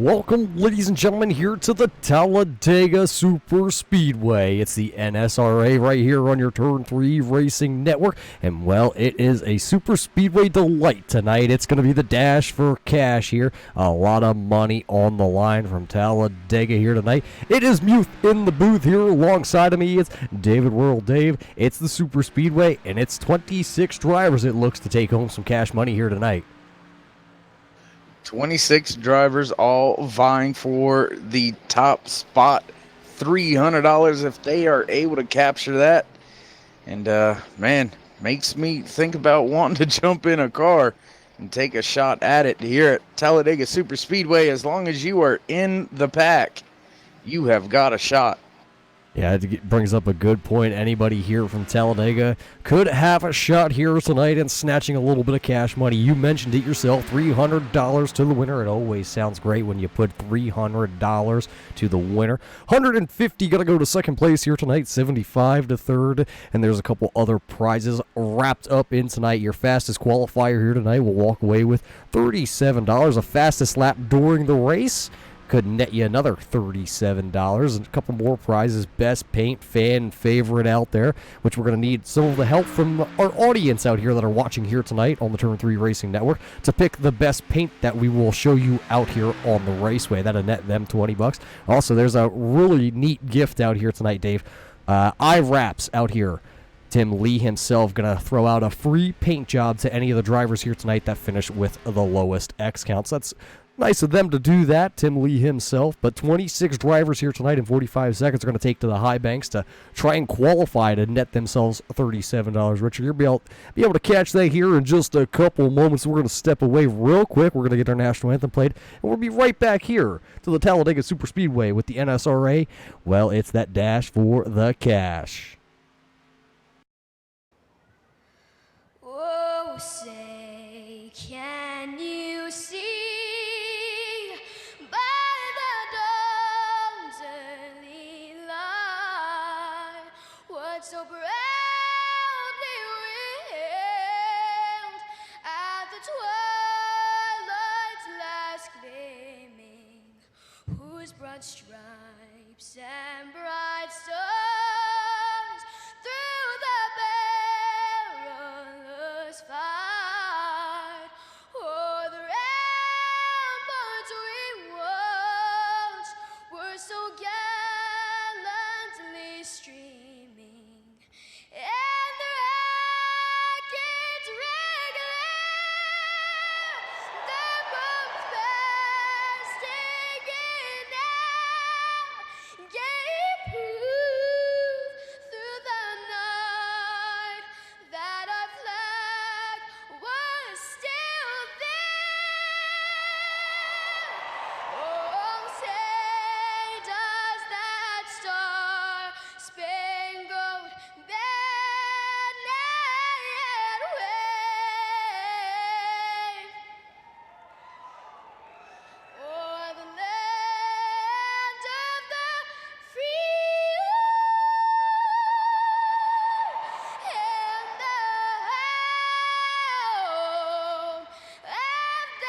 Welcome, ladies and gentlemen, here to the Talladega Super Speedway. It's the NSRA right here on your Turn 3 Racing Network. And, well, it is a Super Speedway delight tonight. It's going to be the dash for cash here. A lot of money on the line from Talladega here tonight. It is Muth in the booth here alongside of me. It's David World Dave. It's the Super Speedway, and it's 26 drivers, it looks, to take home some cash money here tonight. 26 drivers all vying for the top spot, $300 if they are able to capture that. And man, makes me think about wanting to jump in a car and take a shot at it here at Talladega Super Speedway. As long as you are in the pack, you have got a shot. Yeah, it brings up a good point. Anybody here from Talladega could have a shot here tonight and snatching a little bit of cash money. You mentioned it yourself, $300 to the winner. It always sounds great when you put $300 to the winner. 150 going to go to second place here tonight, 75 to third, and there's a couple other prizes wrapped up in tonight. Your fastest qualifier here tonight will walk away with $37. A fastest lap during the race could net you another $37, and a couple more prizes. Best paint fan favorite out there, which we're going to need some of the help from our audience out here that are watching here tonight on the Turn 3 Racing Network to pick the best paint that we will show you out here on the raceway. That'll net them $20. Also, there's a really neat gift out here tonight, Dave. Eye wraps out here. Tim Lee himself going to throw out a free paint job to any of the drivers here tonight that finish with the lowest X counts. That's nice of them to do that, Tim Lee himself. But 26 drivers here tonight in 45 seconds are going to take to the high banks to try and qualify to net themselves $37. Richard, you'll be able to catch that here in just a couple moments. We're going to step away real quick. We're going to get our national anthem played, and we'll be right back here to the Talladega Super Speedway with the NSRA. Well, it's that dash for the cash. Oh, say, can you see by the dawn's early light what so proudly wailed at the twilight's last gleaming, whose broad stripes and bright stars through the perilous fight o'er the ramparts we watched were so gallantly streaming, and the rockets regular their bombs bursting in air gave proof through the night that our flag was still there. Oh, say does that star-spangled banner yet wave o'er the land of the free and the home of the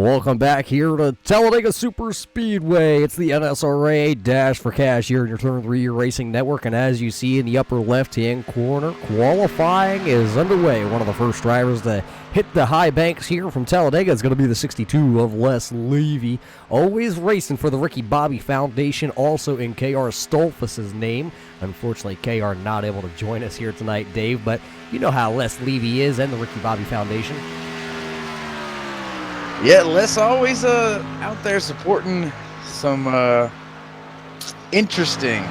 Welcome back here to Talladega Super Speedway. It's the NSRA Dash for Cash here in your Turn 3 Racing Network. And as you see in the upper left-hand corner, qualifying is underway. One of the first drivers to hit the high banks here from Talladega is going to be the 62 of Les Levy. Always racing for the Ricky Bobby Foundation, also in K.R. Stolfus's name. Unfortunately, K.R. not able to join us here tonight, Dave, but you know how Les Levy is and the Ricky Bobby Foundation. Yeah, Les always out there supporting some interesting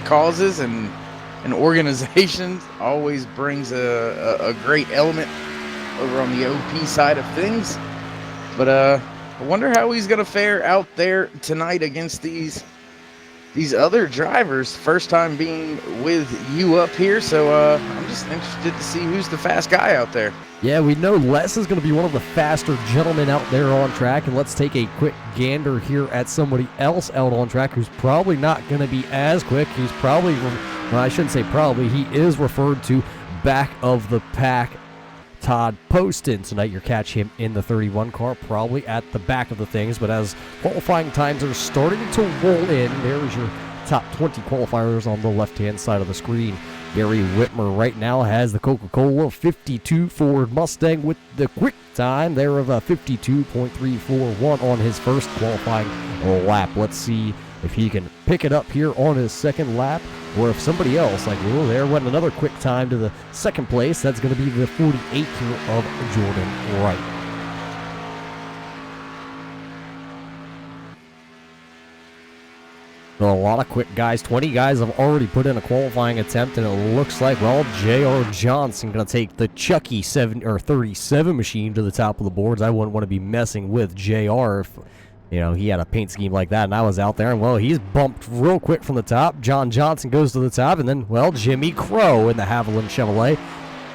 causes and organizations. Always brings a great element over on the OP side of things. But I wonder how he's going to fare out there tonight against these these other drivers, first time being with you up here, so I'm just interested to see who's the fast guy out there. Yeah, we know Les is going to be one of the faster gentlemen out there on track, and let's take a quick gander here at somebody else out on track who's probably not going to be as quick. He's probably, well, I shouldn't say probably, he is referred to back of the pack, Todd Poston. Tonight you'll catch him in the 31 car, probably at the back of the things, but as qualifying times are starting to roll in, there's your top 20 qualifiers on the left-hand side of the screen. Gary Whitmer right now has the Coca-Cola 52 Ford Mustang with the quick time there of a 52.341 on his first qualifying lap. Let's see if he can pick it up here on his second lap, or if somebody else, like, well, there went another quick time to the second place. That's going to be the 48 here of Jordan Wright. A lot of quick guys. 20 guys have already put in a qualifying attempt, and it looks like, well, J.R. Johnson going to take the Chucky 37 machine to the top of the boards. I wouldn't want to be messing with J.R. if, you know, he had a paint scheme like that and I was out there, and, well, he's bumped real quick from the top. John Johnson goes to the top, and then, well, Jimmy Crow in the Haviland Chevrolet,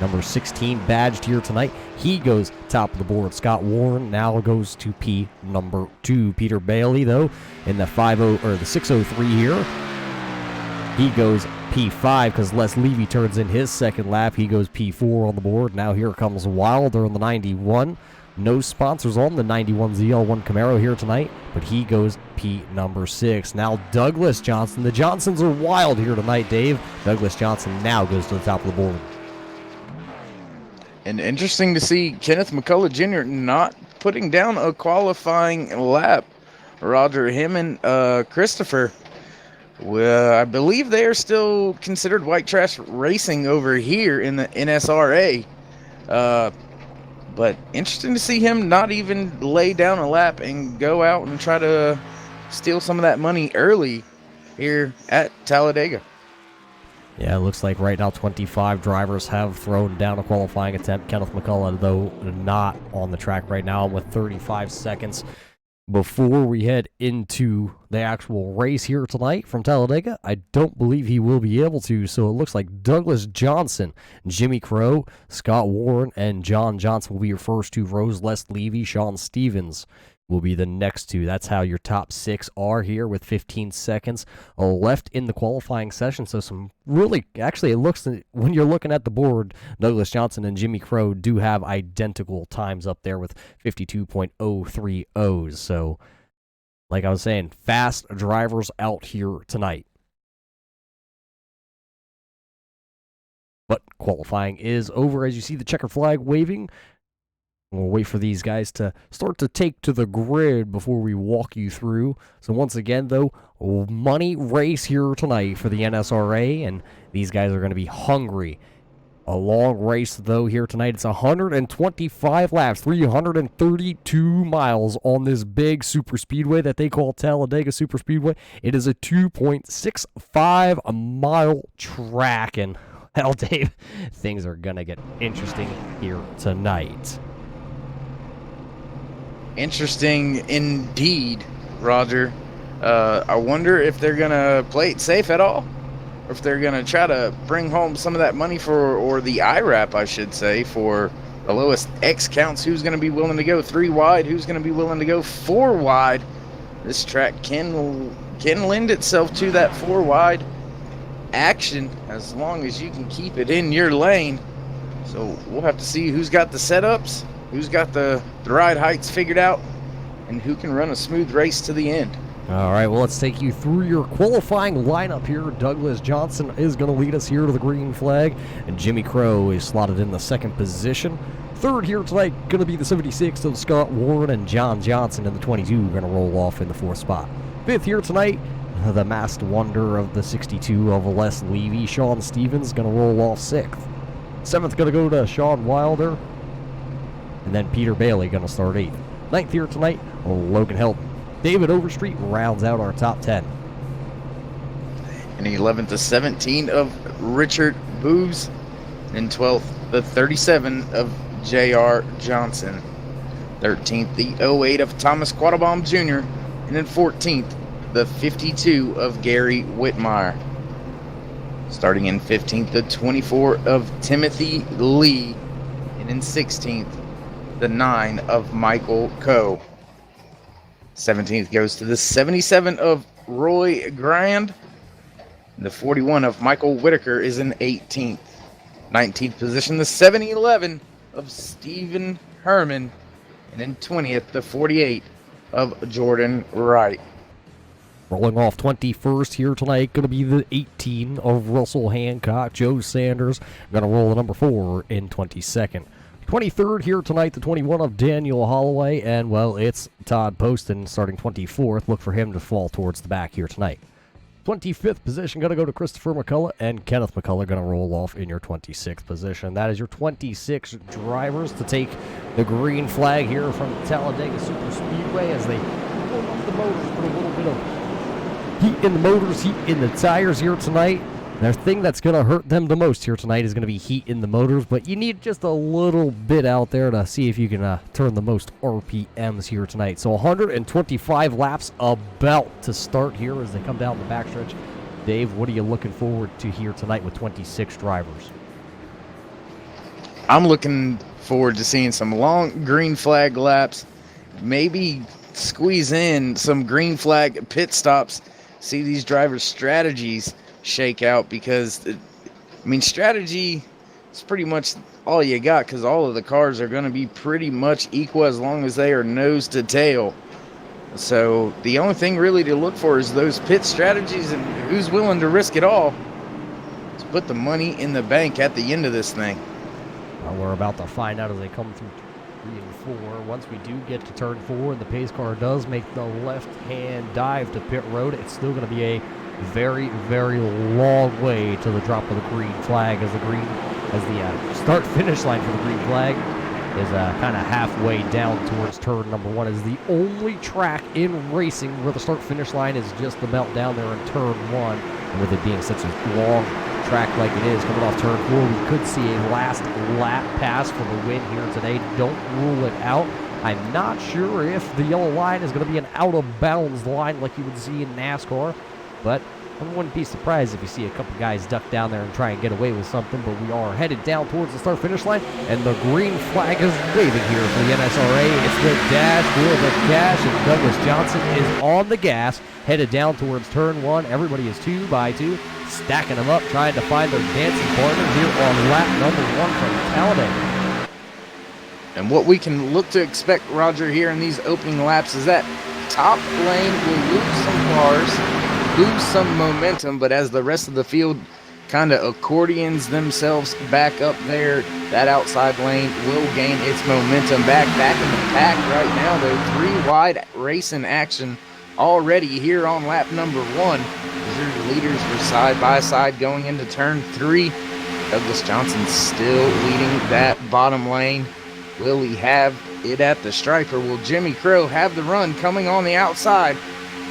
number 16 badged here tonight. He goes top of the board. Scott Warren now goes to P number 2. Peter Bailey, though, in the 603 here, he goes P5 because Les Levy turns in his second lap. He goes P4 on the board. Now here comes Wilder in the 91. No sponsors on the 91 ZL1 Camaro here tonight, but he goes P number 6. Now Douglas Johnson. The Johnsons are wild here tonight, Dave. Douglas Johnson now goes to the top of the board. And interesting to see Kenneth McCullough Jr. not putting down a qualifying lap. Roger, him and Christopher, well, I believe they are still considered white trash racing over here in the NSRA. But interesting to see him not even lay down a lap and go out and try to steal some of that money early here at Talladega. Yeah, it looks like right now 25 drivers have thrown down a qualifying attempt. Kenneth McCullough, though, not on the track right now with 35 seconds before we head into the actual race here tonight from Talladega. I don't believe he will be able to, so it looks like Douglas Johnson, Jimmy Crow, Scott Warren, and John Johnson will be your first two rows. Les Levy, Sean Stevens will be the next two. That's how your top 6 are here with 15 seconds left in the qualifying session. So some really, actually, it looks, when you're looking at the board, Douglas Johnson and Jimmy Crow do have identical times up there with 52.030s. So, like I was saying, fast drivers out here tonight. But qualifying is over as you see the checkered flag waving. We'll wait for these guys to start to take to the grid before we walk you through. So once again, though, money race here tonight for the NSRA, and these guys are going to be hungry. A long race, though, here tonight. It's 125 laps, 332 miles on this big super speedway that they call Talladega Super Speedway. It is a 2.65 mile track, and, hell, Dave, things are going to get interesting here tonight. Interesting indeed, Roger. I wonder if they're going to play it safe at all, or if they're going to try to bring home some of that money for, or the IRAP, I should say, for the lowest X counts. Who's going to be willing to go 3 wide? Who's going to be willing to go 4 wide? This track can lend itself to that 4 wide action as long as you can keep it in your lane. So we'll have to see who's got the setups, who's got the ride heights figured out, and who can run a smooth race to the end. All right, well, let's take you through your qualifying lineup here. Douglas Johnson is going to lead us here to the green flag, and Jimmy Crow is slotted in the second position. Third here tonight going to be the 76 of Scott Warren, and John Johnson in the 22 going to roll off in the 4th spot. Fifth here tonight, the masked wonder of the 62 of Les Levy, Sean Stevens, going to roll off 6th. 7th going to go to Sean Wilder, and then Peter Bailey going to start 8th. 9th here tonight, Logan Helton. David Overstreet rounds out our top 10. And 11th to 17 of Richard Booz. And 12th, the 37 of J.R. Johnson. 13th, the 08 of Thomas Quattlebaum Jr. And then 14th, the 52 of Gary Whitmire. Starting in 15th, the 24 of Timothy Lee. And in 16th, the 9 of Michael Coe. 17th goes to the 77 of Roy Grand. The 41 of Michael Whitaker is in 18th. 19th position, the 711 of Stephen Herman. And in 20th, the 48 of Jordan Wright. Rolling off 21st here tonight, going to be the 18 of Russell Hancock. Joe Sanders going to roll the number 4 in 22nd. 23rd here tonight, the 21 of Daniel Holloway. And, well, it's Todd Poston starting 24th. Look for him to fall towards the back here tonight. 25th position going to go to Christopher McCullough, and Kenneth McCullough going to roll off in your 26th position. That is your 26 drivers to take the green flag here from Talladega Super Speedway as they warm up the motors, put a little bit of heat in the motors, heat in the tires here tonight. The thing that's going to hurt them the most here tonight is going to be heat in the motors, but you need just a little bit out there to see if you can turn the most RPMs here tonight. So 125 laps about to start here as they come down the backstretch. Dave, what are you looking forward to here tonight with 26 drivers? I'm looking forward to seeing some long green flag laps, maybe squeeze in some green flag pit stops, see these drivers' strategies shake out, because strategy is pretty much all you got, because all of the cars are going to be pretty much equal as long as they are nose to tail. So the only thing really to look for is those pit strategies and who's willing to risk it all to put the money in the bank at the end of this thing. Well, we're about to find out as they come through 3 and 4. Once we do get to turn 4 and the pace car does make the left-hand dive to pit road, it's still going to be a very, very long way to the drop of the green flag, as the start-finish line for the green flag is kind of halfway down towards turn number 1. Is the only track in racing where the start-finish line is just about down there in turn 1. And with it being such a long track like it is, coming off turn 4, we could see a last lap pass for the win here today. Don't rule it out. I'm not sure if the yellow line is going to be an out-of-bounds line like you would see in NASCAR. But I wouldn't be surprised if you see a couple guys duck down there and try and get away with something. But we are headed down towards the start-finish line, and the green flag is waving here for the NSRA. It's the dash for the cash, and Douglas Johnson is on the gas, headed down towards turn 1. Everybody is 2 by 2, stacking them up, trying to find their dancing partner here on lap number 1 from Talladega. And what we can look to expect, Roger, here in these opening laps is that top lane will lose some cars, lose some momentum, but as the rest of the field kind of accordions themselves back up there, that outside lane will gain its momentum back in the pack right now, though. 3 wide race in action already here on lap number 1. Your leaders were side by side going into turn 3. Douglas Johnson still leading that bottom lane. Will he have it at the striper? Will Jimmy Crow have the run coming on the outside?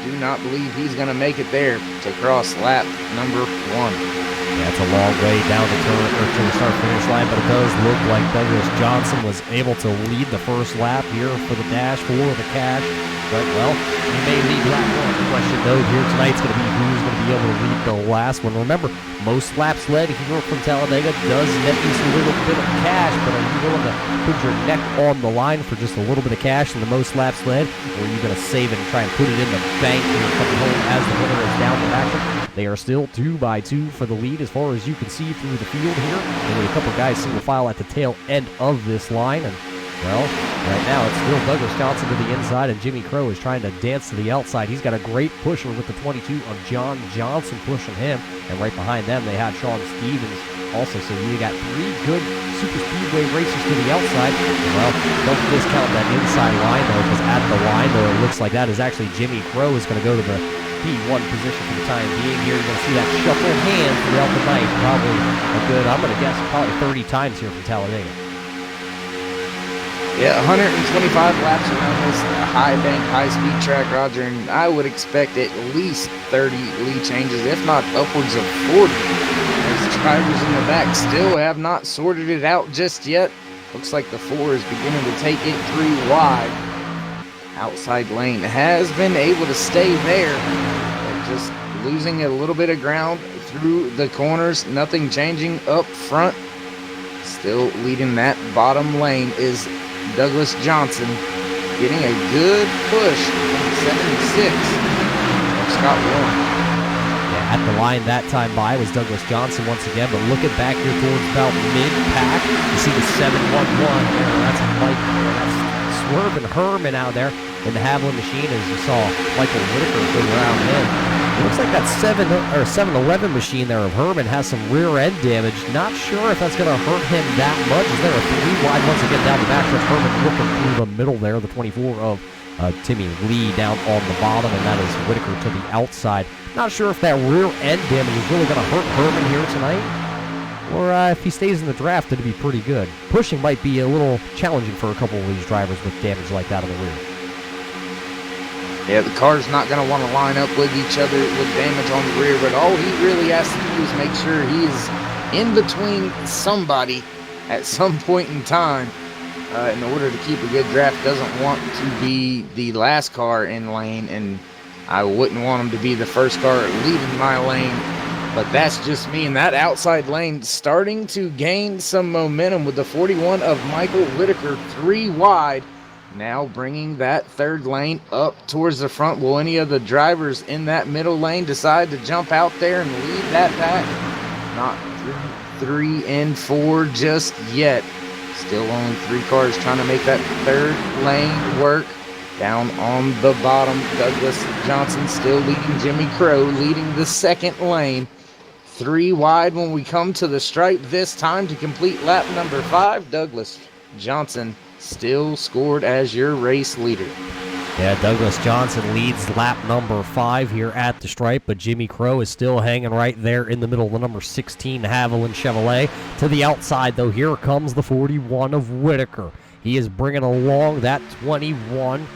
Do not believe he's going to make it there to cross lap number 1. Yeah, it's a long way down to the start-finish line, but it does look like Douglas Johnson was able to lead the first lap here for the dash for the cash. But, well, he may lead lap 1. The question, though, here tonight's going to be who's going to be able to lead the last one. Remember, most laps led here from Talladega does net you a little bit of cash, but are you willing to put your neck on the line for just a little bit of cash in the most laps led, or are you going to save it and try and put it in the bank here coming home as the winner is down the back? They are still 2 by 2 for the lead as far as you can see through the field here. And with a couple guys single file at the tail end of this line. And, well, right now it's still Douglas Johnson to the inside, and Jimmy Crow is trying to dance to the outside. He's got a great pusher with the 22 of John Johnson pushing him. And right behind them they had Sean Stevens also. So you got 3 good super speedway racers to the outside. Well, don't discount that inside line, though, because at the line, though, it looks like that is actually Jimmy Crow is going to go to the P1 position for the time being here. You're going to see that shuffle hand throughout the night, probably a good, I'm going to guess, probably 30 times here from Talladega. Yeah, 125 laps around this high bank, high-speed track, Roger, and I would expect at least 30 lead changes, if not upwards of 40. As drivers in the back still have not sorted it out just yet. Looks like the 4 is beginning to take it 3 wide. outside lane has been able to stay there, but just losing a little bit of ground through the corners. Nothing changing up front. Still leading that bottom lane is Douglas Johnson, getting a good push from 76 of Scott Warren. Yeah, at the line that time by was Douglas Johnson once again, but looking back here towards about mid-pack, you see the 711 there. That's Mike. That's Swerve and Herman out there in the Haviland machine, as you saw Michael Whitaker go around him. It looks like that 711 machine there of Herman has some rear end damage. Not sure if that's going to hurt him that much. Is there a 3 wide once again down the backstretch? Herman looking through the middle there, the 24 of Timmy Lee down on the bottom, and that is Whitaker to the outside. Not sure if that rear end damage is really going to hurt Herman here tonight, or if he stays in the draft, it'd be pretty good. Pushing might be a little challenging for a couple of these drivers with damage like that on the rear. Yeah, the car's not going to want to line up with each other with damage on the rear, but all he really has to do is make sure he is in between somebody at some point in time in order to keep a good draft. Doesn't want to be the last car in lane, and I wouldn't want him to be the first car leaving my lane, but that's just me. And that outside lane starting to gain some momentum with the 41 of Michael Whitaker 3 wide. Now bringing that third lane up towards the front. Will any of the drivers in that middle lane decide to jump out there and lead that pack? Not 3 and 4 just yet. Still only 3 cars trying to make that third lane work. Down on the bottom, Douglas Johnson still leading Jimmy Crow, leading the second lane. 3 wide when we come to the stripe this time to complete lap number 5. Douglas Johnson still scored as your race leader. Yeah, Douglas Johnson leads lap number 5 here at the stripe, but Jimmy Crow is still hanging right there in the middle, the number 16 Haviland Chevrolet. To the outside, though, here comes the 41 of Whitaker. He is bringing along that 21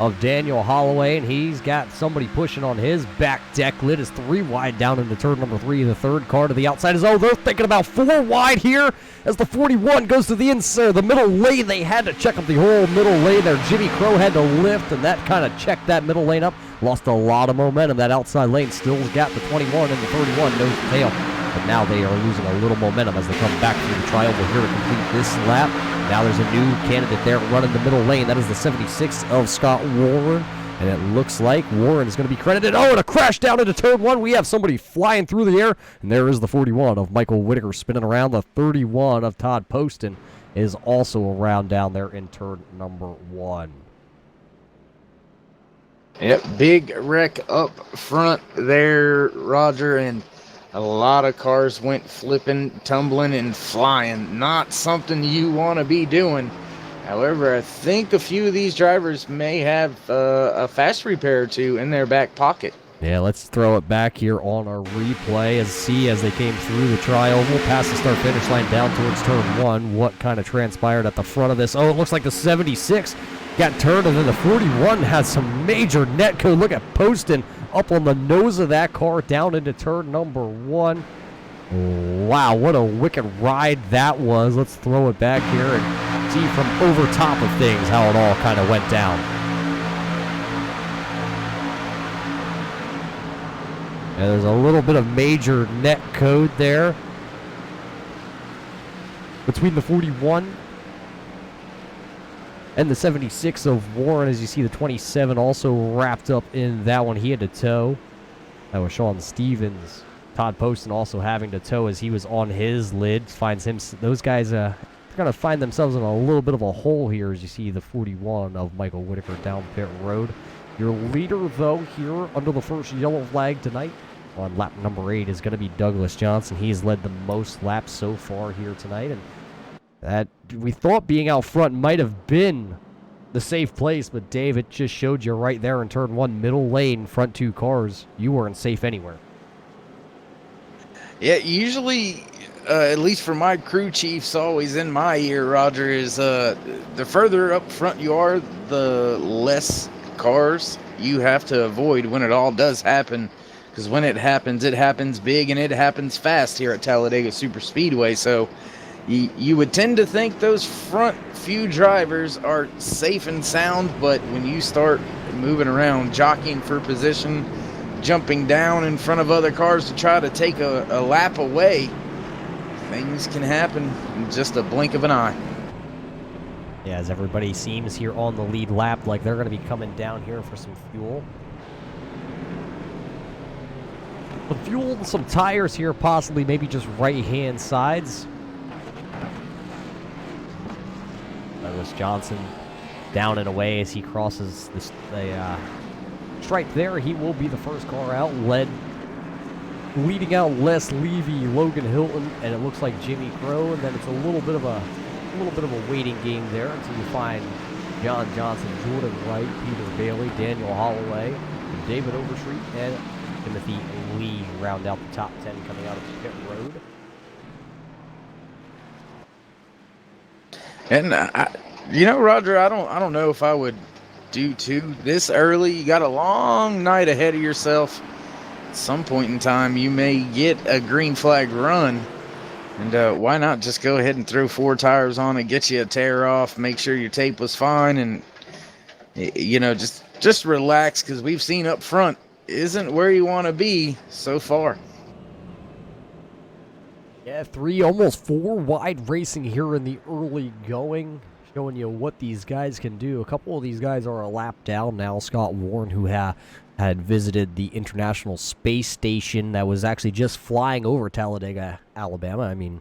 of Daniel Holloway, and he's got somebody pushing on his back deck lid. Is 3 wide down into turn number 3. The third car to the outside is, they're thinking about 4 wide here as the 41 goes to the inside, the middle lane. They had to check up the whole middle lane there. Jimmy Crow had to lift, and that kind of checked that middle lane up. Lost a lot of momentum. That outside lane still's got the 21 and the 31 nose to tail. But now they are losing a little momentum as they come back through the tri-oval here to complete this lap. Now there's a new candidate there running the middle lane. That is the 76 of Scott Warren. And it looks like Warren is going to be credited. Oh, and a crash down into turn 1. We have somebody flying through the air. And there is the 41 of Michael Whitaker spinning around. The 31 of Todd Poston is also around down there in turn number 1. Yep, big wreck up front there, Roger, and a lot of cars went flipping, tumbling, and flying. Not something you want to be doing. However, I think a few of these drivers may have a fast repair or 2 in their back pocket. Yeah, let's throw it back here on our replay as they came through the tri-oval, past the start-finish line down towards turn 1. What kind of transpired at the front of this? Oh, it looks like the 76 got turned, and then the 41 has some major net code. Look at Poston up on the nose of that car down into turn number 1. Wow, what a wicked ride that was. Let's throw it back here and see from over top of things how it all kind of went down. And there's a little bit of major net code there between the 41 and the 76 of Warren. As you see, the 27 also wrapped up in that one. He had to tow. That was Sean Stevens. Todd Poston also having to tow as he was on his lid. Finds him. Those guys are going to find themselves in a little bit of a hole here as you see the 41 of Michael Whitaker down pit road. Your leader, though, here under the first yellow flag tonight on lap number 8 is going to be Douglas Johnson. He's led the most laps so far here tonight, and that we thought being out front might have been the safe place, but Dave, it just showed you right there in turn 1, middle lane, front 2 cars. You weren't safe anywhere. Yeah, usually, at least for my crew chiefs, always in my ear, Roger, is the further up front you are, the less cars you have to avoid when it all does happen. Because when it happens big and it happens fast here at Talladega Super Speedway. So you would tend to think those front few drivers are safe and sound, but when you start moving around, jockeying for position, jumping down in front of other cars to try to take a lap away, things can happen in just a blink of an eye. Yeah, as everybody seems here on the lead lap like they're going to be coming down here for some fuel. Some fuel and some tires here, possibly maybe just right-hand sides. Douglas Johnson down and away as he crosses the stripe there. He will be the first car out, leading out Les Levy, Logan Hilton, and it looks like Jimmy Crow. And then it's a little bit of a waiting game there until you find John Johnson, Jordan Wright, Peter Bailey, Daniel Holloway, David Overstreet, and Timothy Lee round out the top 10 coming out of pit road. And Roger, I don't know if I would do too this early. You got a long night ahead of yourself. At some point in time, you may get a green flag run, and why not just go ahead and throw 4 tires on it, get you a tear off, make sure your tape was fine, and just relax, because we've seen up front isn't where you want to be so far. Yeah, 3, almost 4 wide racing here in the early going, showing you what these guys can do. A couple of these guys are a lap down now. Scott Warren, who had visited the International Space Station that was actually just flying over Talladega, Alabama. I mean,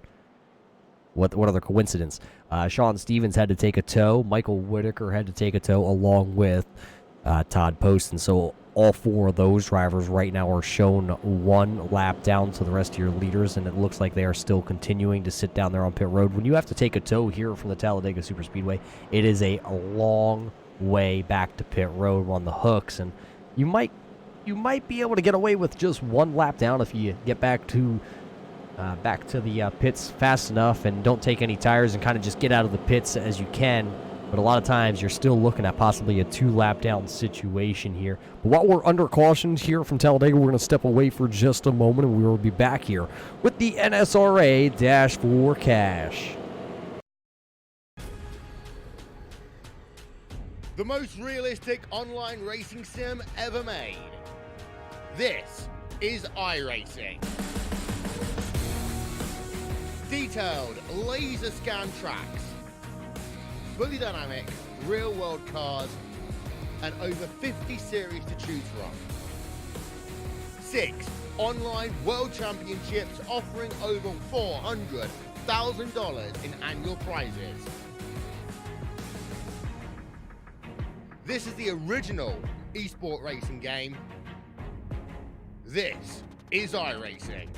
what other coincidence? Sean Stevens had to take a tow. Michael Whitaker had to take a tow along with Todd Poston. So all 4 of those drivers right now are shown 1 lap down to the rest of your leaders, and it looks like they are still continuing to sit down there on pit road. When you have to take a tow here from the Talladega Superspeedway, it is a long way back to pit road on the hooks, and you might be able to get away with just 1 lap down if you get back to the pits fast enough and don't take any tires and kind of just get out of the pits as you can. But a lot of times you're still looking at possibly a 2 lap down situation here. But while we're under cautions here from Talladega, we're going to step away for just a moment, and we will be back here with the NSRA Dash for Cash. The most realistic online racing sim ever made. This is iRacing. Detailed laser scan tracks, fully dynamic real world cars, and over 50 series to choose from. 6 online world championships offering over $400,000 in annual prizes. This is the original esport racing game. This is iRacing.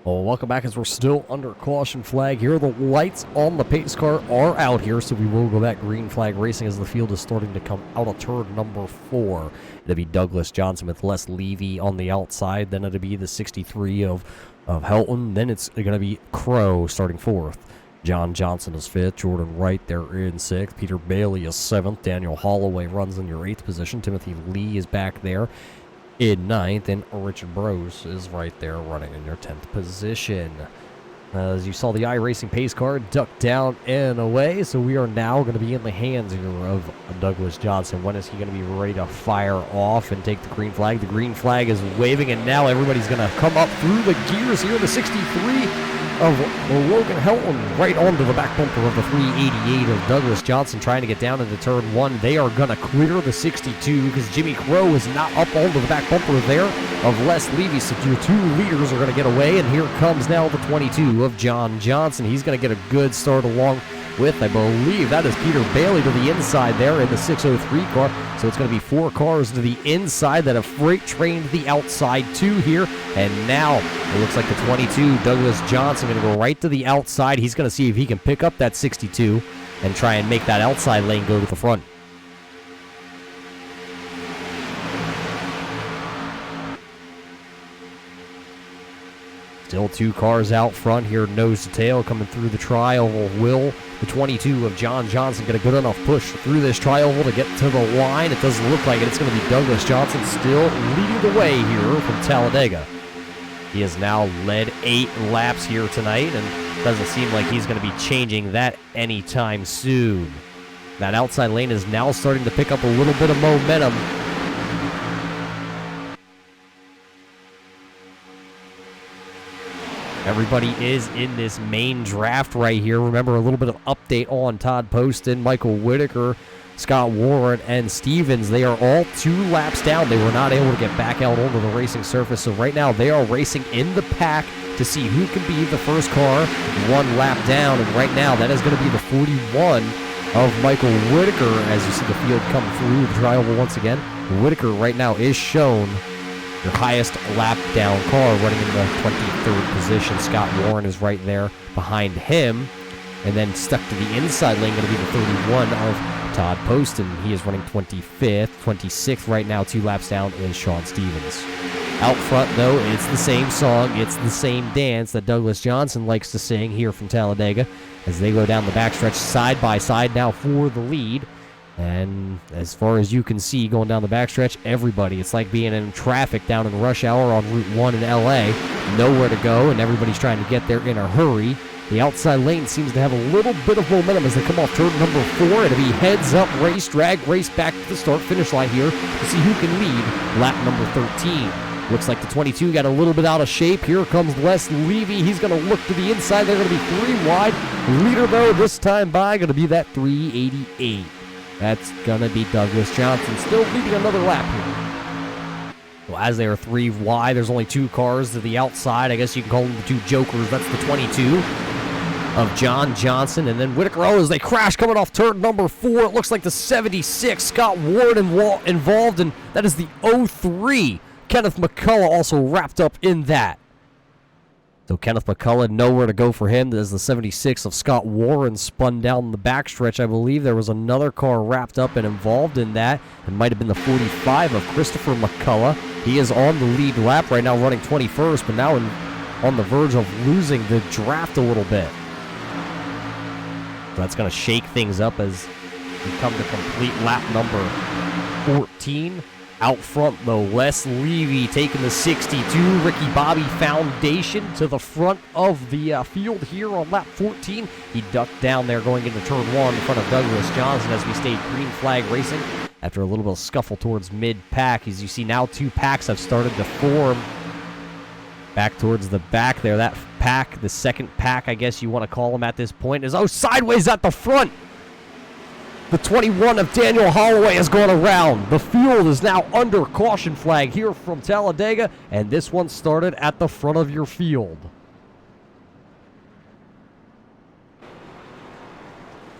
Well, welcome back as we're still under caution flag here. The lights on the pace car are out here, so we will go back green flag racing as the field is starting to come out of turn number 4. It'll be Douglas Johnson with Les Levy on the outside. Then it'll be the 63 of Helton. Then it's going to be Crow starting 4th. John Johnson is 5th. Jordan Wright there in 6th. Peter Bailey is 7th. Daniel Holloway runs in your 8th position. Timothy Lee is back there. in 9th, and Richard Bros is right there running in your 10th position. As you saw, the iRacing pace car ducked down and away, so we are now going to be in the hands here of Douglas Johnson. When is he going to be ready to fire off and take the green flag? The green flag is waving, and now everybody's going to come up through the gears here. The 63 of Logan Helton right onto the back bumper of the 388 of Douglas Johnson, trying to get down into turn 1. They are going to clear the 62 because Jimmy Crow is not up onto the back bumper there of Les Levy. So your 2 leaders are going to get away, and here comes now the 22 of John Johnson. He's going to get a good start along with, I believe, that is Peter Bailey to the inside there in the 603 car. So it's going to be 4 cars to the inside that have freight trained the outside 2 here. And now it looks like the 22, Douglas Johnson, going to go right to the outside. He's going to see if he can pick up that 62 and try and make that outside lane go to the front. Still 2 cars out front here, nose to tail, coming through the tri-oval. Will the 22 of John Johnson get a good enough push through this tri-oval to get to the line? It doesn't look like it. It's going to be Douglas Johnson still leading the way here from Talladega. He has now led 8 laps here tonight, and doesn't seem like he's going to be changing that anytime soon. That outside lane is now starting to pick up a little bit of momentum. Everybody is in this main draft right here. Remember, a little bit of update on Todd Poston, Michael Whitaker, Scott Warren, and Stevens. They are all 2 laps down. They were not able to get back out onto the racing surface. So right now they are racing in the pack to see who can be the first car 1 lap down. And right now that is going to be the 41 of Michael Whitaker. As you see the field come through the tri-oval once again, Whitaker right now is shown your highest lap down car, running in the 23rd position. Scott Warren is right there behind him. And then stuck to the inside lane, going to be the 31 of Todd Poston. He is running 25th. 26th right now, 2 laps down, is Sean Stevens. Out front, though, it's the same song. It's the same dance that Douglas Johnson likes to sing here from Talladega as they go down the backstretch side by side now for the lead. And as far as you can see going down the backstretch, everybody, it's like being in traffic down in rush hour on Route 1 in LA. Nowhere to go, and everybody's trying to get there in a hurry. The outside lane seems to have a little bit of momentum as they come off turn number 4. It'll be heads-up race, drag race back to the start-finish line here to see who can lead lap number 13. Looks like the 22 got a little bit out of shape. Here comes Les Levy. He's going to look to the inside. They're going to be 3 wide. Leader, though, this time by going to be that 388. That's going to be Douglas Johnson, still leading another lap here. Well, as they are 3 wide, there's only 2 cars to the outside. I guess you can call them the 2 jokers. That's the 22 of John Johnson. And then Whitaker, as they crash coming off turn number 4. It looks like the 76, Scott Ward involved, and that is the 03. Kenneth McCullough also wrapped up in that. So Kenneth McCullough, nowhere to go for him as the 76 of Scott Warren spun down the backstretch. I believe there was another car wrapped up and involved in that. It might have been the 45 of Christopher McCullough. He is on the lead lap right now, running 21st, but now on the verge of losing the draft a little bit. So that's going to shake things up as we come to complete lap number 14. Out front, though, Les Levy taking the 62. Ricky Bobby Foundation to the front of the field here on lap 14. He ducked down there going into turn 1 in front of Douglas Johnson as we stayed green flag racing. After a little bit of scuffle towards mid-pack, as you see now 2 packs have started to form back towards the back there. That pack, the second pack, I guess you want to call them at this point, is sideways at the front. The 21 of Daniel Holloway has gone around. The field is now under caution flag here from Talladega, and this one started at the front of your field.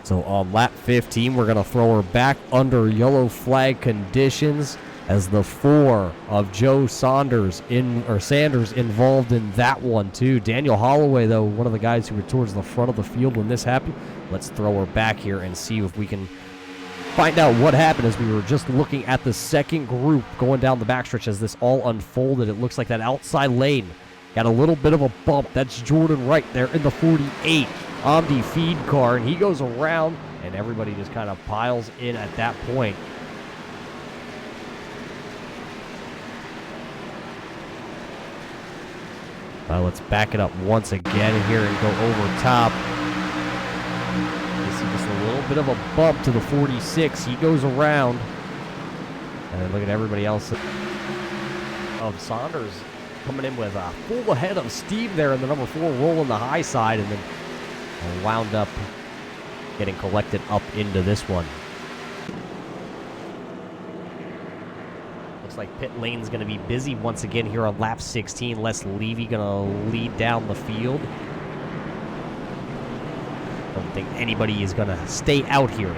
So on lap 15, we're going to throw her back under yellow flag conditions as the 4 of Joe Sanders involved in that one too. Daniel Holloway, though, one of the guys who were towards the front of the field when this happened. Let's throw her back here and see if we can find out what happened as we were just looking at the second group going down the backstretch as this all unfolded. It looks like that outside lane got a little bit of a bump. That's Jordan Wright there in the 48 Omni feed car, and he goes around, and everybody just kind of piles in at that point. Let's back it up once again here and go over top. You see just a little bit of a bump to the 46. He goes around. And then look at everybody else. Saunders coming in with a full ahead of Steve there in the number 4, rolling the high side, and then wound up getting collected up into this one. Looks like pit lane's going to be busy once again here on lap 16. Les Levy going to lead down the field. Don't think anybody is going to stay out here.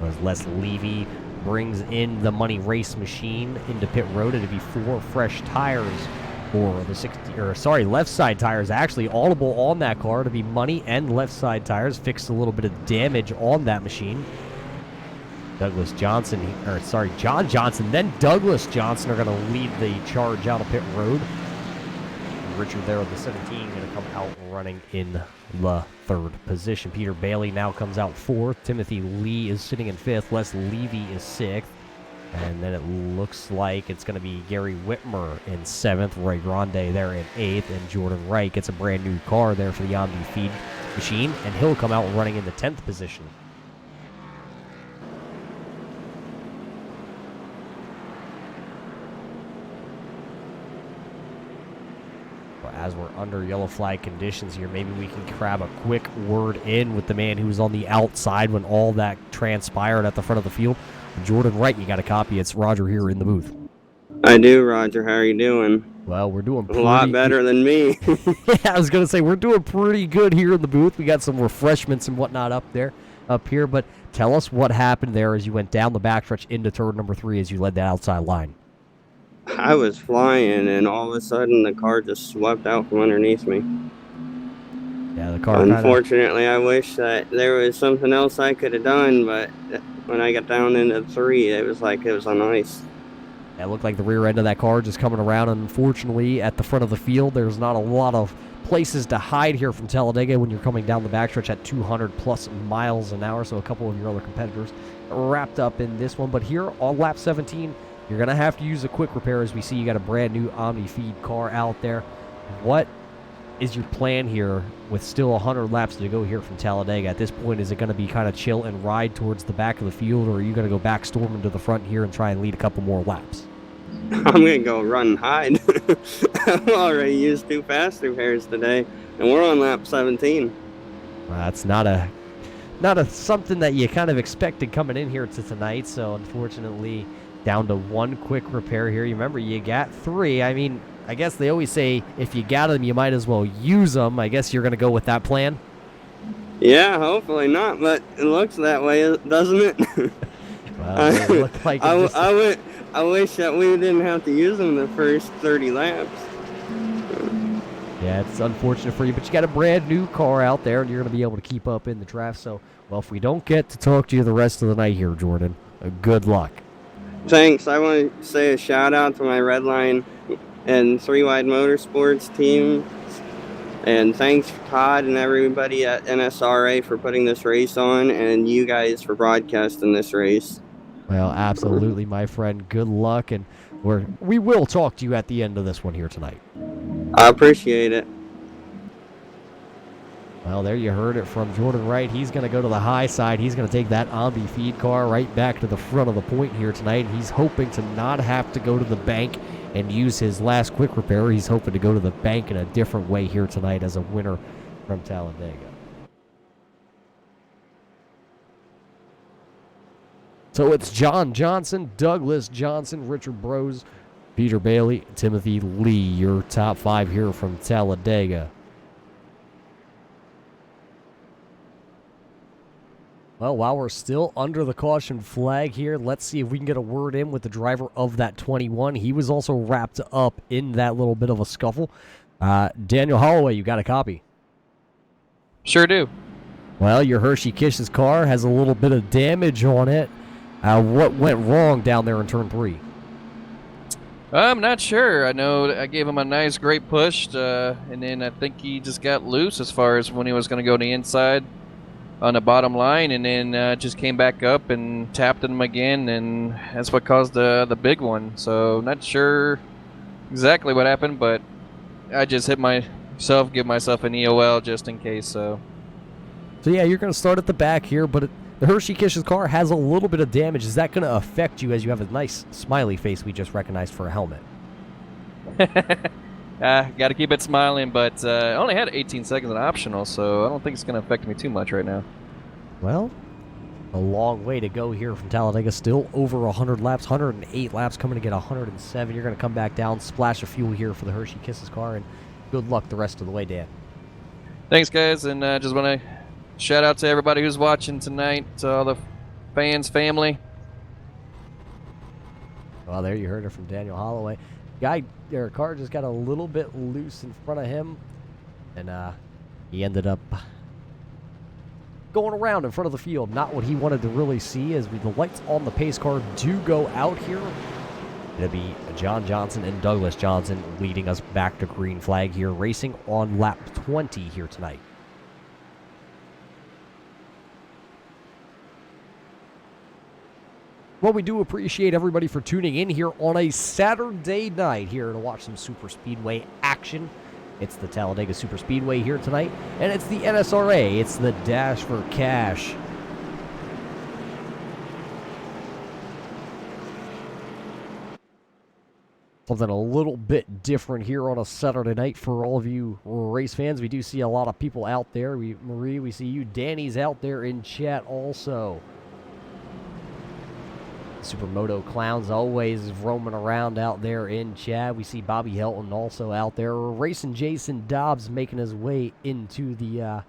As Les Levy brings in the money race machine into pit road, it'd be 4 fresh tires for the left side tires actually audible on that car to be money and left side tires. Fixed a little bit of damage on that machine. John Johnson, then Douglas Johnson are going to lead the charge out of pit road. Richard there with the 17 going to come out running in the 3rd position. Peter Bailey now comes out 4th. Timothy Lee is sitting in 5th. Les Levy is 6th. And then it looks like it's going to be Gary Whitmer in 7th. Roy Grande there in 8th. And Jordan Wright gets a brand new car there for the Omni Feed machine. And he'll come out running in the 10th position. As we're under yellow flag conditions here, maybe we can grab a quick word in with the man who was on the outside when all that transpired at the front of the field. Jordan Wright, you got a copy. It's Roger here in the booth. I do, Roger. How are you doing? Well, we're doing a lot better than me. Yeah, I was going to say, we're doing pretty good here in the booth. We got some refreshments and whatnot up here, but tell us what happened there as you went down the backstretch into turn number 3 as you led that outside line. I was flying, and all of a sudden, the car just swept out from underneath me. Yeah, the car. Unfortunately, I wish that there was something else I could have done, but when I got down into 3, it was like it was on ice. Yeah, it looked like the rear end of that car just coming around. Unfortunately, at the front of the field, there's not a lot of places to hide here from Talladega when you're coming down the backstretch at 200+ miles an hour. So a couple of your other competitors wrapped up in this one. But here on lap 17, you're going to have to use a quick repair. As we see, you got a brand new Omni Feed car out there. What is your plan here with still 100 laps to go here from Talladega? At this point, is it going to be kind of chill and ride towards the back of the field, or are you going to go back storming to the front here and try and lead a couple more laps? I'm going to go run and hide. I've already used 2 fast repairs today, and we're on lap 17. That's not something that you kind of expected coming in here to tonight, so unfortunately down to 1 quick repair here. You remember, you got 3. I mean, I guess they always say if you got them, you might as well use them. I guess you're going to go with that plan? Yeah, hopefully not, but it looks that way, doesn't it? Well, it looked like I wish that we didn't have to use them the first 30 laps. Yeah, it's unfortunate for you, but you got a brand new car out there, and you're going to be able to keep up in the draft. So, well, if we don't get to talk to you the rest of the night here, Jordan, good luck. Thanks. I want to say a shout out to my Redline and 3 Wide Motorsports team. And thanks Todd and everybody at NSRA for putting this race on, and you guys for broadcasting this race. Well, absolutely, my friend. Good luck, and we will talk to you at the end of this one here tonight. I appreciate it. Well, there you heard it from Jordan Wright. He's going to go to the high side. He's going to take that Omni Feed car right back to the front of the point here tonight. He's hoping to not have to go to the bank and use his last quick repair. He's hoping to go to the bank in a different way here tonight as a winner from Talladega. So it's John Johnson, Douglas Johnson, Richard Brose, Peter Bailey, Timothy Lee, your top 5 here from Talladega. Well, while we're still under the caution flag here, let's see if we can get a word in with the driver of that 21. He was also wrapped up in that little bit of a scuffle. Daniel Holloway, you got a copy? Sure do. Well, your Hershey Kish's car has a little bit of damage on it. What went wrong down there in turn 3? I'm not sure. I know I gave him a nice, great push, and then I think he just got loose as far as when he was going to go to the inside. on the bottom line, and then just came back up and tapped them again, and that's what caused the big one. So not sure exactly what happened, but I just hit myself, give myself an EOL just in case. So yeah, you're going to start at the back here, but the Hershey Kisses car has a little bit of damage. Is that going to affect you as you have a nice smiley face we just recognized for a helmet? got to keep it smiling, but I only had 18 seconds on optional, so I don't think it's going to affect me too much right now. Well, a long way to go here from Talladega. Still over 100 laps, 108 laps, coming to get 107. You're going to come back down, splash of fuel here for the Hershey Kisses car, and good luck the rest of the way, Dan. Thanks, guys, and just want to shout out to everybody who's watching tonight, to all the fans, family. Well, there you heard it from Daniel Holloway. Their car just got a little bit loose in front of him, and he ended up going around in front of the field. Not what he wanted to really see, as the lights on the pace car do go out here. It'll be John Johnson and Douglas Johnson leading us back to green flag here, racing on lap 20 here tonight. Well, we do appreciate everybody for tuning in here on a Saturday night here to watch some Super Speedway action. It's the Talladega Super Speedway here tonight, and it's the NSRA. It's the Dash for Cash. Something a little bit different here on a Saturday night for all of you race fans. We do see a lot of people out there. Marie, we see you. Danny's out there in chat also. Supermoto Clowns always roaming around out there in chat. We see Bobby Helton also out there. Racing Jason Dobbs making his way into the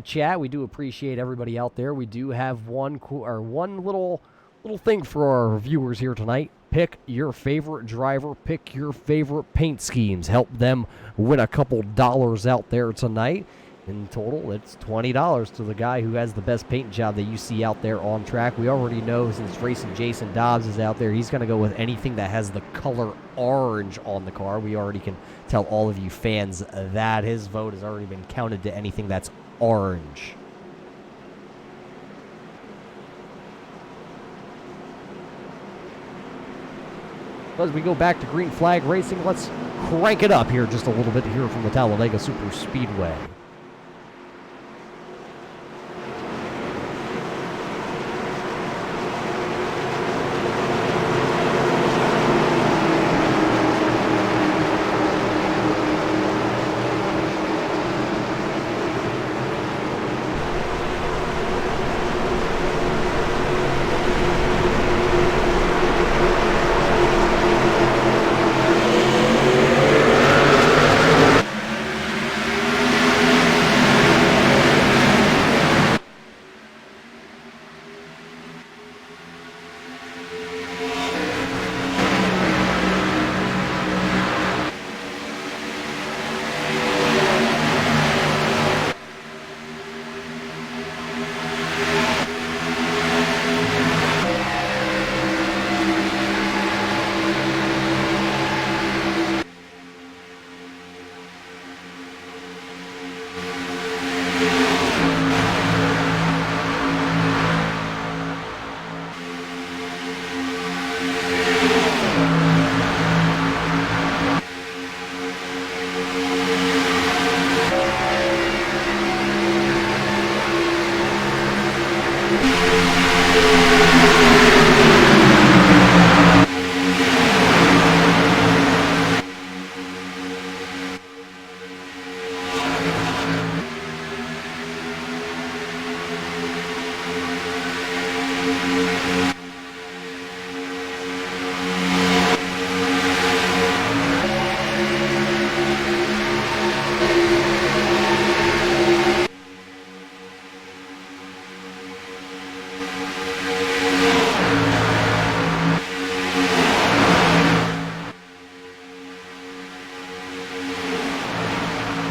chat. We do appreciate everybody out there. We do have one little thing for our viewers here tonight. Pick your favorite driver. Pick your favorite paint schemes. Help them win a couple dollars out there tonight. In total, it's $20 to the guy who has the best paint job that you see out there on track. We already know, since Racing Jason Dobbs is out there, he's going to go with anything that has the color orange on the car. We already can tell all of you fans that his vote has already been counted to anything that's orange. As we go back to green flag racing, let's crank it up here just a little bit here from the Talladega Super Speedway.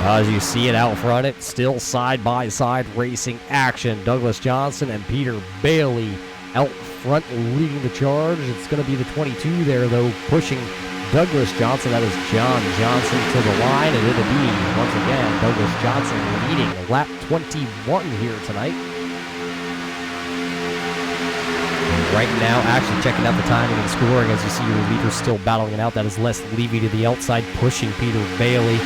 As you see it out front, it's still side-by-side racing action. Douglas Johnson and Peter Bailey out front leading the charge. It's going to be the 22 there, though, pushing Douglas Johnson. That is John Johnson to the line, and it'll be, once again, Douglas Johnson leading lap 21 here tonight. Right now, actually checking out the timing and scoring as you see your leaders still battling it out. That is Les Levy to the outside, pushing Peter Bailey.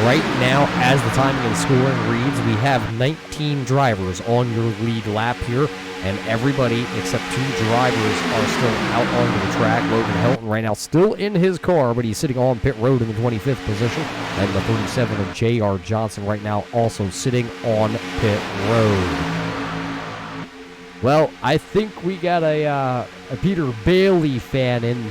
Right now, as the timing and scoring reads, we have 19 drivers on your lead lap here, and everybody except 2 drivers are still out onto the track. Logan Helton right now still in his car, but he's sitting on pit road in the 25th position, and the 37 of J.R. Johnson right now also sitting on pit road. Well, I think we got a Peter Bailey fan in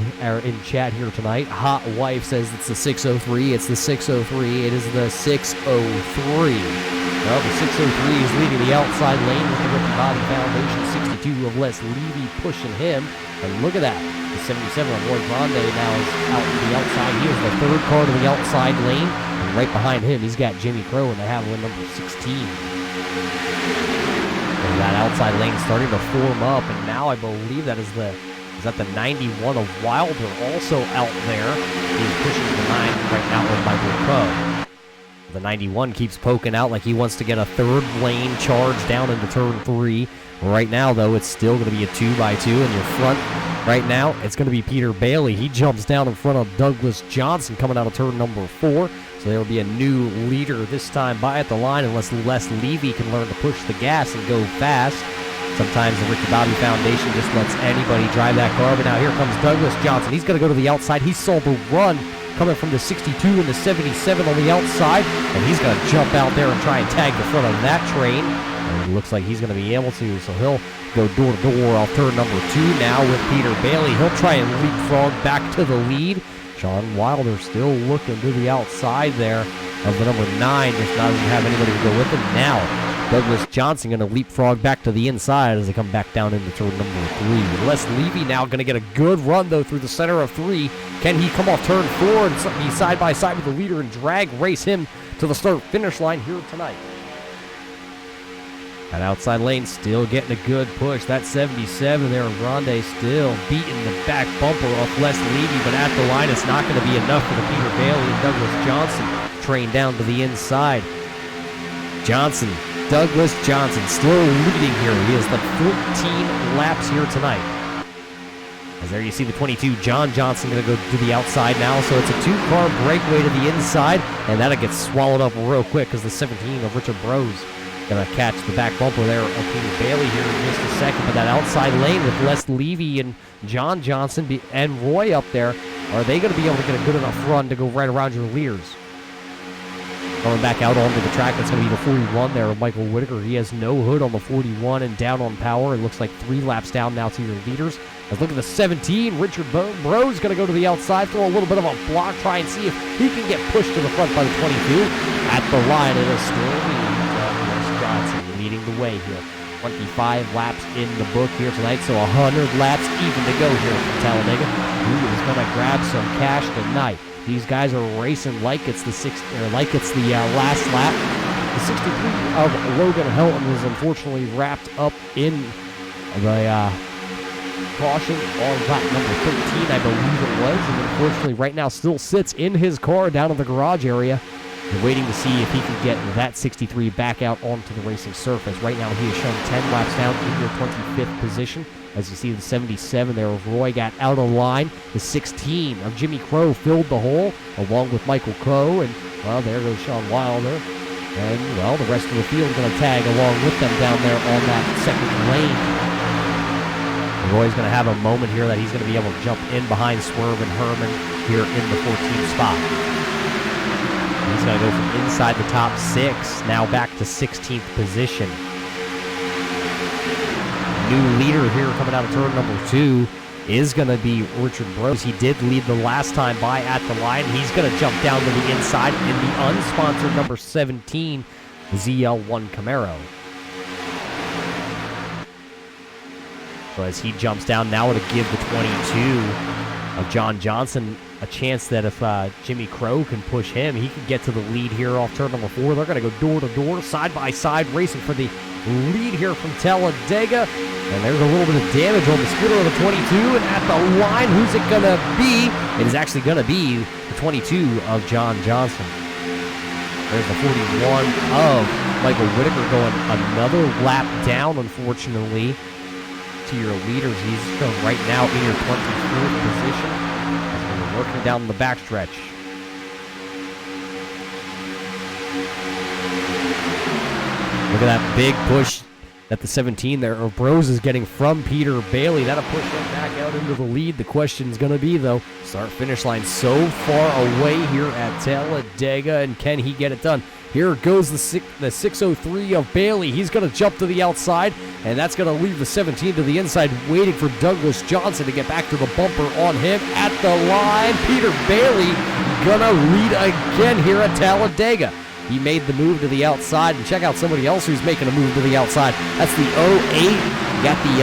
chat here tonight. Hot Wife says it's the 603. It's the 603. It is the 603. Well, the 603 is leading the outside lane with the Ricky Bobby Foundation. 62 of Les Levy pushing him. And look at that. The 77 of Roy Grande now is out to the outside. He is the 3rd car to the outside lane. And right behind him, he's got Jimmy Crow in the Haviland number 16. That outside lane starting to form up, and now I believe that is the 91 of Wilder also out there. He's pushing the 9 right now with Michael Coe. The 91 keeps poking out like he wants to get a 3rd lane charge down into turn 3. Right now, though, it's still going to be a 2x2 in your front. Right now, it's going to be Peter Bailey. He jumps down in front of Douglas Johnson coming out of turn number 4. So there will be a new leader this time by at the line unless Les Levy can learn to push the gas and go fast. Sometimes the Ricky Bobby Foundation just lets anybody drive that car. But now here comes Douglas Johnson. He's going to go to the outside. He saw the run coming from the 62 and the 77 on the outside. And he's going to jump out there and try and tag the front of that train. And it looks like he's going to be able to. So he'll go door to door off turn number 2 now with Peter Bailey. He'll try and leapfrog back to the lead. Sean Wilder still looking to the outside there of the number 9, just doesn't have anybody to go with him. Now, Douglas Johnson going to leapfrog back to the inside as they come back down into turn number 3. Les Levy now going to get a good run, though, through the center of 3. Can he come off turn 4 and be side by side with the leader and drag race him to the start-finish line here tonight? That outside lane still getting a good push. That 77 there, Grande still beating the back bumper off Les Levy, but at the line it's not going to be enough for the Peter Bailey and Douglas Johnson train down to the inside. Douglas Johnson still leading here. He has the 14 laps here tonight. As there you see the 22, John Johnson going to go to the outside now, so it's a 2-car breakaway to the inside, and that'll get swallowed up real quick because the 17 of Richard Brose going to catch the back bumper there of Peter Bailey here in just a second. But that outside lane with Les Levy and John Johnson and Roy up there, are they going to be able to get a good enough run to go right around your leaders? Going back out onto the track, that's going to be the 41 there of Michael Whitaker. He has no hood on the 41 and down on power. It looks like 3 laps down now to your leaders. Let's look at the 17. Richard Bro's going to go to the outside, throw a little bit of a block, try and see if he can get pushed to the front by the 22. At the line, it is still Johnson leading the way here. 25 laps in the book here tonight, so 100 laps even to go here from Talladega. Who is going to grab some cash tonight? These guys are racing like it's the last lap. The 63 of Logan Helton was unfortunately wrapped up in the caution on lap number 13, I believe it was, and unfortunately right now still sits in his car down in the garage area. We're waiting to see if he can get that 63 back out onto the racing surface. Right now he has shown 10 laps down in your 25th position. As you see, the 77 there of Roy got out of line. The 16 of Jimmy Crow filled the hole along with Michael Coe. And, well, there goes Sean Wilder. And, well, the rest of the field is going to tag along with them down there on that second lane. Roy's going to have a moment here that he's going to be able to jump in behind Swerve and Herman here in the 14th spot. He's going to go from inside the top 6, now back to 16th position. New leader here coming out of turn number 2 is going to be Richard Brose. He did lead the last time by at the line. He's going to jump down to the inside in the unsponsored number 17 ZL1 Camaro. So as he jumps down now to give the 22 of John Johnson a chance that if Jimmy Crow can push him, he can get to the lead here off turn number 4. They're going to go door to door, side by side, racing for the lead here from Talladega. And there's a little bit of damage on the scooter of the 22. And at the line, who's it going to be? It is actually going to be the 22 of John Johnson. There's the 41 of Michael Whitaker going another lap down, unfortunately, to your leaders. He's right now in your 24th position as we're working down the backstretch. Look at that big push that the 17 there of Bros is getting from Peter Bailey. That'll push him back out into the lead. The question is going to be, though, start-finish line so far away here at Talladega, and can he get it done? Here goes the 603 of Bailey. He's going to jump to the outside, and that's going to leave the 17 to the inside, waiting for Douglas Johnson to get back to the bumper on him. At the line, Peter Bailey going to lead again here at Talladega. He made the move to the outside, and check out somebody else who's making a move to the outside. That's the 08. Got the,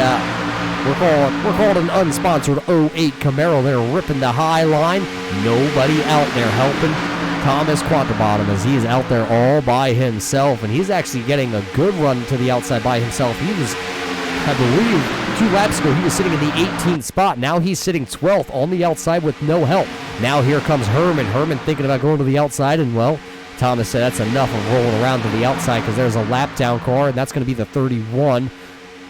we're calling an unsponsored 08 Camaro there, ripping the high line. Nobody out there helping Thomas Quattrobottom as he is out there all by himself, and he's actually getting a good run to the outside by himself. He was, I believe, 2 laps ago, he was sitting in the 18th spot. Now he's sitting 12th on the outside with no help. Now here comes Herman. Herman thinking about going to the outside, and well, Thomas said that's enough of rolling around to the outside because there's a lap down car, and that's going to be the 31.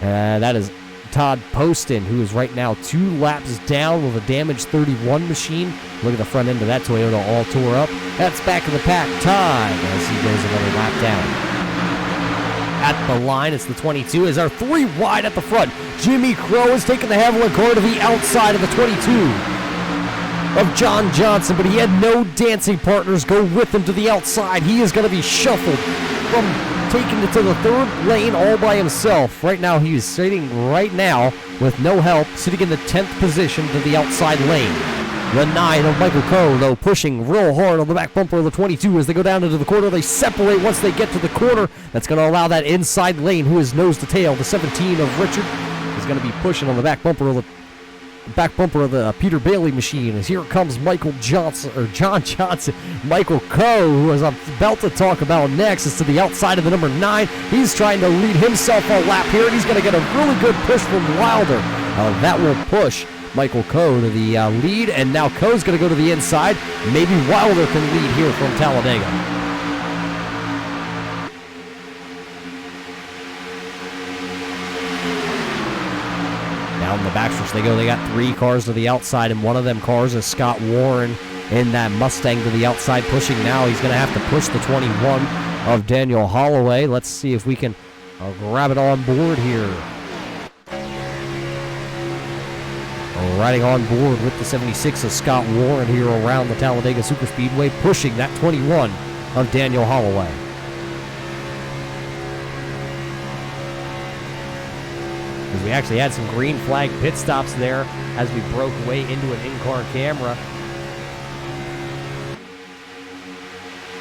That is Todd Poston, who is right now 2 laps down with a damaged 31 machine. Look at the front end of that Toyota all tore up. That's back in the pack time as he goes another lap down. At the line, it's the 22 as our 3 wide at the front. Jimmy Crow is taking the Haviland car to the outside of the 22 of John Johnson, but he had no dancing partners go with him to the outside. He is going to be shuffled from taking it to the 3rd lane all by himself. Right now, he is sitting right now with no help, sitting in the 10th position to the outside lane. The 9 of Michael Coe, though, pushing real hard on the back bumper of the 22 as they go down into the corner. They separate once they get to the corner. That's going to allow that inside lane, who is nose to tail. The 17 of Richard is going to be pushing on the back bumper of the Peter Bailey machine. As here comes Michael Johnson, or John Johnson, Michael Coe, who as I'm about to talk about next, is to the outside of the number 9. He's trying to lead himself a lap here, and he's going to get a really good push from Wilder. That will push Michael Coe to the lead, and now Coe's going to go to the inside. Maybe Wilder can lead here from Talladega. Down the backstretch they go. They got 3 cars to the outside, and one of them cars is Scott Warren in that Mustang to the outside, pushing now. He's going to have to push the 21 of Daniel Holloway. Let's see if we can grab it on board here. Riding on board with the 76 of Scott Warren here around the Talladega Superspeedway, pushing that 21 of Daniel Holloway. Because we actually had some green flag pit stops there as we broke away into an in-car camera.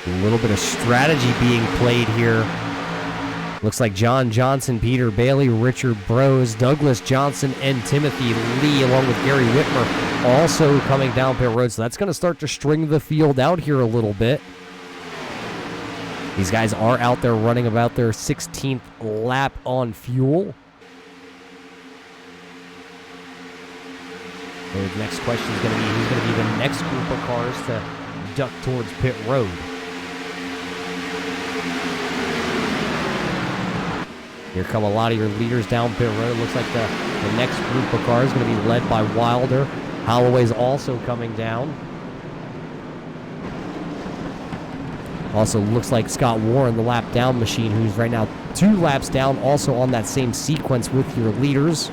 A little bit of strategy being played here. Looks like John Johnson, Peter Bailey, Richard Bros, Douglas Johnson, and Timothy Lee, along with Gary Whitmer, also coming down pit road. So that's going to start to string the field out here a little bit. These guys are out there running about their 16th lap on fuel. So the next question is going to be who's going to be the next group of cars to duck towards pit road. Here come a lot of your leaders down pit road. Looks like the next group of cars is going to be led by Wilder. Holloway's also coming down. Also looks like Scott Warren, the lap down machine, who's right now 2 laps down, also on that same sequence with your leaders.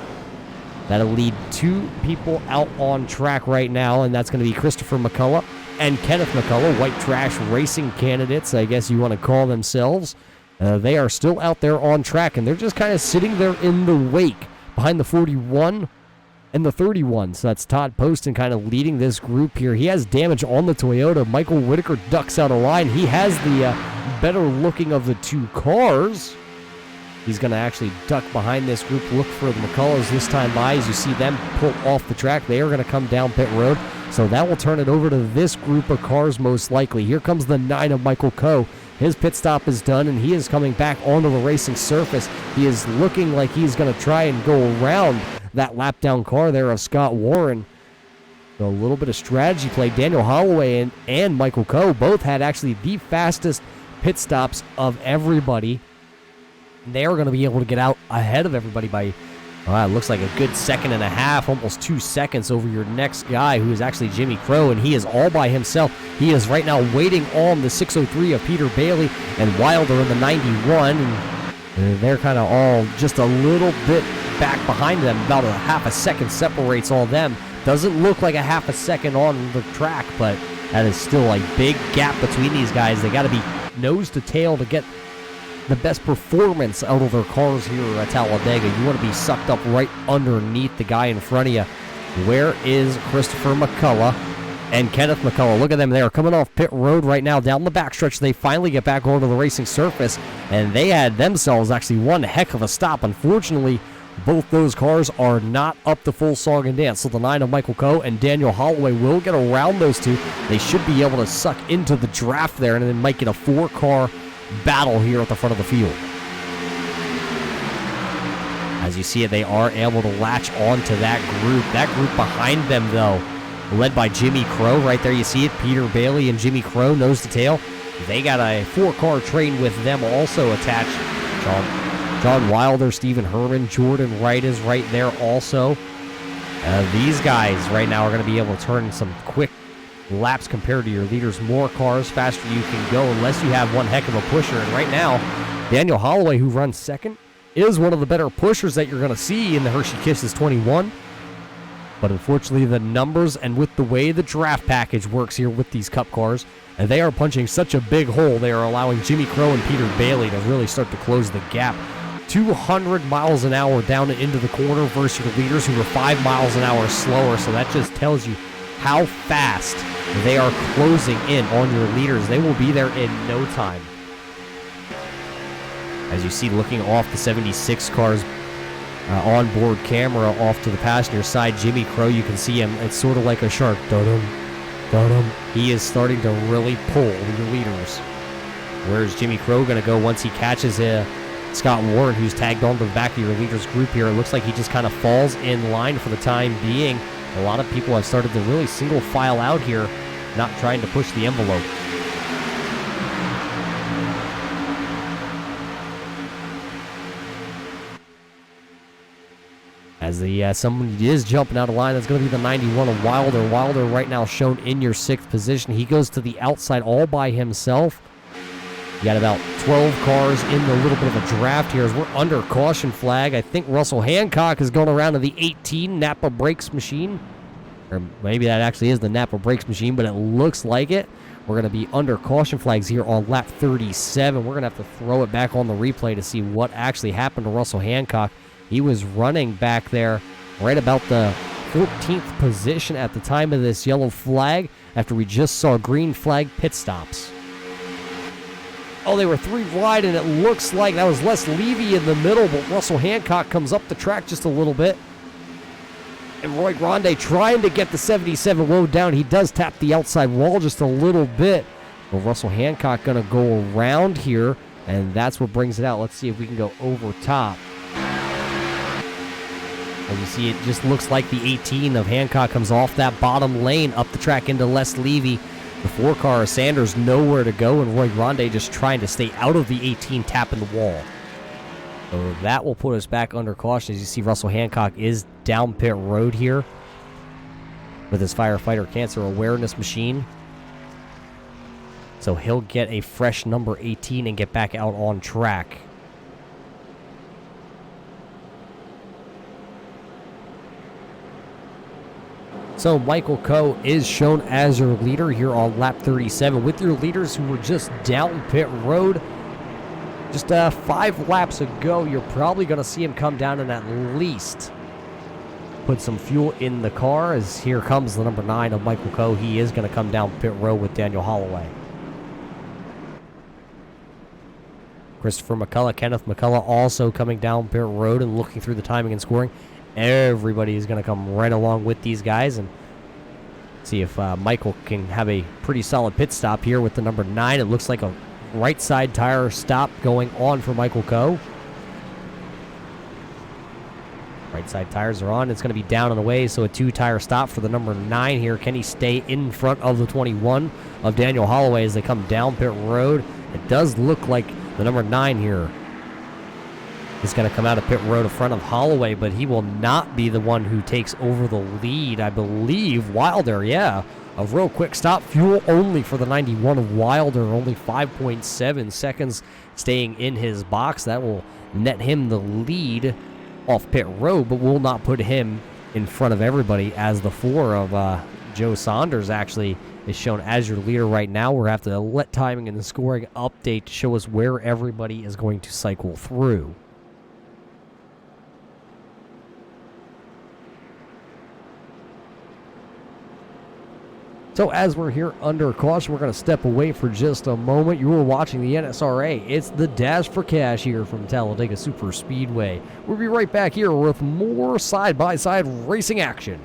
That'll lead 2 people out on track right now, and that's going to be Christopher McCullough and Kenneth McCullough, white trash racing candidates, I guess you want to call themselves. They are still out there on track, and they're just kind of sitting there in the wake behind the 41 and the 31. So that's Todd Poston kind of leading this group here. He has damage on the Toyota. Michael Whitaker ducks out of line. He has the better looking of the 2 cars. He's going to actually duck behind this group, look for the McCulloughs this time by. As you see them pull off the track, they are going to come down pit road. So that will turn it over to this group of cars most likely. Here comes the 9 of Michael Coe. His pit stop is done, and he is coming back onto the racing surface. He is looking like he's going to try and go around that lap-down car there of Scott Warren. A little bit of strategy play. Daniel Holloway and Michael Coe both had actually the fastest pit stops of everybody. They are going to be able to get out ahead of everybody by, it looks like a good second and a half, almost 2 seconds over your next guy, who is actually Jimmy Crowe, and he is all by himself. He is right now waiting on the 603 of Peter Bailey and Wilder in the 91, and they're kind of all just a little bit back behind them. About a half a second separates all them. Doesn't look like a half a second on the track, but that is still a big gap between these guys. They got to be nose to tail to get the best performance out of their cars here at Talladega. You want to be sucked up right underneath the guy in front of you. Where is Christopher McCullough and Kenneth McCullough? Look at them. They are coming off pit road right now down the backstretch. They finally get back onto the racing surface, and they had themselves actually one heck of a stop. Unfortunately, both those cars are not up to full song and dance. So the 9 of Michael Coe and Daniel Holloway will get around those two. They should be able to suck into the draft there, and then might get a 4-car battle here at the front of the field. As you see it, they are able to latch onto that group. That group behind them, though, led by Jimmy Crowe. Right there you see it. Peter Bailey and Jimmy Crowe, nose to tail. They got a 4-car train with them also attached. John Wilder, Stephen Herman, Jordan Wright is right there also. These guys right now are going to be able to turn some quick laps compared to your leaders. More cars, faster you can go, unless you have one heck of a pusher. And right now, Daniel Holloway, who runs second, is one of the better pushers that you're going to see in the Hershey Kisses 21. But unfortunately, the numbers and with the way the draft package works here with these Cup cars, and they are punching such a big hole, they are allowing Jimmy Crowe and Peter Bailey to really start to close the gap. 200 miles an hour down into the corner versus your leaders, who are 5 miles an hour slower. So that just tells you how fast they are closing in on your leaders. They will be there in no time. As you see, looking off the 76 cars onboard camera off to the passenger side, Jimmy Crowe, you can see him. It's sort of like a shark. He is starting to really pull your leaders. Where's Jimmy Crowe going to go once he catches Scott Warren, who's tagged onto the back of your leaders group here? It looks like he just kind of falls in line for the time being. A lot of people have started to really single file out here, not trying to push the envelope. As somebody is jumping out of line, that's going to be the 91 of Wilder. Wilder right now shown in your 6th position. He goes to the outside all by himself. You got about 12 cars in the little bit of a draft here as we're under caution flag. I think Russell Hancock is going around to the 18 Napa Brakes machine. Or maybe that actually is the Napa Brakes machine, but it looks like it. We're going to be under caution flags here on lap 37. We're going to have to throw it back on the replay to see what actually happened to Russell Hancock. He was running back there right about the 14th position at the time of this yellow flag after we just saw green flag pit stops. Oh, they were 3 wide, and it looks like that was Les Levy in the middle, but Russell Hancock comes up the track just a little bit. And Roy Grande trying to get the 77 low down. He does tap the outside wall just a little bit. But Russell Hancock going to go around here, and that's what brings it out. Let's see if we can go over top. As you see, it just looks like the 18 of Hancock comes off that bottom lane up the track into Les Levy. The 4-car of Sanders nowhere to go, and Roy Grande just trying to stay out of the 18, tapping the wall. So that will put us back under caution. As you see, Russell Hancock is down pit road here with his firefighter cancer awareness machine. So he'll get a fresh number 18 and get back out on track. So Michael Coe is shown as your leader here on lap 37 with your leaders who were just down pit road. Just 5 laps ago, you're probably going to see him come down and at least put some fuel in the car, as here comes the number 9 of Michael Coe. He is going to come down pit road with Daniel Holloway. Christopher McCullough, Kenneth McCullough also coming down pit road and looking through the timing and scoring. Everybody is going to come right along with these guys and see if Michael can have a pretty solid pit stop here with the number 9. It looks like a right side tire stop going on for Michael Coe. Right side tires are on. It's going to be down and away, so a 2-tire stop for the number 9 here. Can he stay in front of the 21 of Daniel Holloway as they come down pit road? It does look like the number 9 here is going to come out of pit road in front of Holloway, but he will not be the one who takes over the lead. I believe Wilder, yeah. A real quick stop, fuel only for the 91 of Wilder, only 5.7 seconds staying in his box. That will net him the lead off pit road, but will not put him in front of everybody, as the 4 of Joe Saunders actually is shown as your leader right now. We'll have to let timing and the scoring update to show us where everybody is going to cycle through. So as we're here under caution, we're going to step away for just a moment. You are watching the NSRA. It's the Dash for Cash here from Talladega Super Speedway. We'll be right back here with more side-by-side racing action.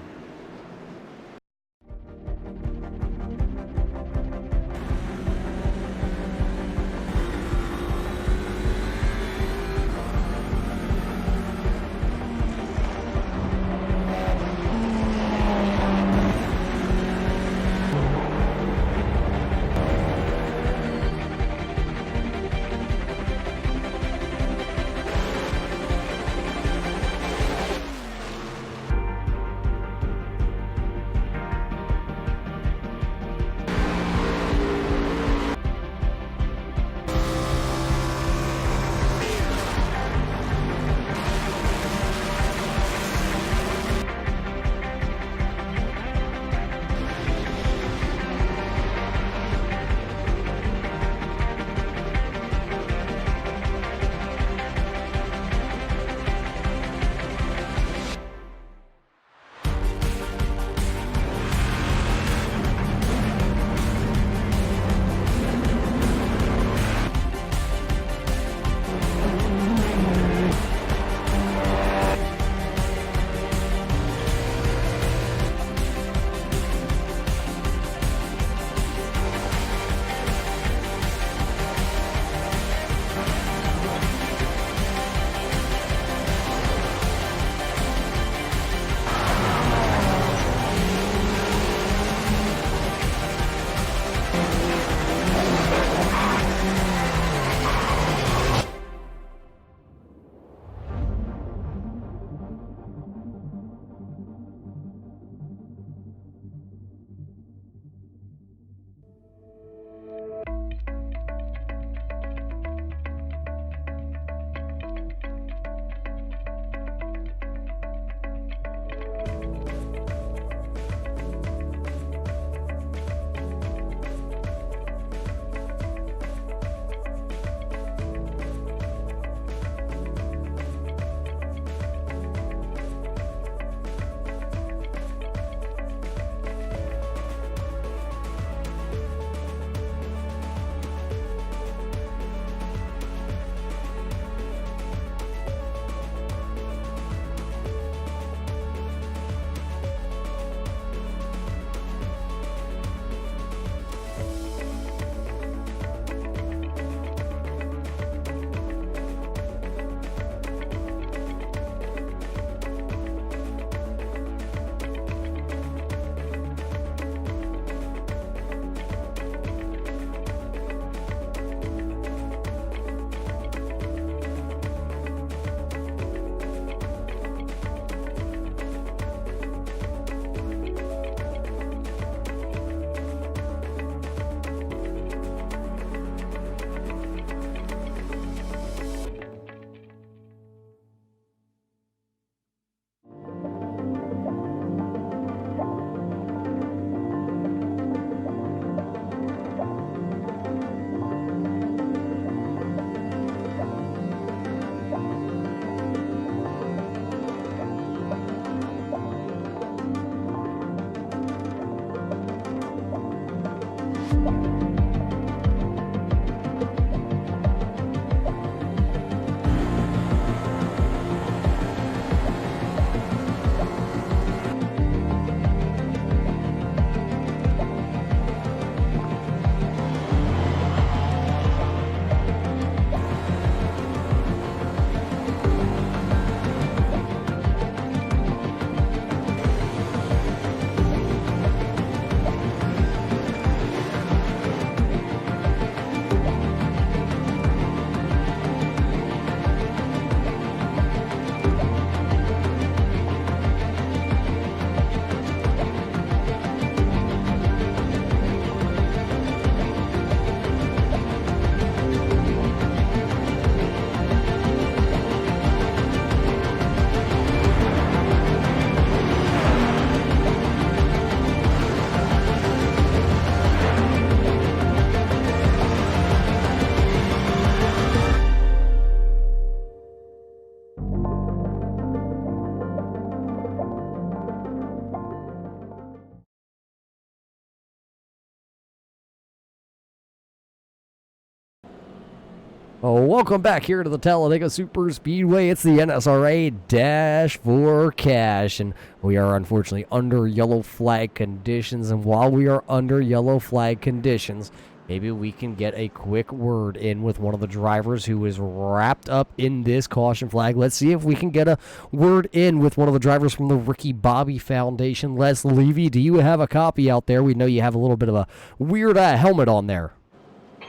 Oh, welcome back here to the Talladega Super Speedway. It's the NSRA Dash for Cash, and we are unfortunately under yellow flag conditions. And while we are under yellow flag conditions, maybe we can get a quick word in with one of the drivers who is wrapped up in this caution flag. Let's see if we can get a word in with one of the drivers from the Ricky Bobby Foundation. Les Levy, do you have a copy out there? We know you have a little bit of a weird helmet on there.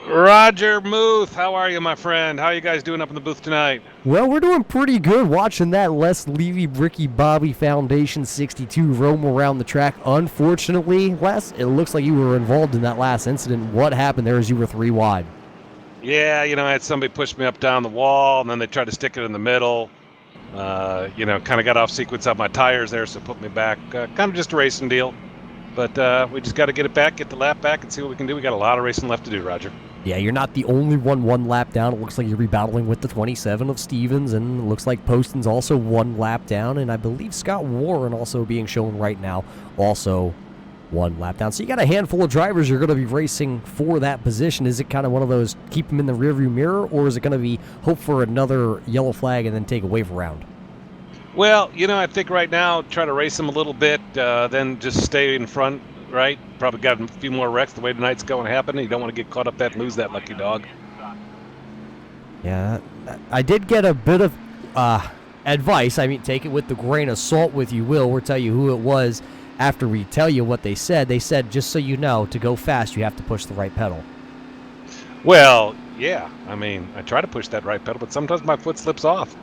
Roger Muth, how are you, my friend? How are you guys doing up in the booth tonight? Well, we're doing pretty good watching that Les Levy Ricky Bobby Foundation 62 roam around the track. Unfortunately, Les, it looks like you were involved in that last incident. What happened there as you were 3 wide? Yeah, I had somebody push me up down the wall, and then they tried to stick it in the middle. Kind of got off sequence on my tires there, so it put me back. Kind of just a racing deal. But we just got to get it back, get the lap back, and see what we can do. We got a lot of racing left to do, Roger. Yeah, you're not the only one lap down. It looks like you're rebattling with the 27 of Stevens, and it looks like Poston's also 1 lap down, and I believe Scott Warren also being shown right now, also 1 lap down. So you got a handful of drivers you're going to be racing for that position. Is it kind of one of those keep them in the rearview mirror, or is it going to be hope for another yellow flag and then take a wave around? Well, I think right now, try to race them a little bit, then just stay in front, right? Probably got a few more wrecks the way tonight's going to happen. You don't want to get caught up that and lose that lucky dog. Yeah, I did get a bit of advice. I mean, take it with the grain of salt with you will. We'll tell you who it was after we tell you what they said. They said, just so you know, to go fast, you have to push the right pedal. Well, yeah. I mean, I try to push that right pedal, but sometimes my foot slips off.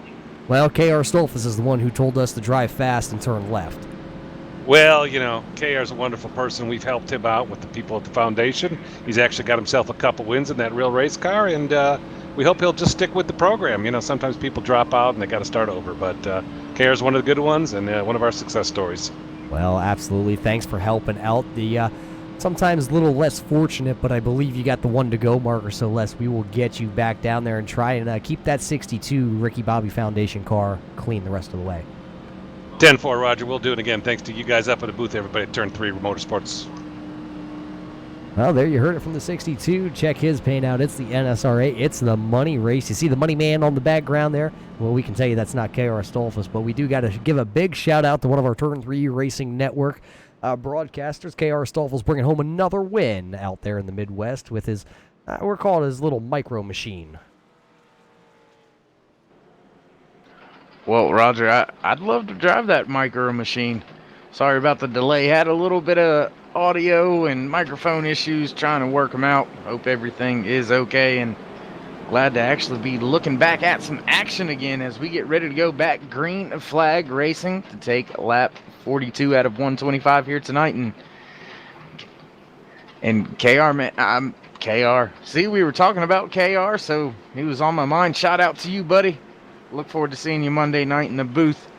Well, K.R. Stolfus is the one who told us to drive fast and turn left. Well, KR's a wonderful person. We've helped him out with the people at the foundation. He's actually got himself a couple wins in that real race car, and we hope he'll just stick with the program. Sometimes people drop out and they got to start over, but KR's one of the good ones and one of our success stories. Well, absolutely. Thanks for helping out. The sometimes a little less fortunate, but I believe you got the 1-to-go marker, so Les, we will get you back down there and try and keep that 62 Ricky Bobby Foundation car clean the rest of the way. 10-4, Roger. We'll do it again. Thanks to you guys up at the booth, everybody at Turn 3 Motorsports. Well, there you heard it from the 62. Check his paint out. It's the NSRA. It's the money race. You see the money man on the background there? Well, we can tell you that's not K.R. Stolfus, but we do got to give a big shout out to one of our Turn 3 Racing Network broadcasters. K.R. Stolfus bringing home another win out there in the Midwest with his, we're calling his little micro machine. Well, Roger, I'd love to drive that micro machine. Sorry about the delay. Had a little bit of audio and microphone issues, trying to work them out. Hope everything is okay, and glad to actually be looking back at some action again as we get ready to go back green flag racing to take lap 42 out of 125 here tonight. And KR, man, I'm KR. See, we were talking about KR, so he was on my mind. Shout out to you, buddy. Look forward to seeing you Monday night in the booth.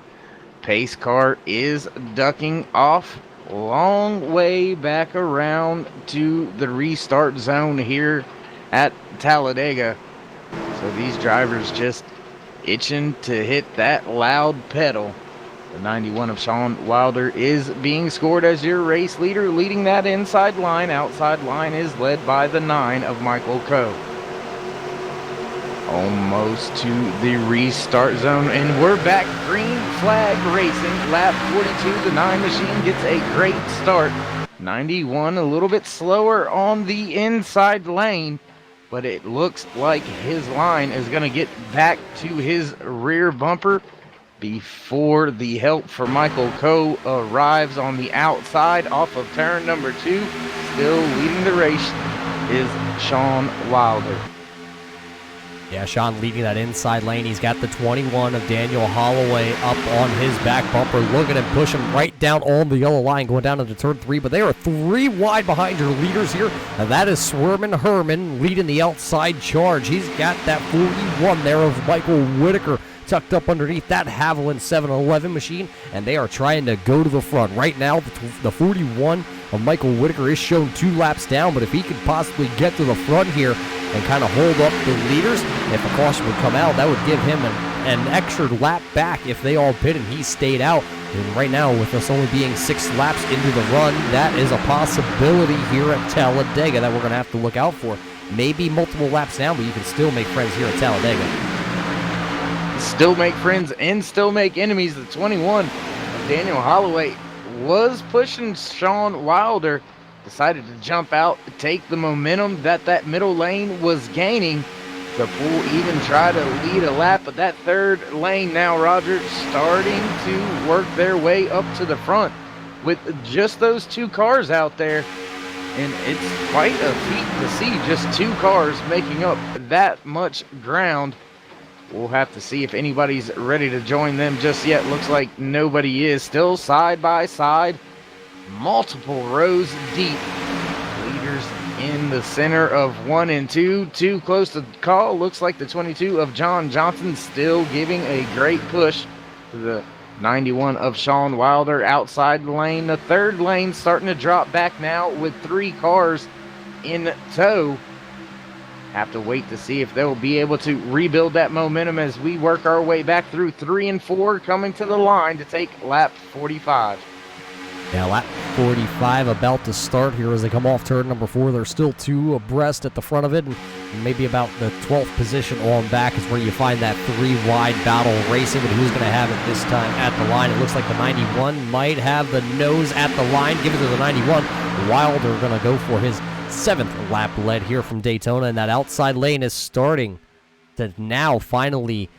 Pace car is ducking off. Long way back around to the restart zone here at Talladega. So these drivers just itching to hit that loud pedal. The 91 of Sean Wilder is being scored as your race leader, leading that inside line. Outside line is led by the 9 of Michael Coe. Almost to the restart zone, and we're back green flag racing. Lap 42, the 9 machine gets a great start. 91 a little bit slower on the inside lane, but it looks like his line is going to get back to his rear bumper before the help for Michael Coe arrives on the outside off of turn number 2. Still leading the race is Sean Wilder. Yeah, Sean leading that inside lane. He's got the 21 of Daniel Holloway up on his back bumper. Look at him push him right down on the yellow line going down into turn 3. But they are 3 wide behind your leaders here. And that is Swerman Herman leading the outside charge. He's got that 41 there of Michael Whitaker tucked up underneath that Haviland 711 machine, and they are trying to go to the front. Right now, the 41 of Michael Whitaker is shown 2 laps down, but if he could possibly get to the front here and kind of hold up the leaders, if a caution would come out, that would give him an extra lap back if they all pit and he stayed out. And right now, with us only being 6 laps into the run, that is a possibility here at Talladega that we're going to have to look out for. maybe multiple laps down, but you can still make friends here at Talladega. Still make friends and still make enemies. The 21 of Daniel Holloway was pushing Sean Wilder, decided to jump out, take the momentum that middle lane was gaining to pull, even try to lead a lap. But that third lane now, Roger, starting to work their way up to the front with just those two cars out there. And it's quite a feat to see just two cars making up that much ground. We'll have to see if anybody's ready to join them just yet. Looks like nobody is. Still side by side, multiple rows deep. Leaders in the center of 1 and 2. Too close to call. Looks like the 22 of John Johnson still giving a great push to the 91 of Sean Wilder outside the lane. The third lane starting to drop back now with 3 cars in tow. Have to wait to see if they'll be able to rebuild that momentum as we work our way back through 3 and 4, coming to the line to take lap 45. Yeah, lap 45 about to start here as they come off turn number 4. There's still 2 abreast at the front of it, and maybe about the 12th position on back is where you find that 3-wide battle racing. But who's going to have it this time at the line? It looks like the 91 might have the nose at the line. Give it to the 91. Wilder going to go for his 7th lap lead here from Daytona, and that outside lane is starting to now finally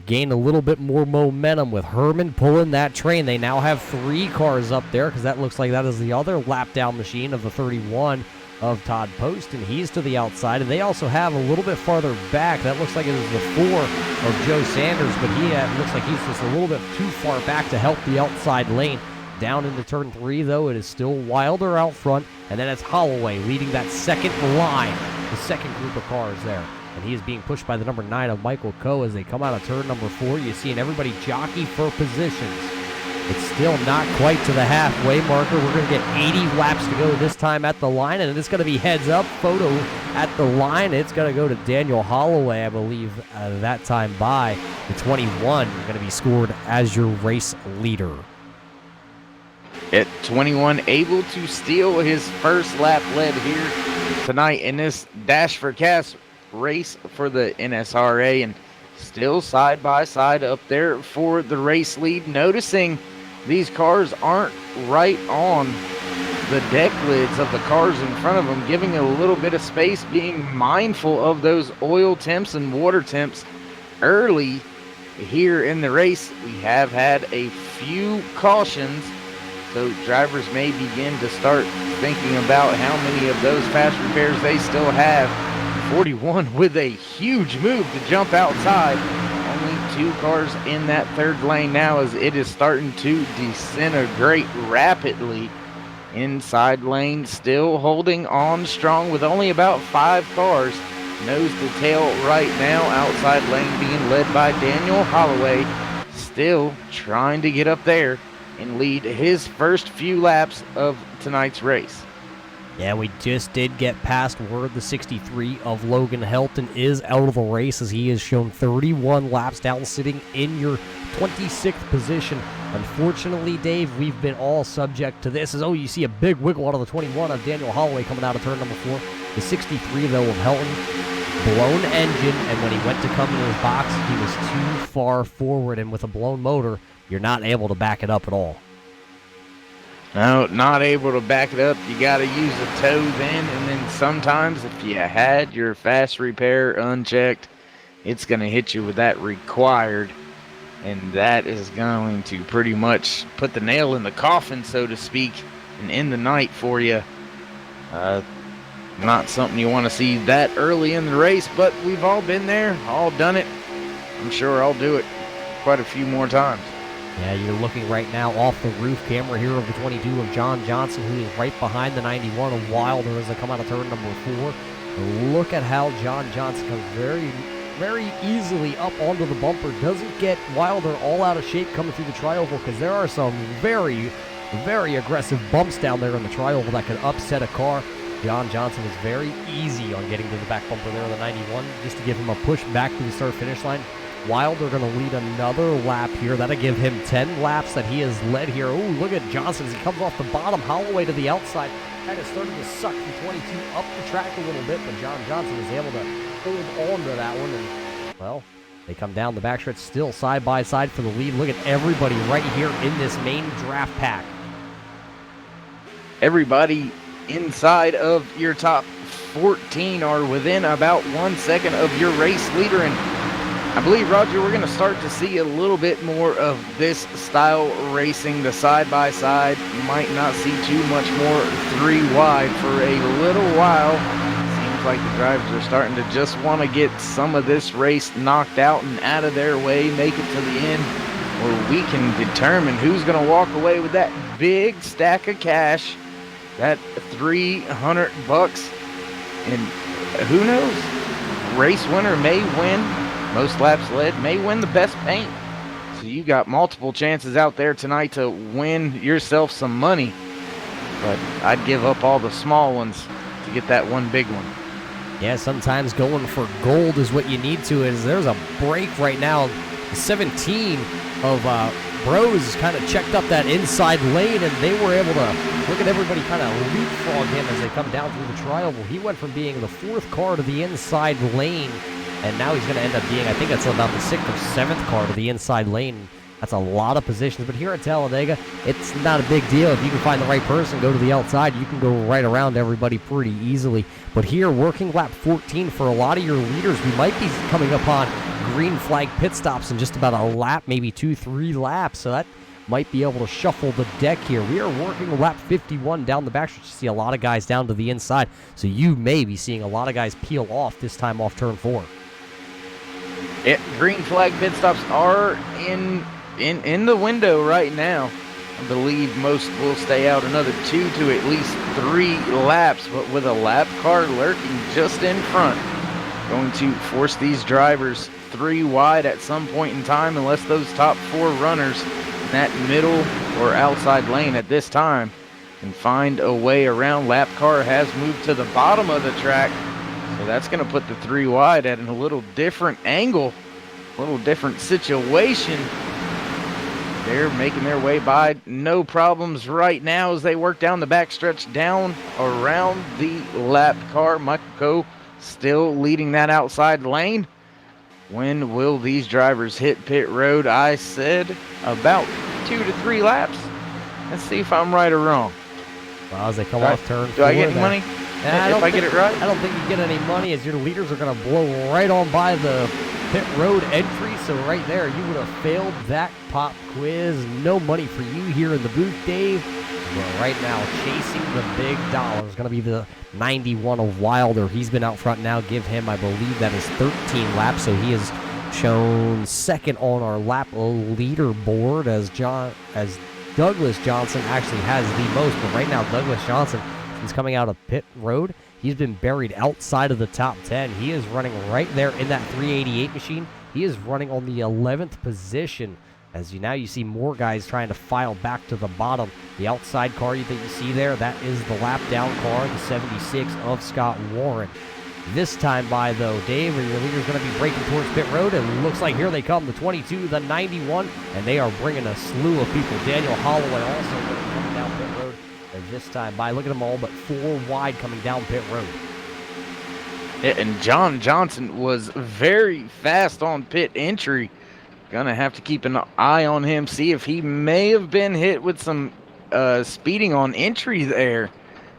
gain a little bit more momentum with Herman pulling that train. They now have 3 cars up there because that looks like that is the other lap down machine of the 31 of Todd Post, and he's to the outside. And they also have a little bit farther back, that looks like it is the 4 of Joe Sanders, but he looks like he's just a little bit too far back to help the outside lane. Down into turn 3, though, it is still Wilder out front, and then it's Holloway leading that second line, the second group of cars there. And he is being pushed by the number 9 of Michael Coe as they come out of turn number 4. You're seeing everybody jockey for positions. It's still not quite to the halfway marker. We're going to get 80 laps to go this time at the line, and it's going to be heads up photo at the line. It's going to go to Daniel Holloway, I believe, that time by the 21. Going to be scored as your race leader. At 21, able to steal his first lap lead here tonight in this Dash for Cash race for the NSRA, and still side by side up there for the race lead. Noticing these cars aren't right on the deck lids of the cars in front of them, giving a little bit of space, being mindful of those oil temps and water temps early here in the race. We have had a few cautions, so drivers may begin to start thinking about how many of those fast repairs they still have. 41 with a huge move to jump outside. Only 2 cars in that third lane now as it is starting to disintegrate rapidly. Inside lane still holding on strong with only about 5 cars. Nose to tail right now. Outside lane being led by Daniel Holloway. Still trying to get up there and lead his first few laps of tonight's race. Yeah, we just did get past word the 63 of Logan Helton is out of the race as he has shown 31 laps down, sitting in your 26th position. Unfortunately, Dave, we've been all subject to this. You see a big wiggle out of the 21 of Daniel Holloway coming out of turn number 4. The 63, though, of Helton, blown engine, and when he went to come into his box, he was too far forward, and with a blown motor, you're not able to back it up at all. No, not able to back it up. You got to use a tow then, and then sometimes if you had your fast repair unchecked, it's going to hit you with that required, and that is going to pretty much put the nail in the coffin, so to speak, and end the night for you. Not something you want to see that early in the race, but we've all been there, all done it. I'm sure I'll do it quite a few more times. Yeah, you're looking right now off the roof camera here of the 22 of John Johnson, who is right behind the 91 of Wilder as they come out of turn number 4. Look at how John Johnson comes very, very easily up onto the bumper. Doesn't get Wilder all out of shape coming through the tri-oval because there are some very, very aggressive bumps down there in the tri-oval that could upset a car. John Johnson was very easy on getting to the back bumper there on the 91 just to give him a push back to the start-finish line. Wilder going to lead another lap here. That'll give him 10 laps that he has led here. Ooh, look at Johnson as he comes off the bottom, Holloway to the outside. Kind of started to suck the 22 up the track a little bit, but John Johnson was able to hold on to that one. And, well, they come down the backstretch still side by side for the lead. Look at everybody right here in this main draft pack. Everybody inside of your top 14 are within about 1 second of your race leader. And I believe, Roger, we're going to start to see a little bit more of this style racing. The side-by-side, you might not see too much more 3 wide for a little while. Seems like the drivers are starting to just want to get some of this race knocked out and out of their way, make it to the end, where we can determine who's going to walk away with that big stack of cash, that $300. And who knows? Race winner may win. Most laps led may win the best paint. So you got multiple chances out there tonight to win yourself some money. But I'd give up all the small ones to get that one big one. Yeah, sometimes going for gold is what you need to. There's a break right now. 17 of Bros kind of checked up that inside lane, and they were able to look at everybody kind of leapfrog him as they come down through the trial. Well, he went from being the 4th car to the inside lane, and now he's going to end up being, I think that's about the 6th or 7th car to the inside lane. That's a lot of positions, but here at Talladega, it's not a big deal. If you can find the right person, go to the outside, you can go right around everybody pretty easily. But here, working lap 14, for a lot of your leaders, we might be coming upon green flag pit stops in just about a lap, maybe 2-3 laps, so that might be able to shuffle the deck here. We are working lap 51 down the backstretch. You see a lot of guys down to the inside, so you may be seeing a lot of guys peel off this time off turn 4. Green flag pit stops are in the window right now. I believe most will stay out another 2 to at least 3 laps, but with a lap car lurking just in front, going to force these drivers 3 wide at some point in time, unless those top 4 runners in that middle or outside lane at this time can find a way around. Lap car has moved to the bottom of the track, so that's going to put the 3 wide at a little different angle, a little different situation. They're making their way by, no problems right now as they work down the backstretch down around the lap car. Michael Coe still leading that outside lane. When will these drivers hit pit road? I said about 2 to 3 laps. Let's see if I'm right or wrong. Well, as they come off turn 4. Do I get any money? If I get it right? I don't think you get any money, as your leaders are going to blow right on by the pit road entry. So right there, you would have failed that pop quiz. No money for you here in the booth, Dave. But right now, chasing the big dollar is going to be the 91 of Wilder. He's been out front now. Give him, I believe, that is 13 laps. So he is shown second on our lap leaderboard as Douglas Johnson actually has the most. But right now, Douglas Johnson, he's coming out of pit road. He's been buried outside of the top 10. He is running right there in that 388 machine. He is running on the 11th position. As you see more guys trying to file back to the bottom. The outside car that you see there, that is the lap down car, the 76 of Scott Warren. This time by, though, Dave, your leader's going to be breaking towards pit road, and looks like here they come, the 22, the 91, and they are bringing a slew of people. Daniel Holloway also going to come down pit road. And this time by, look at them all, but 4 wide coming down pit road. Yeah, and John Johnson was very fast on pit entry. Gonna have to keep an eye on him, see if he may have been hit with some speeding on entry there,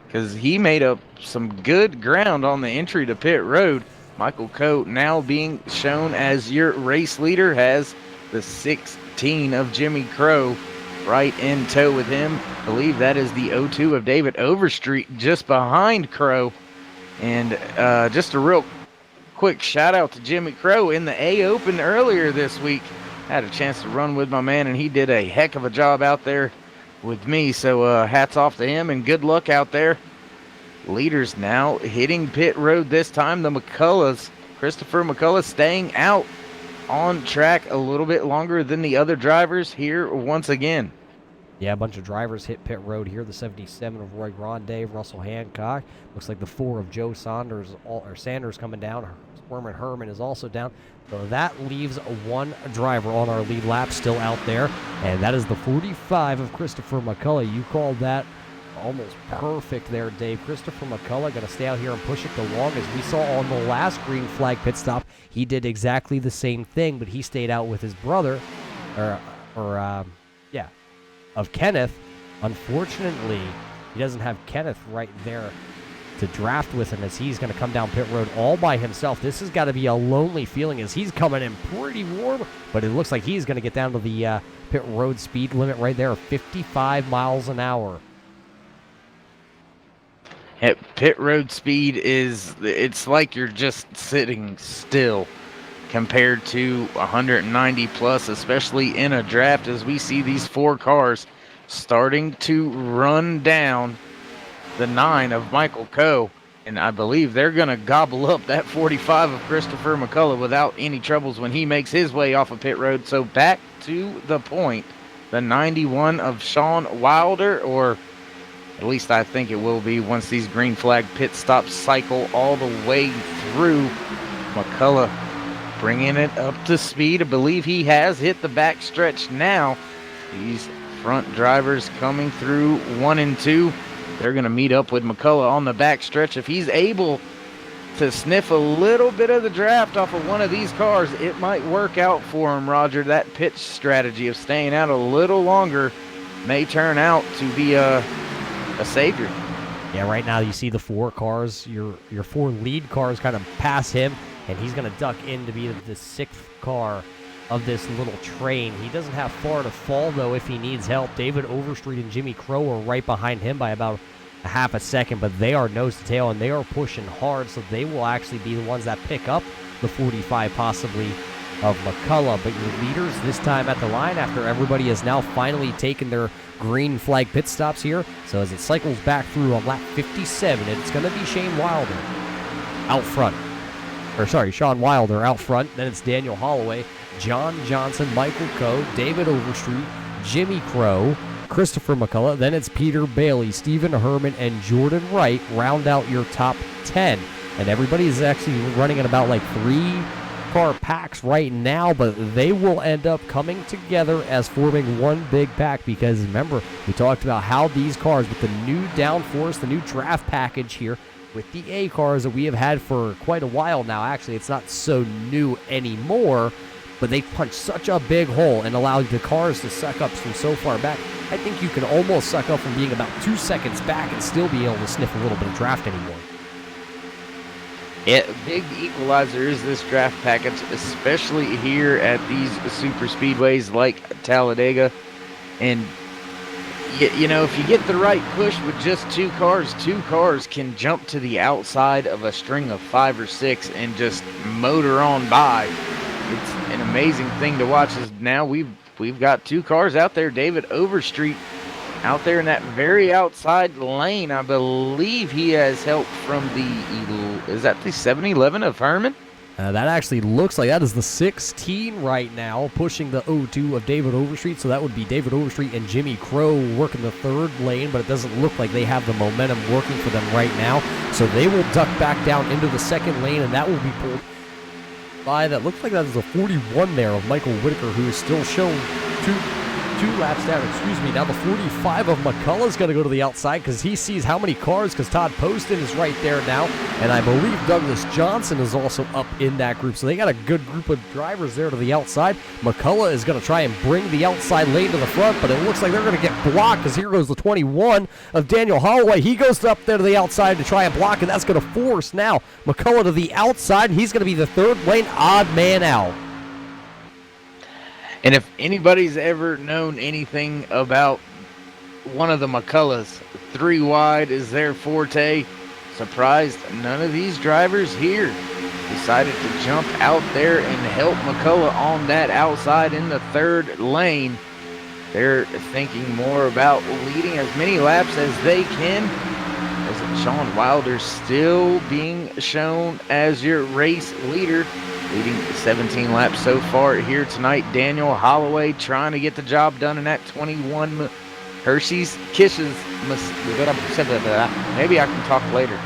because he made up some good ground on the entry to pit road. Michael Coe now being shown as your race leader, has the 16 of Jimmy Crow right in tow with him. I believe that is the 02 of David Overstreet just behind Crow. And just a real quick shout out to Jimmy Crow in the A Open earlier this week. Had a chance to run with my man, and he did a heck of a job out there with me. So hats off to him, and good luck out there. Leaders now hitting pit road this time. The McCulloughs, Christopher McCullough, staying out on track a little bit longer than the other drivers here once again. Yeah, a bunch of drivers hit pit road here. The 77 of Roy Grande, Russell Hancock. Looks like the 4 of Joe Sanders coming down. Foreman Herman is also down. So that leaves one driver on our lead lap still out there, and that is the 45 of Christopher McCullough. You called that almost perfect there, Dave. Christopher McCullough going to stay out here and push it along. As we saw on the last green flag pit stop, he did exactly the same thing, but he stayed out with his brother, of Kenneth. Unfortunately, he doesn't have Kenneth right there to draft with him, as he's going to come down pit road all by himself. This has got to be a lonely feeling, as he's coming in pretty warm, but it looks like he's going to get down to the pit road speed limit right there of 55 miles an hour. Pit road speed it's like you're just sitting still compared to 190 plus, especially in a draft, as we see these 4 cars starting to run down the 9 of Michael Coe, and I believe they're going to gobble up that 45 of Christopher McCullough without any troubles when he makes his way off of pit road. So back to the point, the 91 of Sean Wilder, or at least I think it will be once these green flag pit stops cycle all the way through. McCullough bringing it up to speed. I believe he has hit the back stretch now. These front drivers coming through 1 and 2. They're going to meet up with McCullough on the back stretch. If he's able to sniff a little bit of the draft off of one of these cars, it might work out for him, Roger. That pitch strategy of staying out a little longer may turn out to be a savior. Yeah, right now you see the 4 cars, your 4 lead cars kind of pass him, and he's going to duck in to be the 6th car of this little train. He doesn't have far to fall, though, if he needs help. David Overstreet and Jimmy Crow are right behind him by about a half a second, but they are nose to tail, and they are pushing hard, so they will actually be the ones that pick up the 45 possibly of McCullough. But your leaders this time at the line, after everybody has now finally taken their green flag pit stops here. So as it cycles back through on lap 57, it's going to be Shane Wilder out front. Sean Wilder out front. Then it's Daniel Holloway, John Johnson, Michael Coe, David Overstreet, Jimmy Crow, Christopher McCullough. Then it's Peter Bailey, Stephen Herman, and Jordan Wright round out your top 10. And everybody is actually running at about like 3 car packs right now, but they will end up coming together as forming one big pack, because remember, we talked about how these cars with the new downforce, the new draft package here, with the A cars that we have had for quite a while now. Actually, it's not so new anymore, but they punch such a big hole and allow the cars to suck up from so far back. I think you can almost suck up from being about 2 seconds back and still be able to sniff a little bit of draft anymore. Yeah, big equalizer is this draft package, especially here at these super speedways like Talladega. And you know, if you get the right push with just 2 cars can jump to the outside of a string of 5 or 6 and just motor on by. It's an amazing thing to watch. As now we've got 2 cars out there. David Overstreet out there in that very outside lane. I believe he has help from is that the 7-Eleven of Herman? That actually looks like that is the 16 right now, pushing the 02 of David Overstreet. So that would be David Overstreet and Jimmy Crow working the 3rd lane, but it doesn't look like they have the momentum working for them right now. So they will duck back down into the 2nd lane, and that will be pulled by, that looks like that is a 41 there of Michael Whitaker, who is still shown two laps down. Now the 45 of McCullough is going to go to the outside because he sees how many cars, because Todd Poston is right there now, and I believe Douglas Johnson is also up in that group. So they got a good group of drivers there to the outside. McCullough is going to try and bring the outside lane to the front, but it looks like they're going to get blocked, because here goes the 21 of Daniel Holloway. He goes up there to the outside to try and block, and that's going to force now McCullough to the outside, and he's going to be the 3rd lane odd man out. And if anybody's ever known anything about one of the McCulloughs, 3 wide is their forte. Surprised none of these drivers here decided to jump out there and help McCullough on that outside in the 3rd lane. They're thinking more about leading as many laps as they can, as Sean Wilder still being shown as your race leader, leading 17 laps so far here tonight. Daniel Holloway trying to get the job done in that 21 Hershey's Kisses. Maybe I can talk later.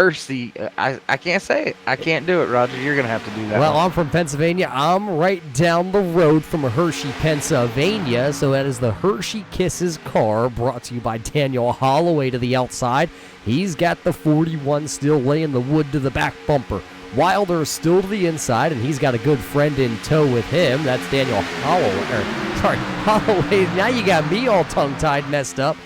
Hershey. I can't say it. I can't do it, Roger. You're going to have to do that. Well, one. I'm from Pennsylvania. I'm right down the road from Hershey, Pennsylvania. So that is the Hershey Kisses car, brought to you by Daniel Holloway to the outside. He's got the 41 still laying the wood to the back bumper. Wilder is still to the inside, and he's got a good friend in tow with him. That's Daniel Holloway. Now you got me all tongue-tied, messed up.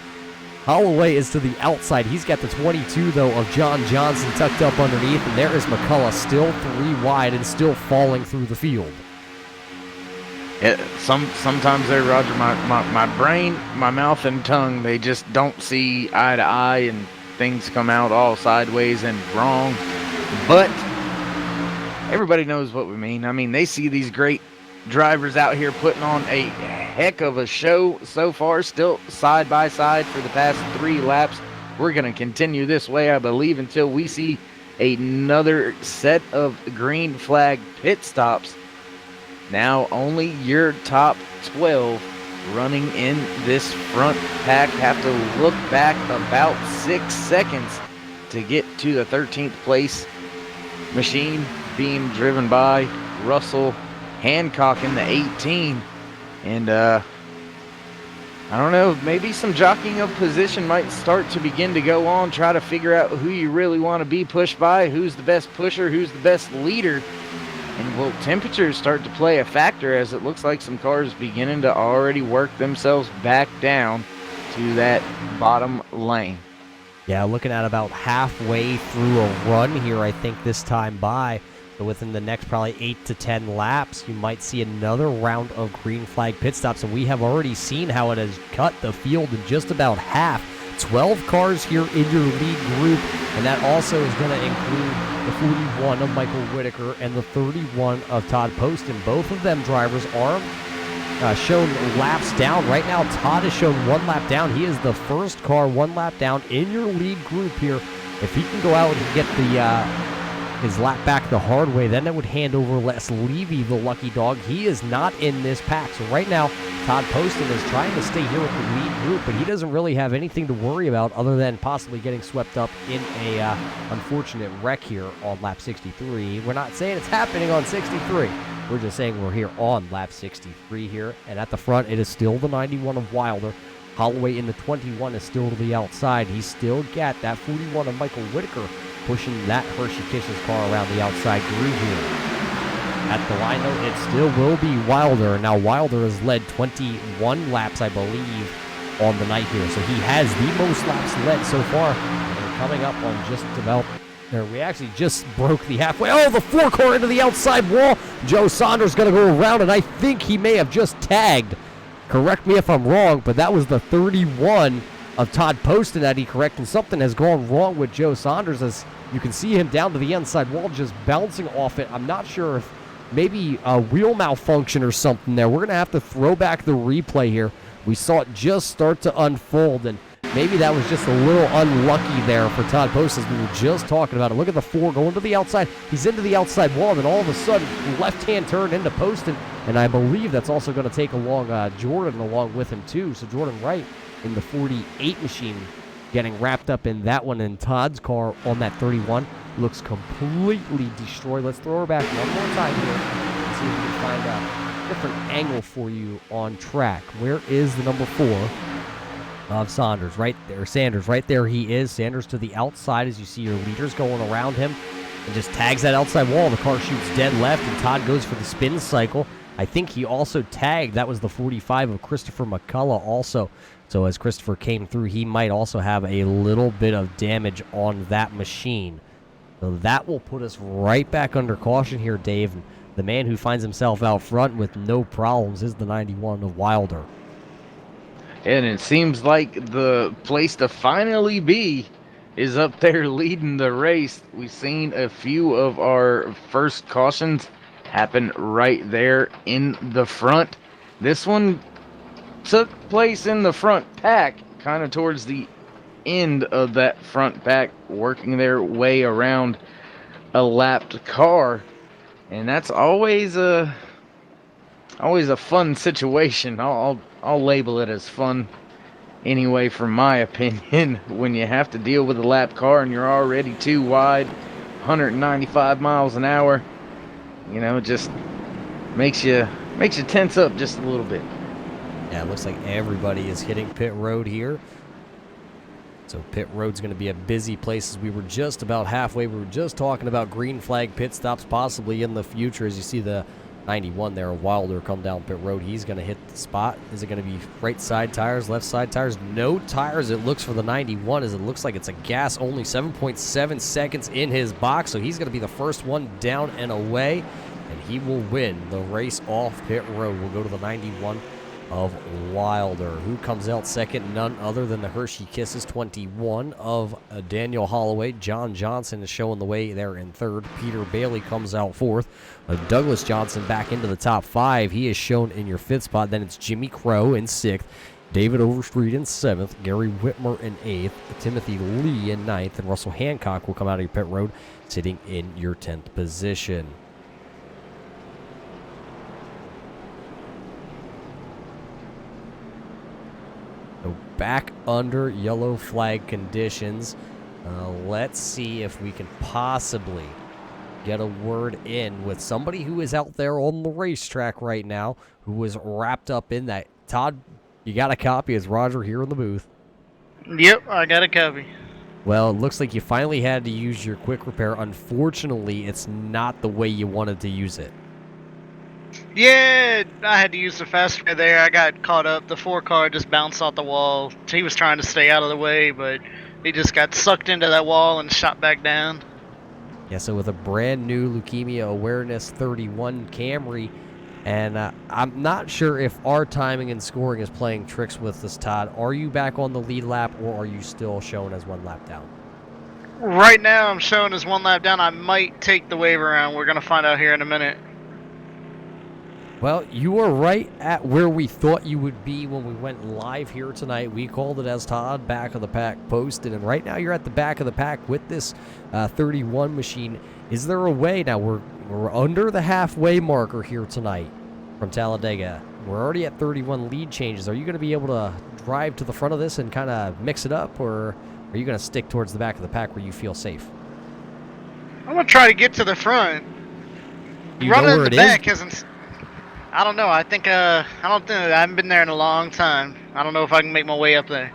Holloway is to the outside. He's got the 22, though, of John Johnson tucked up underneath, and there is McCullough still 3 wide and still falling through the field. Sometimes there, Roger, my brain, my mouth, and tongue, they just don't see eye to eye, and things come out all sideways and wrong. But everybody knows what we mean. I mean, they see these great drivers out here putting on a heck of a show so far, still side by side for the past 3 laps. We're going to continue this way, I believe, until we see another set of green flag pit stops. Now only your top 12 running in this front pack have to look back about 6 seconds to get to the 13th place machine being driven by Russell Hancock in the 18. And I don't know, maybe some jockeying of position might start to begin to go on. Try to figure out who you really want to be pushed by, who's the best pusher, who's the best leader. And will temperatures start to play a factor, as it looks like some cars beginning to already work themselves back down to that bottom lane. Yeah, looking at about halfway through a run here, I think, this time by. So within the next probably 8 to 10 laps, you might see another round of green flag pit stops. And we have already seen how it has cut the field in just about half. 12 cars here in your lead group, and that also is going to include the 41 of Michael Whitaker and the 31 of Todd Poston. Both of them drivers are shown laps down. Right now, Todd is shown 1 lap down. He is the first car 1 lap down in your lead group here. If he can go out and get the his lap back the hard way, then that would hand over Les Levy, the lucky dog. He is not in this pack. So right now, Todd Poston is trying to stay here with the lead group, but he doesn't really have anything to worry about other than possibly getting swept up in a unfortunate wreck here on lap 63. We're not saying it's happening on 63. We're just saying we're here on lap 63 here. And at the front, it is still the 91 of Wilder. Holloway in the 21 is still to the outside. He's still got that 41 of Michael Whitaker pushing that Hershey Kisses car around the outside groove here. At the line, though, it still will be Wilder. Now, Wilder has led 21 laps, I believe, on the night here. So he has the most laps led so far. And we're coming up on just about there. We actually just broke the halfway. Oh, the 4 car into the outside wall. Joe Saunders going to go around, and I think he may have just tagged. Correct me if I'm wrong, but that was the 31 of Todd Poston that he corrected. Something has gone wrong with Joe Saunders, as you can see him down to the inside wall just bouncing off it. I'm not sure if maybe a wheel malfunction or something there. We're going to have to throw back the replay here. We saw it just start to unfold, and maybe that was just a little unlucky there for Todd Poston, as we were just talking about it. Look at the 4 going to the outside. He's into the outside wall, and then all of a sudden, left-hand turn into Poston, and I believe that's also going to take along Jordan along with him too. So Jordan Wright in the 48 machine getting wrapped up in that one, and Todd's car on that 31 looks completely destroyed. Let's throw her back one more time here and see if we can find a different angle for you on track. Where is the number 4 of Sanders? Right there. Sanders, right there he is. Sanders to the outside as you see your leaders going around him and just tags that outside wall. The car shoots dead left, and Todd goes for the spin cycle. I think he also tagged. That was the 45 of Christopher McCullough also. So as Christopher came through, he might also have a little bit of damage on that machine. So that will put us right back under caution here, Dave. And the man who finds himself out front with no problems is the 91 of Wilder. And it seems like the place to finally be is up there leading the race. We've seen a few of our first cautions happen right there in the front. This one took place in the front pack, kind of towards the end of that front pack, working their way around a lapped car, and that's always a fun situation. I'll label it as fun. anyway, from my opinion, when you have to deal with a lap car and you're already too wide, 195 miles an hour, you know, just makes you tense up just a little bit. Yeah, it looks like everybody is hitting pit road here. So pit road's going to be a busy place as we were just about halfway. We were just talking about green flag pit stops possibly in the future. As you see the 91 there, Wilder come down pit road. He's going to hit the spot. Is it going to be right side tires, left side tires? No tires, it looks, for the 91, as it looks like it's a gas only. 7.7 seconds in his box, so he's going to be the first one down and away, and he will win the race off pit road. We'll go to the 91 of Wilder. Who comes out second? None other than the Hershey Kisses 21 of Daniel Holloway. John Johnson is showing the way there in third. Peter Bailey comes out fourth. Douglas Johnson back into the top five. He is shown in your fifth spot. Then it's Jimmy Crow in sixth. David Overstreet in seventh. Gary Whitmer in eighth. Timothy Lee in ninth. And Russell Hancock will come out of your pit road sitting in your 10th position. Back under yellow flag conditions. Let's see if we can possibly get a word in with somebody who is out there on the racetrack right now, who was wrapped up in that. Todd, you got a copy? Is Roger here in the booth? Yep, I got a copy. Well, it looks like you finally had to use your quick repair. Unfortunately, it's not the way you wanted to use it. Yeah, I had to use the fast repair there. I got caught up. The 4 car just bounced off the wall. He was trying to stay out of the way, but he just got sucked into that wall and shot back down. Yeah, so with a brand new Leukemia Awareness 31 Camry, and I'm not sure if our timing and scoring is playing tricks with us, Todd. Are you back on the lead lap, or are you still shown as 1 lap down? Right now, I'm showing as 1 lap down. I might take the wave around. We're going to find out here in a minute. Well, you were right at where we thought you would be when we went live here tonight. We called it as Todd back of the pack posted, and right now you're at the back of the pack with this 31 machine. Is there a way? Now we're under the halfway marker here tonight from Talladega. We're already at 31 lead changes. Are you going to be able to drive to the front of this and kind of mix it up, or are you going to stick towards the back of the pack where you feel safe? I'm going to try to get to the front. You Running know in where the it is? back isn't... I don't know. I haven't been there in a long time. I don't know if I can make my way up there.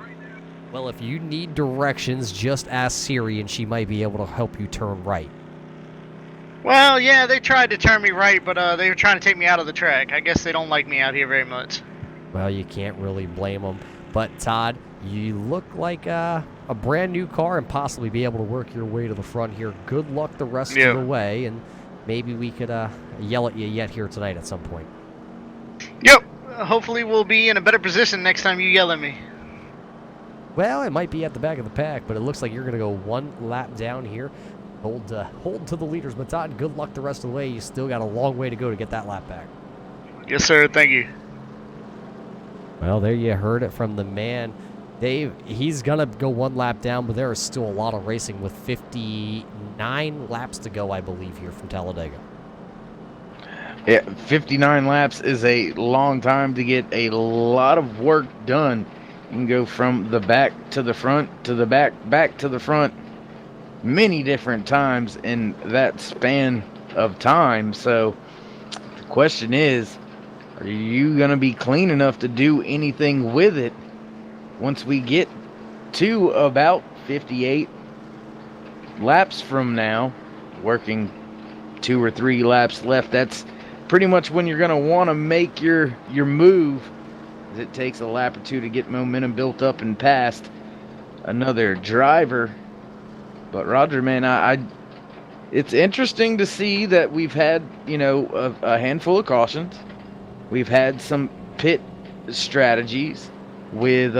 Well, if you need directions, just ask Siri, and she might be able to help you turn right. Well, yeah, they tried to turn me right, but they were trying to take me out of the track. I guess they don't like me out here very much. Well, you can't really blame them. But, Todd, you look like a brand new car and possibly be able to work your way to the front here. Good luck the rest of the way, and maybe we could yell at you yet here tonight at some point. Yep. Hopefully we'll be in a better position next time you yell at me. Well, it might be at the back of the pack, but it looks like you're going to go 1 lap down here. Hold to the leaders. But, Todd, good luck the rest of the way. You still got a long way to go to get that lap back. Yes, sir. Thank you. Well, there you heard it from the man. Dave, he's going to go 1 lap down, but there is still a lot of racing with 59 laps to go, I believe, here from Talladega. Yeah, 59 laps is a long time to get a lot of work done. You can go from the back to the front to the back to the front many different times in that span of time. So the question is, are you going to be clean enough to do anything with it once we get to about 58 laps from now, working 2 or 3 laps left? That's pretty much when you're going to want to make your move. It takes a lap or 2 to get momentum built up and past another driver. But Roger, man, it's interesting to see that we've had, a handful of cautions. We've had some pit strategies with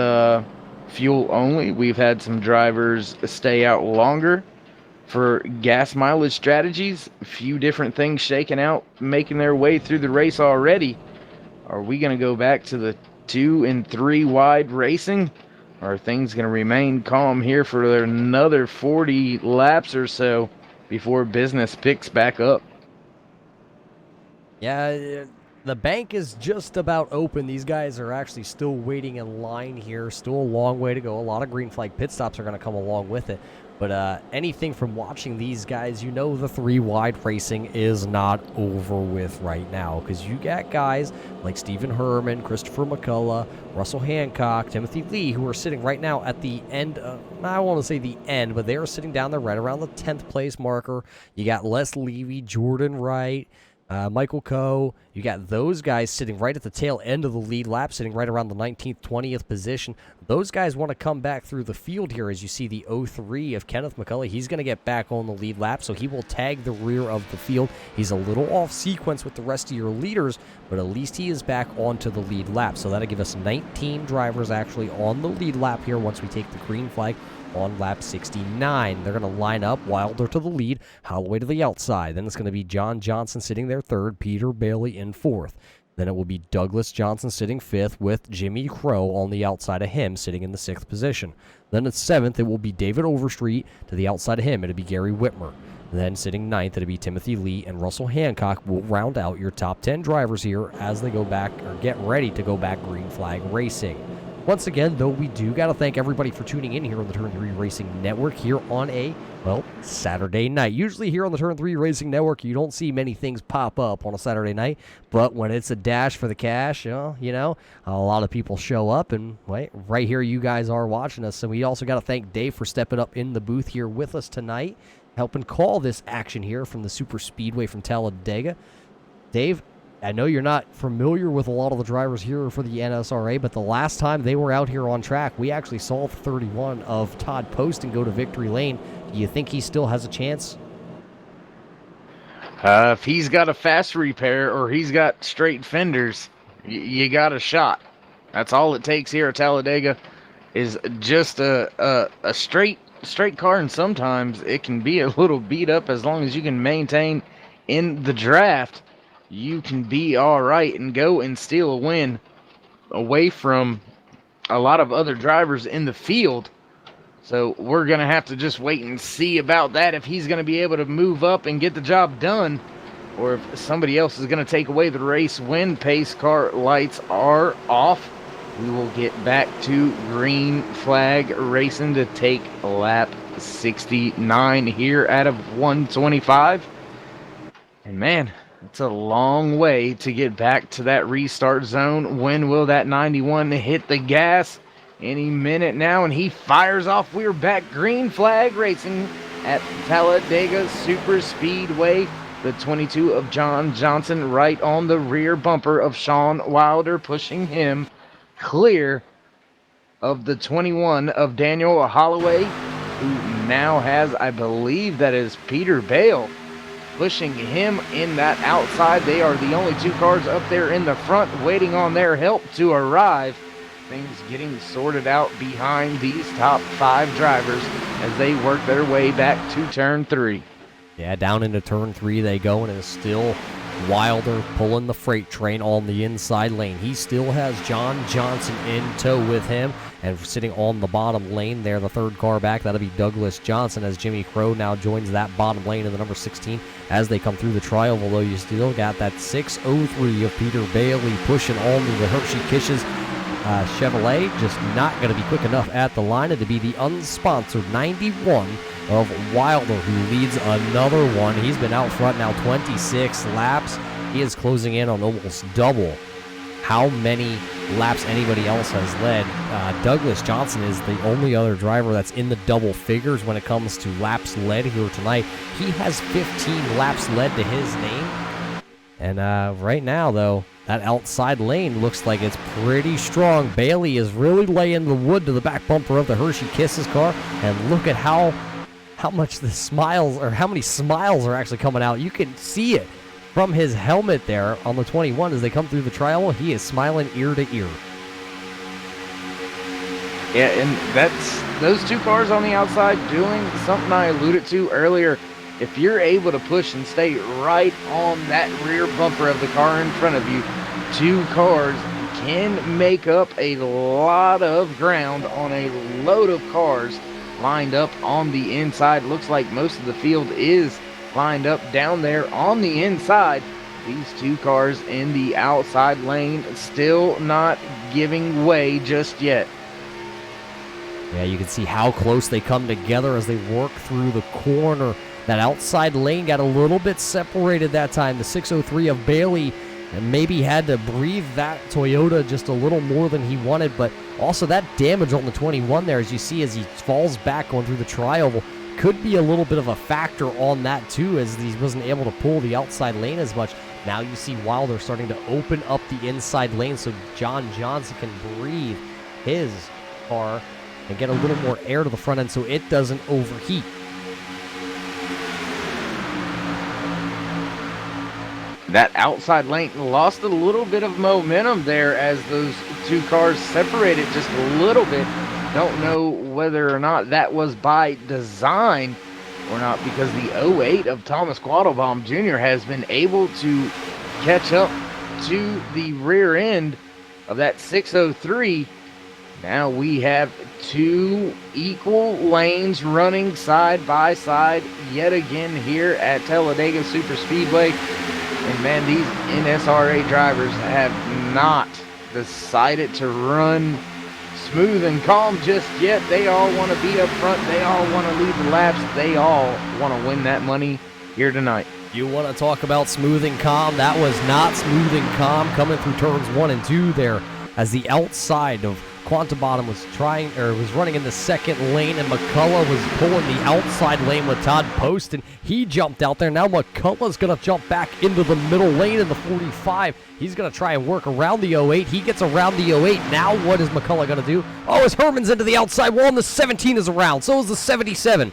fuel only. We've had some drivers stay out longer for gas mileage strategies. A few different things shaking out, making their way through the race already. Are we going to go back to the 2 and 3 wide racing? Or are things going to remain calm here for another 40 laps or so before business picks back up? Yeah, The bank is just about open. These guys are actually still waiting in line here. Still a long way to go. A lot of green flag pit stops are going to come along with it. But anything from watching these guys, you know the 3 wide racing is not over with right now, because you got guys like Stephen Herman, Christopher McCullough, Russell Hancock, Timothy Lee, who are sitting right now at the end. I don't want to say the end, but they are sitting down there right around the 10th place marker. You got Les Levy, Jordan Wright, Michael Coe. You got those guys sitting right at the tail end of the lead lap, sitting right around the 19th, 20th position. Those guys want to come back through the field here. As you see the 03 of Kenneth McCulley, he's going to get back on the lead lap, so he will tag the rear of the field. He's a little off sequence with the rest of your leaders, but at least he is back onto the lead lap. So that'll give us 19 drivers actually on the lead lap here once we take the green flag on lap 69. They're going to line up. Wilder to the lead, Holloway to the outside. Then it's going to be John Johnson sitting there third, Peter Bailey in fourth. Then it will be Douglas Johnson sitting fifth with Jimmy Crow on the outside of him sitting in the sixth position. Then at seventh, it will be David Overstreet. To the outside of him, it'll be Gary Whitmer. Then sitting ninth, it'll be Timothy Lee, and Russell Hancock will round out your top 10 drivers here as they go back or get ready to go back green flag racing. Once again, though, we do got to thank everybody for tuning in here on the Turn 3 Racing Network here on a, well, Saturday night. Usually here on the Turn 3 Racing Network, you don't see many things pop up on a Saturday night, but when it's a dash for the cash, you know, a lot of people show up, and right here you guys are watching us. So we also got to thank Dave for stepping up in the booth here with us tonight, helping call this action here from the Super Speedway from Talladega. Dave, I know you're not familiar with a lot of the drivers here for the NSRA, but the last time they were out here on track, we actually saw the 31 of Todd Poston go to victory lane. Do you think he still has a chance? If he's got a fast repair or he's got straight fenders, you got a shot. That's all it takes here at Talladega is just a straight car, and sometimes it can be a little beat up. As long as you can maintain in the draft, you can be all right and go and steal a win away from a lot of other drivers in the field. So we're going to have to just wait and see about that, if he's going to be able to move up and get the job done, or if somebody else is going to take away the race when pace car lights are off. We will get back to green flag racing to take lap 69 here out of 125. And man, it's a long way to get back to that restart zone. When will that 91 hit the gas? Any minute now, and he fires off. We're back green flag racing at Talladega Super Speedway. The 22 of John Johnson right on the rear bumper of Sean Wilder, pushing him clear of the 21 of Daniel Holloway, who now has, I believe that is Peter Bale, pushing him in that outside. They are the only two cars up there in the front waiting on their help to arrive. Things getting sorted out behind these top 5 drivers as they work their way back to turn 3. Yeah, down into turn 3 they go, and it's still Wilder pulling the freight train on the inside lane. He still has John Johnson in tow with him, and sitting on the bottom lane there, the third car back, that'll be Douglas Johnson, as Jimmy Crow now joins that bottom lane in the number 16 as they come through the trial, although you still got that 603 of Peter Bailey pushing on to the Hershey Kishes Chevrolet, just not going to be quick enough at the line, and to be the unsponsored 91 of Wilder, who leads another one. He's been out front now 26 laps. He is closing in on almost double how many laps anybody else has led. Douglas Johnson is the only other driver that's in the double figures when it comes to laps led here tonight. He has 15 laps led to his name. And right now, though, that outside lane looks like it's pretty strong. Bailey is really laying the wood to the back bumper of the Hershey Kisses car. And look at how much the smiles, or how many smiles are actually coming out. You can see it from his helmet there on the 21 as they come through the trial. He is smiling ear to ear. Yeah, and that's those two cars on the outside doing something I alluded to earlier. If you're able to push and stay right on that rear bumper of the car in front of you, two cars can make up a lot of ground on a load of cars lined up on the inside. Looks like most of the field is lined up down there on the inside. These two cars in the outside lane still not giving way just yet. Yeah, you can see how close they come together as they work through the corner. That outside lane got a little bit separated that time. The 603 of Bailey maybe had to breathe that Toyota just a little more than he wanted, but also that damage on the 21 there, as you see as he falls back going through the trioval, could be a little bit of a factor on that too, as he wasn't able to pull the outside lane as much. Now you see Wilder starting to open up the inside lane so John Johnson can breathe his car and get a little more air to the front end so it doesn't overheat. That outside lane lost a little bit of momentum there as those two cars separated just a little bit. Don't know whether or not that was by design or not, because the 08 of Thomas Quattlebaum Jr. has been able to catch up to the rear end of that 603. Now we have two equal lanes running side by side yet again here at Talladega Super Speedway. And man, these NSRA drivers have not decided to run smooth and calm just yet. They all want to be up front. They all want to lead the laps. They all want to win that money here tonight. You want to talk about smooth and calm? That was not smooth and calm coming through turns 1 and 2 there, as the outside of Quantabottom was running in the second lane, and McCullough was pulling the outside lane with Todd Poston. He jumped out there. Now McCullough's going to jump back into the middle lane in the 45. He's going to try and work around the 08. He gets around the 08. Now what is McCullough going to do? Oh, as Herman's into the outside wall, and the 17 is around. So is the 77.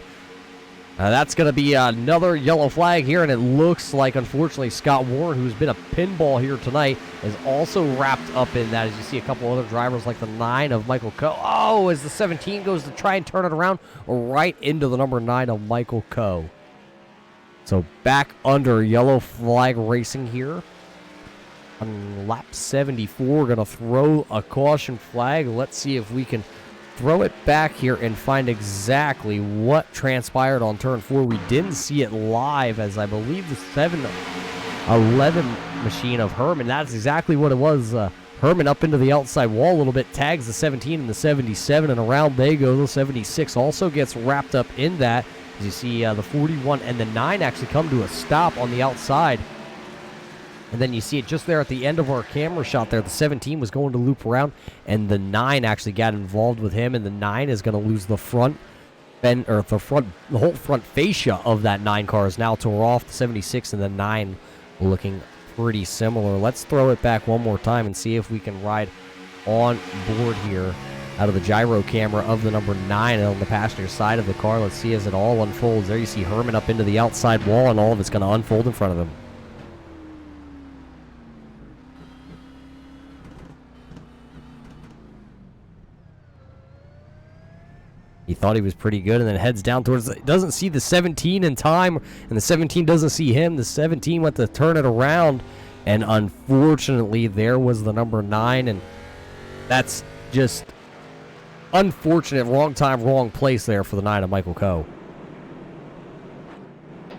That's going to be another yellow flag here, and it looks like, unfortunately, Scott Warren, who's been a pinball here tonight, is also wrapped up in that, as you see a couple other drivers like the 9 of Michael Coe. Oh, as the 17 goes to try and turn it around right into the number 9 of Michael Coe. So back under yellow flag racing here. On lap 74, going to throw a caution flag. Let's see if we can throw it back here and find exactly what transpired on turn 4. We didn't see it live, as I believe the 711 machine of Herman, that's exactly what it was. Herman up into the outside wall a little bit, tags the 17 and the 77, and around they go. The 76 also gets wrapped up in that. As you see, the 41 and the 9 actually come to a stop on the outside. And then you see it just there at the end of our camera shot there. The 17 was going to loop around, and the 9 actually got involved with him, and the 9 is going to lose the front end, or the whole front fascia of that 9 car is now tore off. The 76 and the 9 looking pretty similar. Let's throw it back one more time and see if we can ride on board here out of the gyro camera of the number 9 on the passenger side of the car. Let's see as it all unfolds. There you see Herman up into the outside wall, and all of it's going to unfold in front of him. He thought he was pretty good, and then heads down towards doesn't see the 17 in time, and the 17 doesn't see him. The 17 went to turn it around, and unfortunately, there was the number 9, and that's just unfortunate. Wrong time, wrong place there for the 9 of Michael Coe.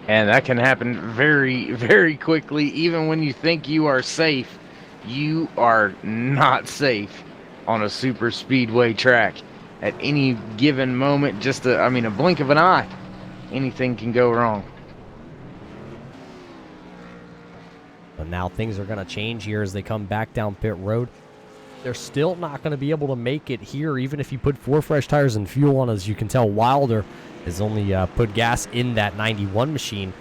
And that can happen very, very quickly. Even when you think you are safe, you are not safe on a super speedway track. At any given moment, just a blink of an eye, anything can go wrong. But now things are going to change here as they come back down pit road. They're still not going to be able to make it here, even if you put 4 fresh tires and fuel on. As you can tell, Wilder has only put gas in that 91 machine.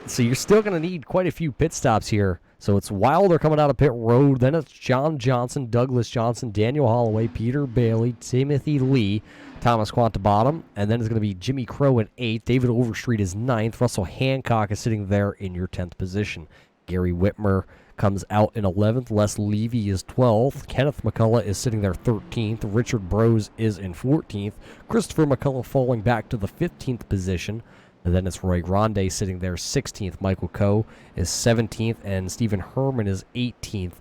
So you're still going to need quite a few pit stops here. So it's Wilder coming out of pit road. Then it's John Johnson, Douglas Johnson, Daniel Holloway, Peter Bailey, Timothy Lee, Thomas Quantabottom. And then it's going to be Jimmy Crow in 8th. David Overstreet is 9th. Russell Hancock is sitting there in your 10th position. Gary Whitmer comes out in 11th. Les Levy is 12th. Kenneth McCullough is sitting there 13th. Richard Brose is in 14th. Christopher McCullough falling back to the 15th position. And then it's Roy Grande sitting there 16th. Michael Coe is 17th. And Stephen Herman is 18th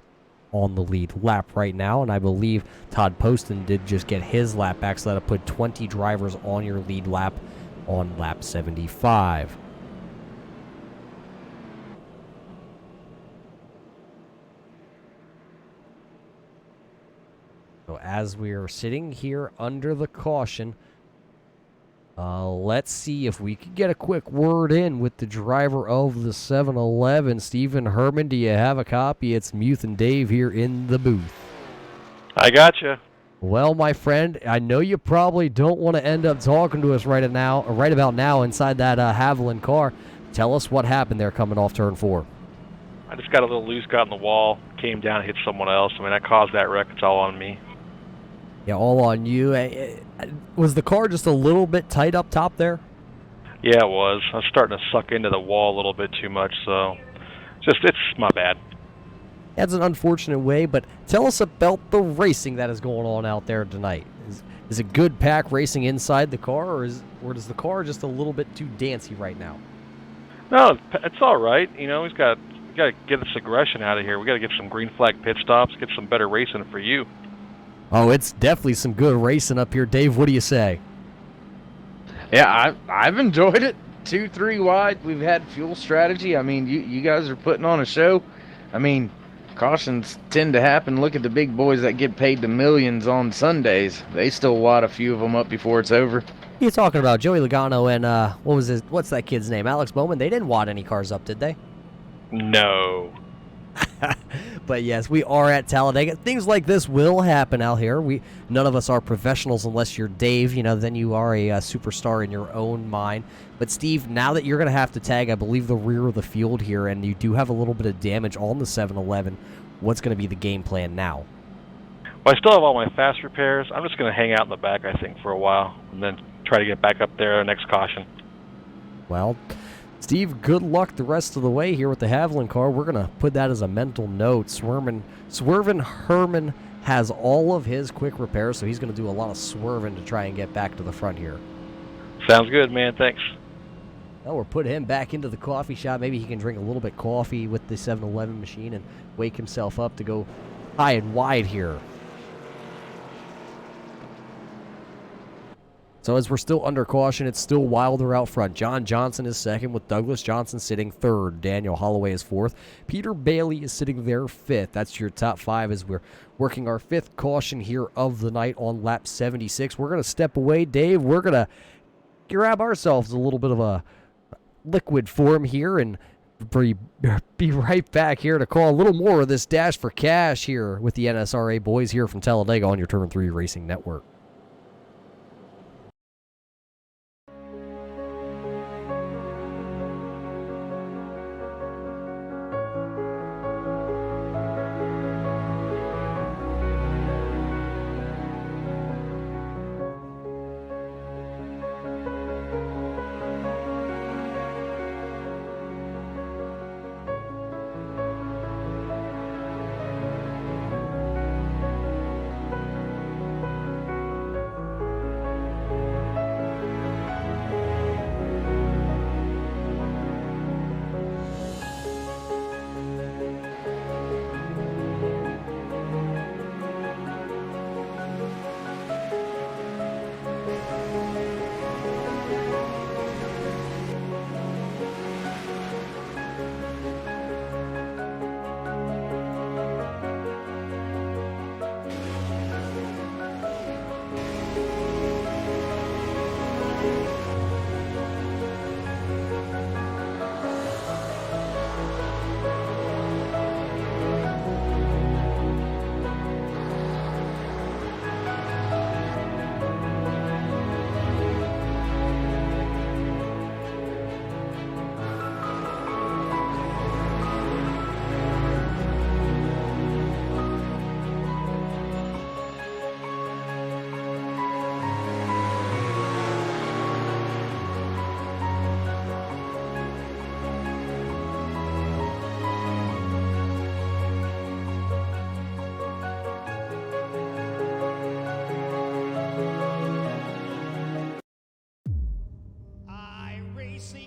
on the lead lap right now. And I believe Todd Poston did just get his lap back. So that'll put 20 drivers on your lead lap on lap 75. So as we are sitting here under the caution, let's see if we could get a quick word in with the driver of the 7-Eleven. Stephen Herman, do you have a copy? It's Muth and Dave here in the booth. I gotcha. Well, my friend, I know you probably don't want to end up talking to us right about now inside that Haviland car. Tell us what happened there coming off turn 4. I just got a little loose, got in the wall, came down, hit someone else. I mean, I caused that wreck. It's all on me. Yeah, all on you. Was the car just a little bit tight up top there? Yeah, it was. I was starting to suck into the wall a little bit too much, so it's my bad. That's an unfortunate way, but tell us about the racing that is going on out there tonight. Is it good pack racing inside the car, or is the car just a little bit too dancy right now? No, it's all right. You know, we got to get this aggression out of here. We got to get some green flag pit stops, get some better racing for you. Oh, it's definitely some good racing up here. Dave, what do you say? Yeah, I've enjoyed it. 2-3 wide. We've had fuel strategy. I mean, you guys are putting on a show. I mean, cautions tend to happen. Look at the big boys that get paid the millions on Sundays. They still wad a few of them up before it's over. You're talking about Joey Logano and what's that kid's name? Alex Bowman. They didn't wad any cars up, did they? No. But yes, we are at Talladega. Things like this will happen out here. None of us are professionals unless you're Dave. You know, then you are a superstar in your own mind. But Steve, now that you're going to have to tag, I believe, the rear of the field here, and you do have a little bit of damage on the 7-Eleven, what's going to be the game plan now? Well, I still have all my fast repairs. I'm just going to hang out in the back, I think, for a while, and then try to get back up there next caution. Well, Steve, good luck the rest of the way here with the Haviland car. We're going to put that as a mental note. Swervin Herman has all of his quick repairs, so he's going to do a lot of swerving to try and get back to the front here. Sounds good, man. Thanks. Well, we're putting him back into the coffee shop. Maybe he can drink a little bit of coffee with the 7-Eleven machine and wake himself up to go high and wide here. So as we're still under caution, it's still Wilder out front. John Johnson is second, with Douglas Johnson sitting third. Daniel Holloway is fourth. Peter Bailey is sitting there fifth. That's your top five as we're working our fifth caution here of the night on lap 76. We're going to step away, Dave. We're going to grab ourselves a little bit of a liquid form here and be right back here to call a little more of this Dash for Cash here with the NSRA boys here from Talladega on your Turn 3 Racing Network.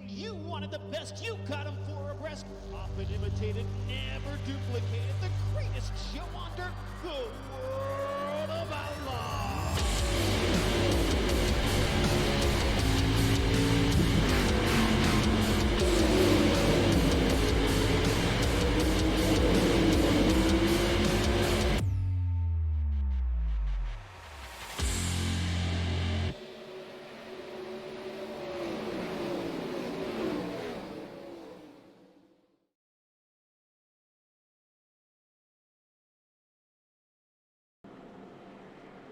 You wanted the best, you got him for abreast. Often imitated, never duplicated. The greatest show on dirt, the World of Outlaws.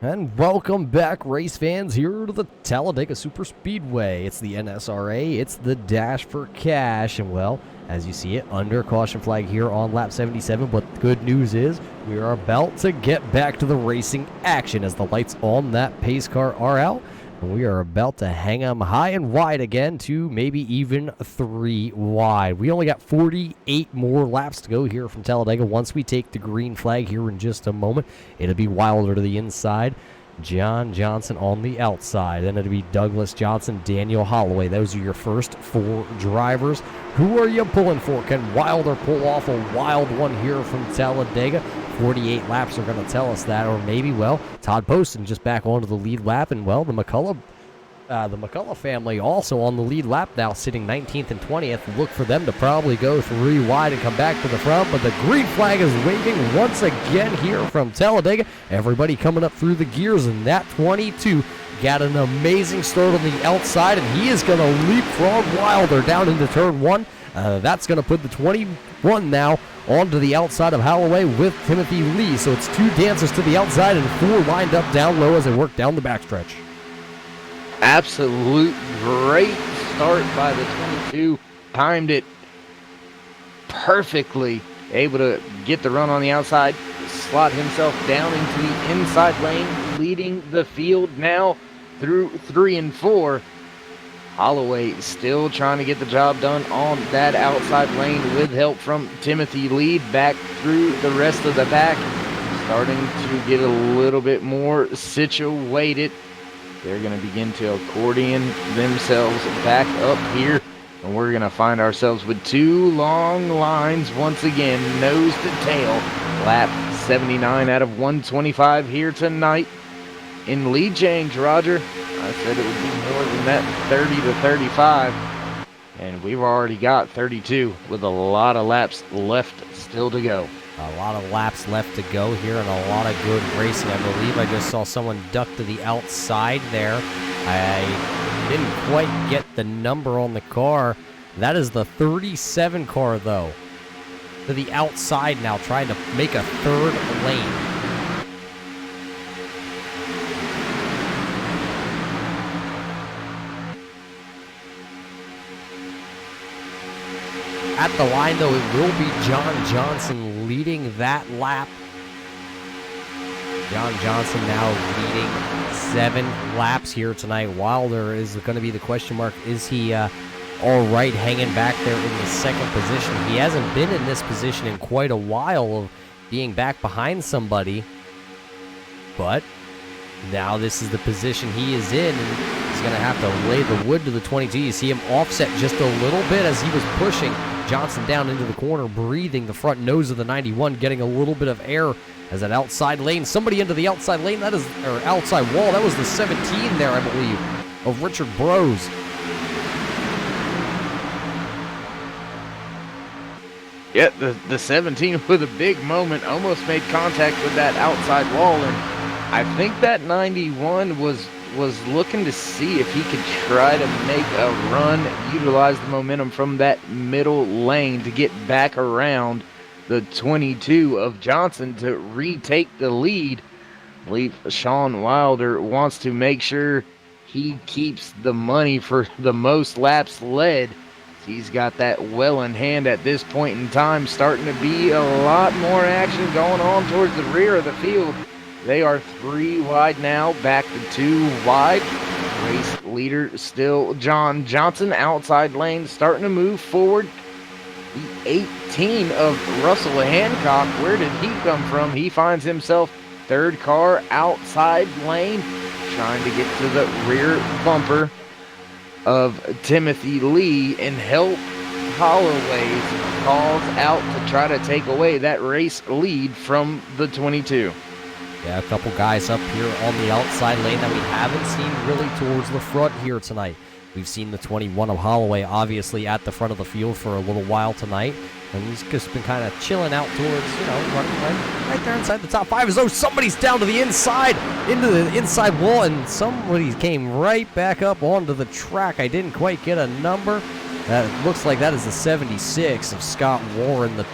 And welcome back, race fans, here to the Talladega Superspeedway. It's the NSRA, it's the Dash for Cash, and well, as you see it, under caution flag here on lap 77, but the good news is we are about to get back to the racing action as the lights on that pace car are out, and we are about to hang them high and wide again to maybe even 3 wide. We only got 48 more laps to go here from Talladega. Once we take the green flag here in just a moment, it'll be Wilder to the inside, John Johnson on the outside. Then it'll be Douglas Johnson, Daniel Holloway. Those are your first 4 drivers. Who are you pulling for? Can Wilder pull off a wild one here from Talladega? 48 laps are going to tell us that. Or maybe, well, Todd Poston just back onto the lead lap. And, well, the McCullough family also on the lead lap now, sitting 19th and 20th. Look for them to probably go 3 wide and come back to the front, but the green flag is waving once again here from Talladega. Everybody coming up through the gears, and that 22 got an amazing start on the outside, and he is going to leapfrog Wilder down into turn 1. That's going to put the 21 now onto the outside of Holloway with Timothy Lee. So it's 2 dancers to the outside and 4 lined up down low as they work down the backstretch. Absolute great start by the 22. Timed it perfectly. Able to get the run on the outside. Slot himself down into the inside lane. Leading the field now through 3 and 4. Holloway still trying to get the job done on that outside lane with help from Timothy Lee. Back through the rest of the pack. Starting to get a little bit more situated. They're going to begin to accordion themselves back up here. And we're going to find ourselves with 2 long lines once again, nose to tail. Lap 79 out of 125 here tonight. In lead change, Roger. I said it would be more than that, 30 to 35. And we've already got 32 with a lot of laps left still to go. A lot of laps left to go here and a lot of good racing. I believe I just saw someone duck to the outside there. I didn't quite get the number on the car. That is the 37 car, though. To the outside now, trying to make a 3rd lane. At the line, though, it will be John Johnson leading that lap. John Johnson now leading 7 laps here tonight. Wilder is going to be the question mark. Is he all right hanging back there in the 2nd position? He hasn't been in this position in quite a while of being back behind somebody. But now this is the position he is in, and he's going to have to lay the wood to the 22. You see him offset just a little bit as he was pushing Johnson down into the corner, breathing the front nose of the 91, getting a little bit of air as that outside lane. Somebody into the outside lane, that is, or outside wall. That was the 17 there, I believe, of Richard Brose. Yeah, the 17 with a big moment, almost made contact with that outside wall, and I think that 91 was looking to see if he could try to make a run, utilize the momentum from that middle lane to get back around the 22 of Johnson to retake the lead. I believe Sean Wilder wants to make sure he keeps the money for the most laps led. He's got that well in hand at this point in time. Starting to be a lot more action going on towards the rear of the field. They are 3 wide now, back to 2 wide. Race leader still John Johnson. Outside lane starting to move forward. The 18 of Russell Hancock. Where did he come from? He finds himself 3rd car outside lane, trying to get to the rear bumper of Timothy Lee, and help Holloway calls out to try to take away that race lead from the 22. Yeah, a couple guys up here on the outside lane that we haven't seen really towards the front here tonight. We've seen the 21 of Holloway obviously at the front of the field for a little while tonight, and he's just been kind of chilling out towards, running right there inside the top 5, as though somebody's down to the inside, into the inside wall, and somebody came right back up onto the track. I didn't quite get a number. That looks like that is the 76 of Scott Warren, the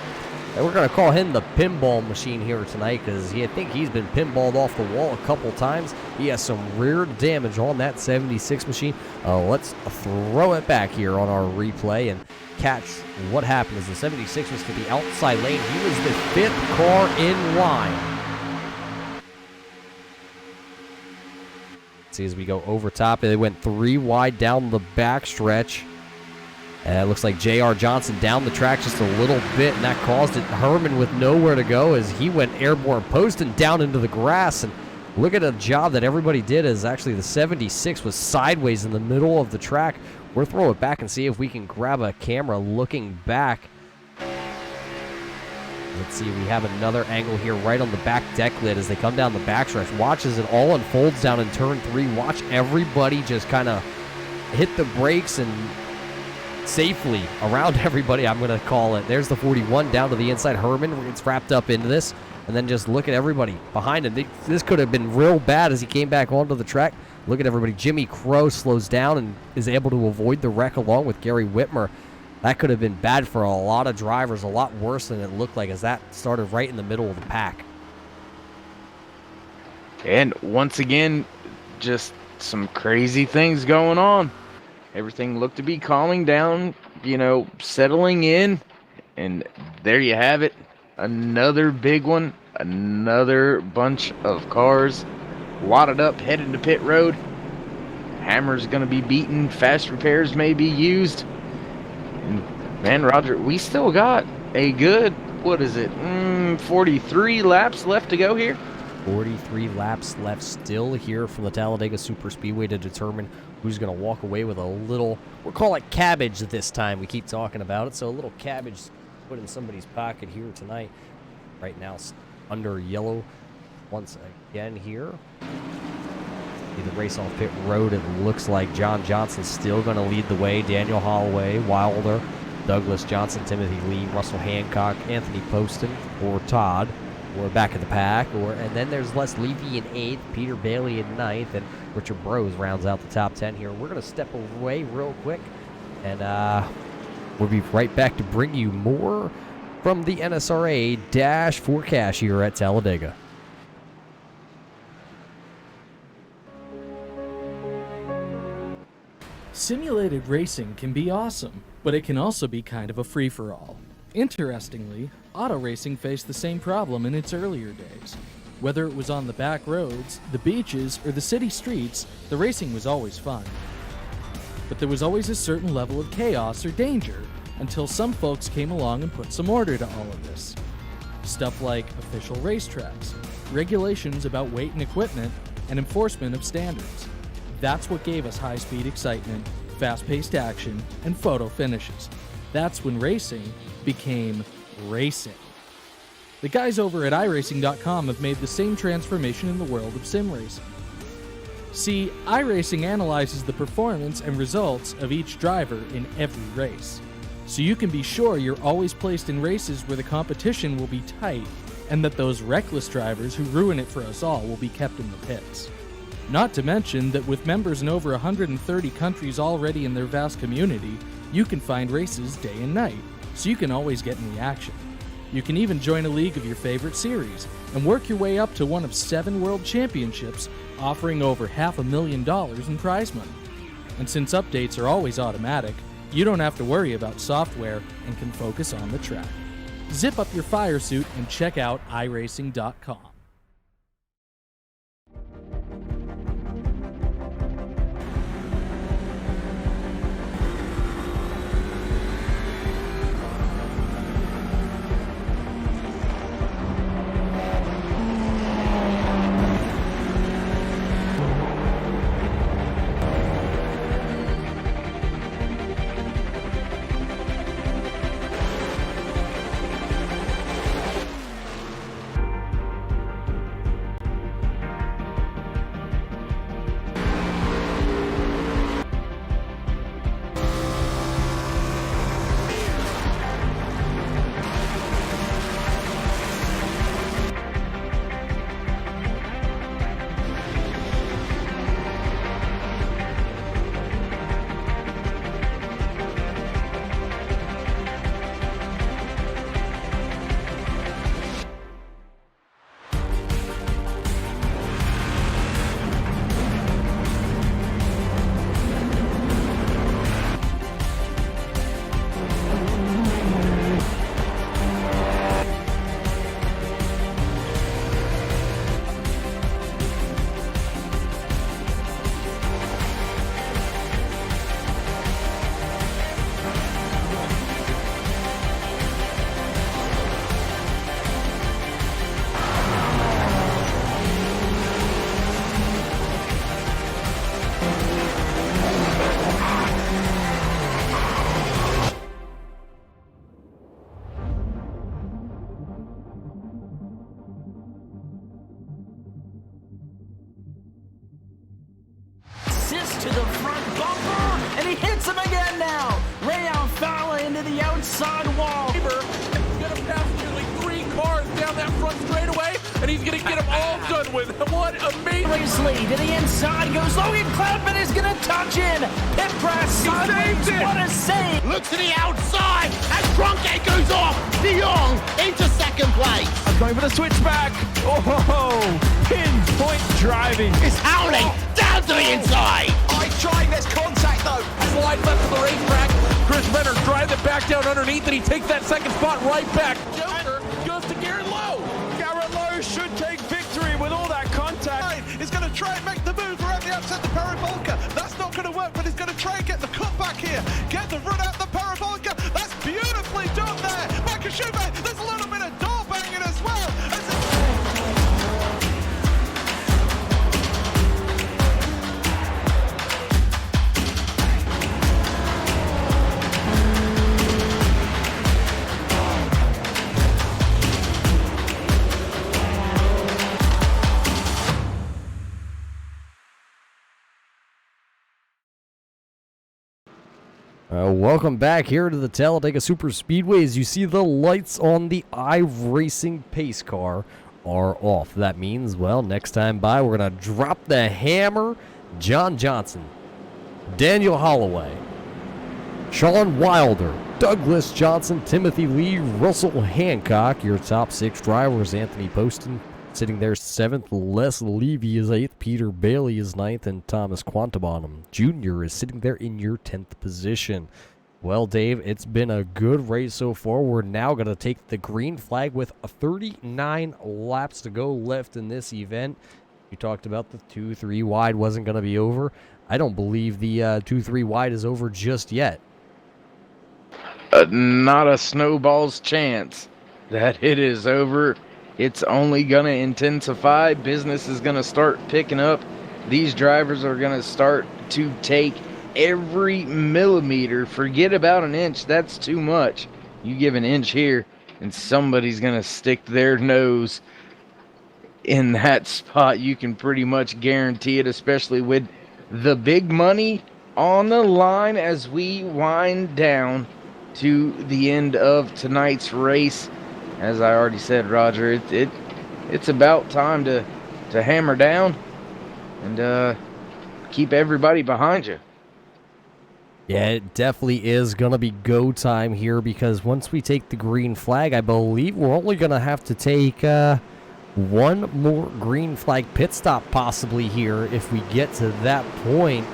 And we're going to call him the pinball machine here tonight because I think he's been pinballed off the wall a couple times. He has some rear damage on that 76 machine. Let's throw it back here on our replay and catch what happened as the 76 was to the outside lane. He was the 5th car in line. See, as we go over top, they went 3 wide down the backstretch. It looks like J.R. Johnson down the track just a little bit, and that caused it. Herman with nowhere to go as he went airborne post and down into the grass. And look at a job that everybody did as actually the 76 was sideways in the middle of the track. We'll throw it back and see if we can grab a camera looking back. Let's see, we have another angle here right on the back deck lid as they come down the backstretch. Watch as it all unfolds down in turn 3. Watch everybody just kind of hit the brakes and safely around everybody, I'm going to call it. There's the 41 down to the inside. Herman gets wrapped up into this. And then just look at everybody behind him. This could have been real bad as he came back onto the track. Look at everybody. Jimmy Crow slows down and is able to avoid the wreck along with Gary Whitmer. That could have been bad for a lot of drivers, a lot worse than it looked like as that started right in the middle of the pack. And once again, just some crazy things going on. Everything looked to be calming down, settling in. And there you have it. Another big one. Another bunch of cars wadded up, headed to pit road. Hammer's going to be beaten. Fast repairs may be used. And, man, Roger, we still got a good, 43 laps left to go here? 43 laps left still here from the Talladega Superspeedway to determine who's going to walk away with a little, we'll call it cabbage this time. We keep talking about it. So a little cabbage put in somebody's pocket here tonight. Right now under yellow once again here. The race off pit road, it looks like John Johnson's still going to lead the way. Daniel Holloway, Wilder, Douglas Johnson, Timothy Lee, Russell Hancock, Anthony Poston, or Todd, or back in the pack. And then there's Les Levy in 8th, Peter Bailey in 9th, and Richard Brose rounds out the top 10 here. We're going to step away real quick, and we'll be right back to bring you more from the NSRA Dash forecast here at Talladega. Simulated racing can be awesome, but it can also be kind of a free-for-all. Interestingly, auto racing faced the same problem in its earlier days. Whether it was on the back roads, the beaches, or the city streets, the racing was always fun. But there was always a certain level of chaos or danger, until some folks came along and put some order to all of this. Stuff like official racetracks, regulations about weight and equipment, and enforcement of standards. That's what gave us high-speed excitement, fast-paced action, and photo finishes. That's when racing became racing. The guys over at iRacing.com have made the same transformation in the world of sim racing. See, iRacing analyzes the performance and results of each driver in every race, so you can be sure you're always placed in races where the competition will be tight and that those reckless drivers who ruin it for us all will be kept in the pits. Not to mention that with members in over 130 countries already in their vast community, you can find races day and night, so you can always get in the action. You can even join a league of your favorite series and work your way up to one of 7 world championships, offering over $500,000 in prize money. And since updates are always automatic, you don't have to worry about software and can focus on the track. Zip up your fire suit and check out iRacing.com. and he hits him again now. Ray Alfala into the outside wall. Gonna pass nearly 3 cars down that front straightaway, and he's gonna get them all done with. What amazing! Lee to the inside goes Logan Clapman is gonna touch in. Pit press sideways. What a save! Looks to the outside as Cronkite goes off. De Jong into second place. I'm going for the switchback. Oh, pinpoint driving. It's Howley down to the inside. I tried. There's contact though. Slide left of the racetrack. Chris Benner drives it back down underneath, and he takes that second spot right back. Joker goes to Garrett Lowe. Garrett Lowe should take victory with all that contact. He's going to try and make the move around the outside the Parabolka. That's not going to work, but he's going to try and get the cutback here. Get the run out the Parabolka. That's beautifully done there. Michael Schumacher, there's a little bit of door banging as well. Welcome back here to the Talladega Super Speedways. You see the lights on the iRacing pace car are off. That means, well, next time by, we're going to drop the hammer. John Johnson, Daniel Holloway, Sean Wilder, Douglas Johnson, Timothy Lee, Russell Hancock. Your top 6 drivers: Anthony Poston sitting there 7th, Les Levy is 8th, Peter Bailey is 9th, and Thomas Quantabonum Jr. is sitting there in your 10th position. Well, Dave, it's been a good race so far. We're now going to take the green flag with 39 laps to go left in this event. You talked about the 2-3 wide wasn't going to be over. I don't believe the 2-3 wide is over just yet. Not a snowball's chance that it is over. It's only going to intensify. Business is going to start picking up. These drivers are going to start to take every millimeter. Forget about an inch. That's too much. You give an inch here, and somebody's going to stick their nose in that spot. You can pretty much guarantee it, especially with the big money on the line as we wind down to the end of tonight's race. As I already said, Roger, it's about time to hammer down and keep everybody behind you. Yeah, it definitely is going to be go time here, because once we take the green flag, I believe we're only going to have to take one more green flag pit stop possibly here if we get to that point.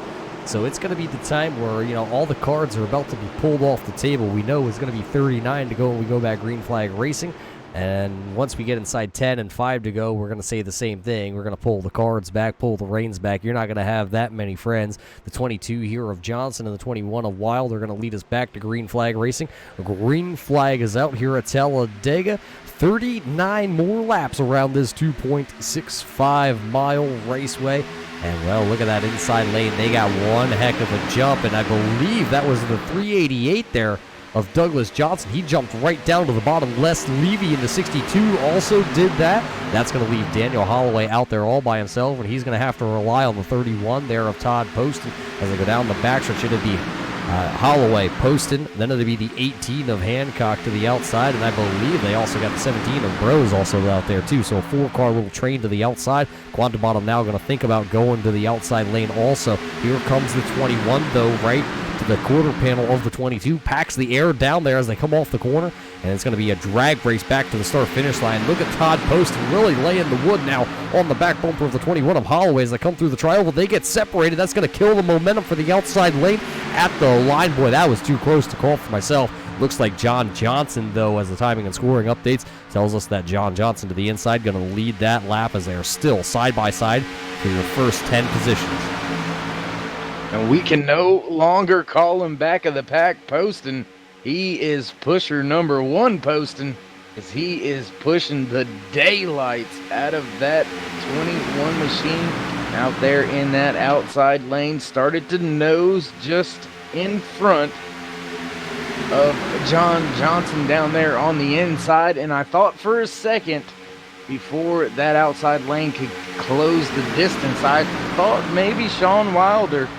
So it's going to be the time where, you know, all the cards are about to be pulled off the table. We know it's going to be 39 to go when we go back green flag racing. And once we get inside 10 and 5 to go, we're going to say the same thing. We're going to pull the cards back, pull the reins back. You're not going to have that many friends. The 22 here of Johnson and the 21 of Wild are going to lead us back to green flag racing. Green flag is out here at Talladega. 39 more laps around this 2.65-mile raceway. And, well, look at that inside lane. They got one heck of a jump, and I believe that was the 388 there of Douglas Johnson. He jumped right down to the bottom. Les Levy in the 62 also did that. That's going to leave Daniel Holloway out there all by himself, and he's going to have to rely on the 31 there of Todd Poston as they go down the backstretch. It'll be Holloway, Poston, then it'll be the 18 of Hancock to the outside, and I believe they also got the 17 of Bros also out there too. So a 4-car little train to the outside. Quantabottom now going to think about going to the outside lane also. Here comes the 21 though, right to the quarter panel of the 22. Packs the air down there as they come off the corner, and it's going to be a drag race back to the start-finish line. Look at Todd Poston really laying the wood now on the back bumper of the 21 of Holloway as they come through the tri-oval. They get separated. That's going to kill the momentum for the outside lane at the line. Boy, that was too close to call for myself. Looks like John Johnson, though, as the timing and scoring updates, tells us that John Johnson to the inside going to lead that lap as they are still side-by-side for your first 10 positions. And we can no longer call him back of the pack Poston. He is pusher number 1 Poston, as he is pushing the daylights out of that 21 machine out there in that outside lane. Started to nose just in front of John Johnson down there on the inside, and I thought for a second before that outside lane could close the distance, I thought maybe Sean Wilder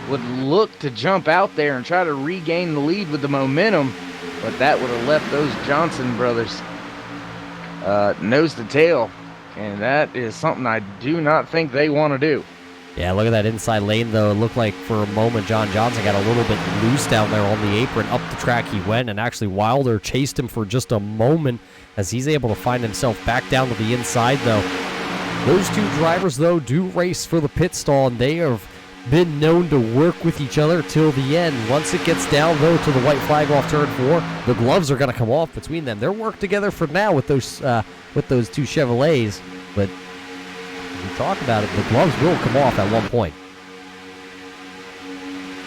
would look to jump out there and try to regain the lead with the momentum, but that would have left those Johnson brothers nose to tail, and that is something I do not think they want to do. Yeah, look at that inside lane, though. It looked like for a moment John Johnson got a little bit loose down there on the apron. Up the track he went, and actually Wilder chased him for just a moment as he's able to find himself back down to the inside, though. Those two drivers, though, do race for the pit stall, and they have been known to work with each other till the end. Once it gets down, though, to the white flag off turn 4, the gloves are going to come off between them. They're worked together for now with those two Chevrolets, but we talk about it, the gloves will come off at one point.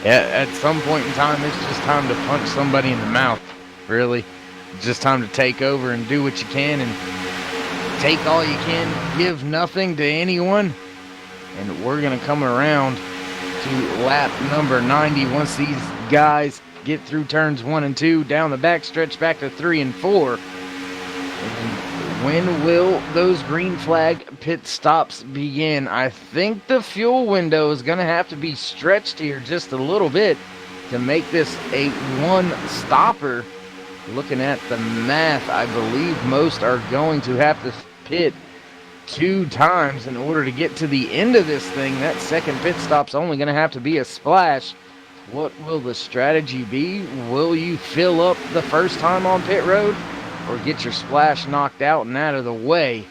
Yeah, at some point in time, it's just time to punch somebody in the mouth, really. It's just time to take over and do what you can and take all you can, give nothing to anyone. And we're going to come around to lap number 90 once these guys get through turns 1 and 2, down the back stretch back to 3 and 4. And when will those green flag pit stops begin? I think the fuel window is going to have to be stretched here just a little bit to make this a one-stopper. Looking at the math, I believe most are going to have to pit 2 times in order to get to the end of this thing. That second pit stop's only going to have to be a splash. What will the strategy be? Will you fill up the first time on pit road, or get your splash knocked out and out of the way?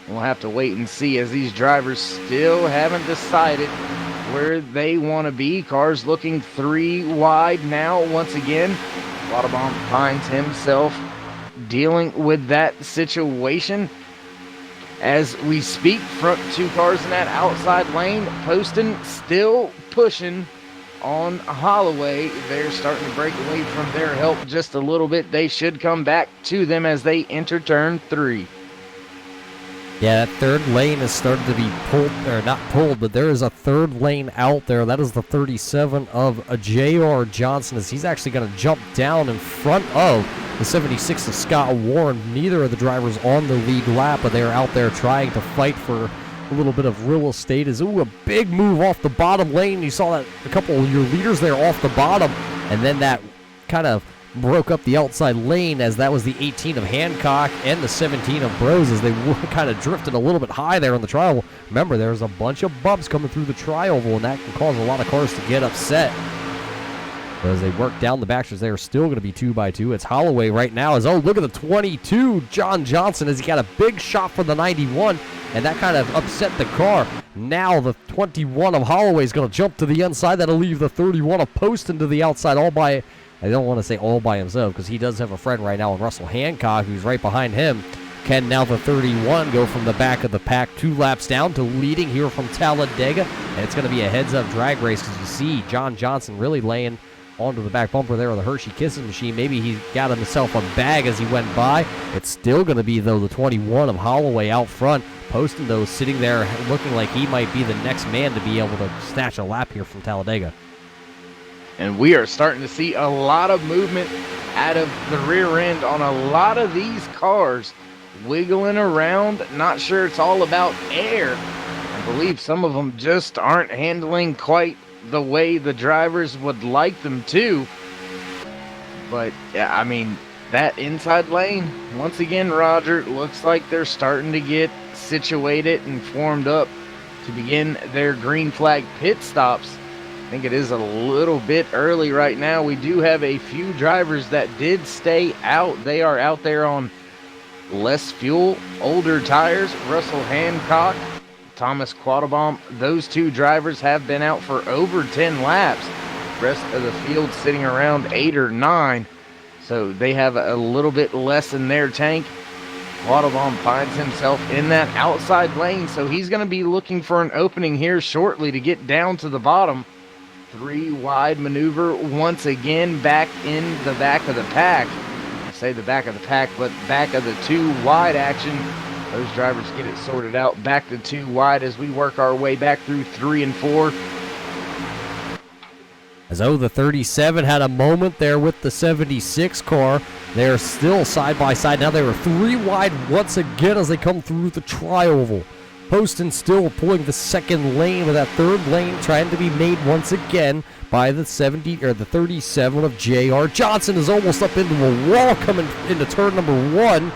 We'll have to wait and see, as these drivers still haven't decided where they want to be. Cars looking 3 wide now once again. Waterbomb finds himself dealing with that situation. As we speak, front 2 cars in that outside lane. Poston still pushing on Holloway. They're starting to break away from their help just a little bit. They should come back to them as they enter turn 3. Yeah, that third lane is starting to be pulled, or not pulled, but there is a third lane out there. That is the 37 of J.R. Johnson, as he's actually going to jump down in front of the 76 of Scott Warren. Neither of the drivers on the lead lap, but they're out there trying to fight for a little bit of real estate. Is a big move off the bottom lane. You saw that a couple of your leaders there off the bottom, and then that kind of broke up the outside lane, as that was the 18 of Hancock and the 17 of Bros, as they kind of drifted a little bit high there on the tri-oval. Remember, there's a bunch of bumps coming through the tri-oval, and that can cause a lot of cars to get upset. But as they work down the backstretch, they are still going to be 2x2. It's Holloway right now. Look at the 22, John Johnson, as he got a big shot for the 91, and that kind of upset the car. Now the 21 of Holloway is going to jump to the inside. That'll leave the 31 of Poston to the outside all by, I don't want to say all by himself, because he does have a friend right now in Russell Hancock, who's right behind him. Can now the 31 go from the back of the pack 2 laps down to leading here from Talladega? And it's going to be a heads-up drag race, because you see John Johnson really laying onto the back bumper there of the Hershey Kissing Machine. Maybe he got himself a bag as he went by. It's still going to be, though, the 21 of Holloway out front. Poston, though, sitting there looking like he might be the next man to be able to snatch a lap here from Talladega. And we are starting to see a lot of movement out of the rear end on a lot of these cars, wiggling around. Not sure it's all about air. I believe some of them just aren't handling quite the way the drivers would like them to. But, yeah, I mean, that inside lane, once again, Roger, looks like they're starting to get situated and formed up to begin their green flag pit stops. I think it is a little bit early right now. We do have a few drivers that did stay out. They are out there on less fuel, older tires. Russell Hancock, Thomas Quattlebaum, those 2 drivers have been out for over 10 laps. The rest of the field sitting around 8 or 9. So they have a little bit less in their tank. Quattlebaum finds himself in that outside lane, so he's going to be looking for an opening here shortly to get down to the bottom. 3 wide maneuver once again back in the back of the pack. I say the back of the pack, but back of the 2 wide action. Those drivers get it sorted out back to 2 wide as we work our way back through 3 and 4. As the 37 had a moment there with the 76 car. They're still side by side. Now they were 3 wide once again as they come through the tri-oval. Poston still pulling the second lane, with that third lane trying to be made once again by the 37 of J.R. Johnson. Is almost up into a wall coming into turn number 1.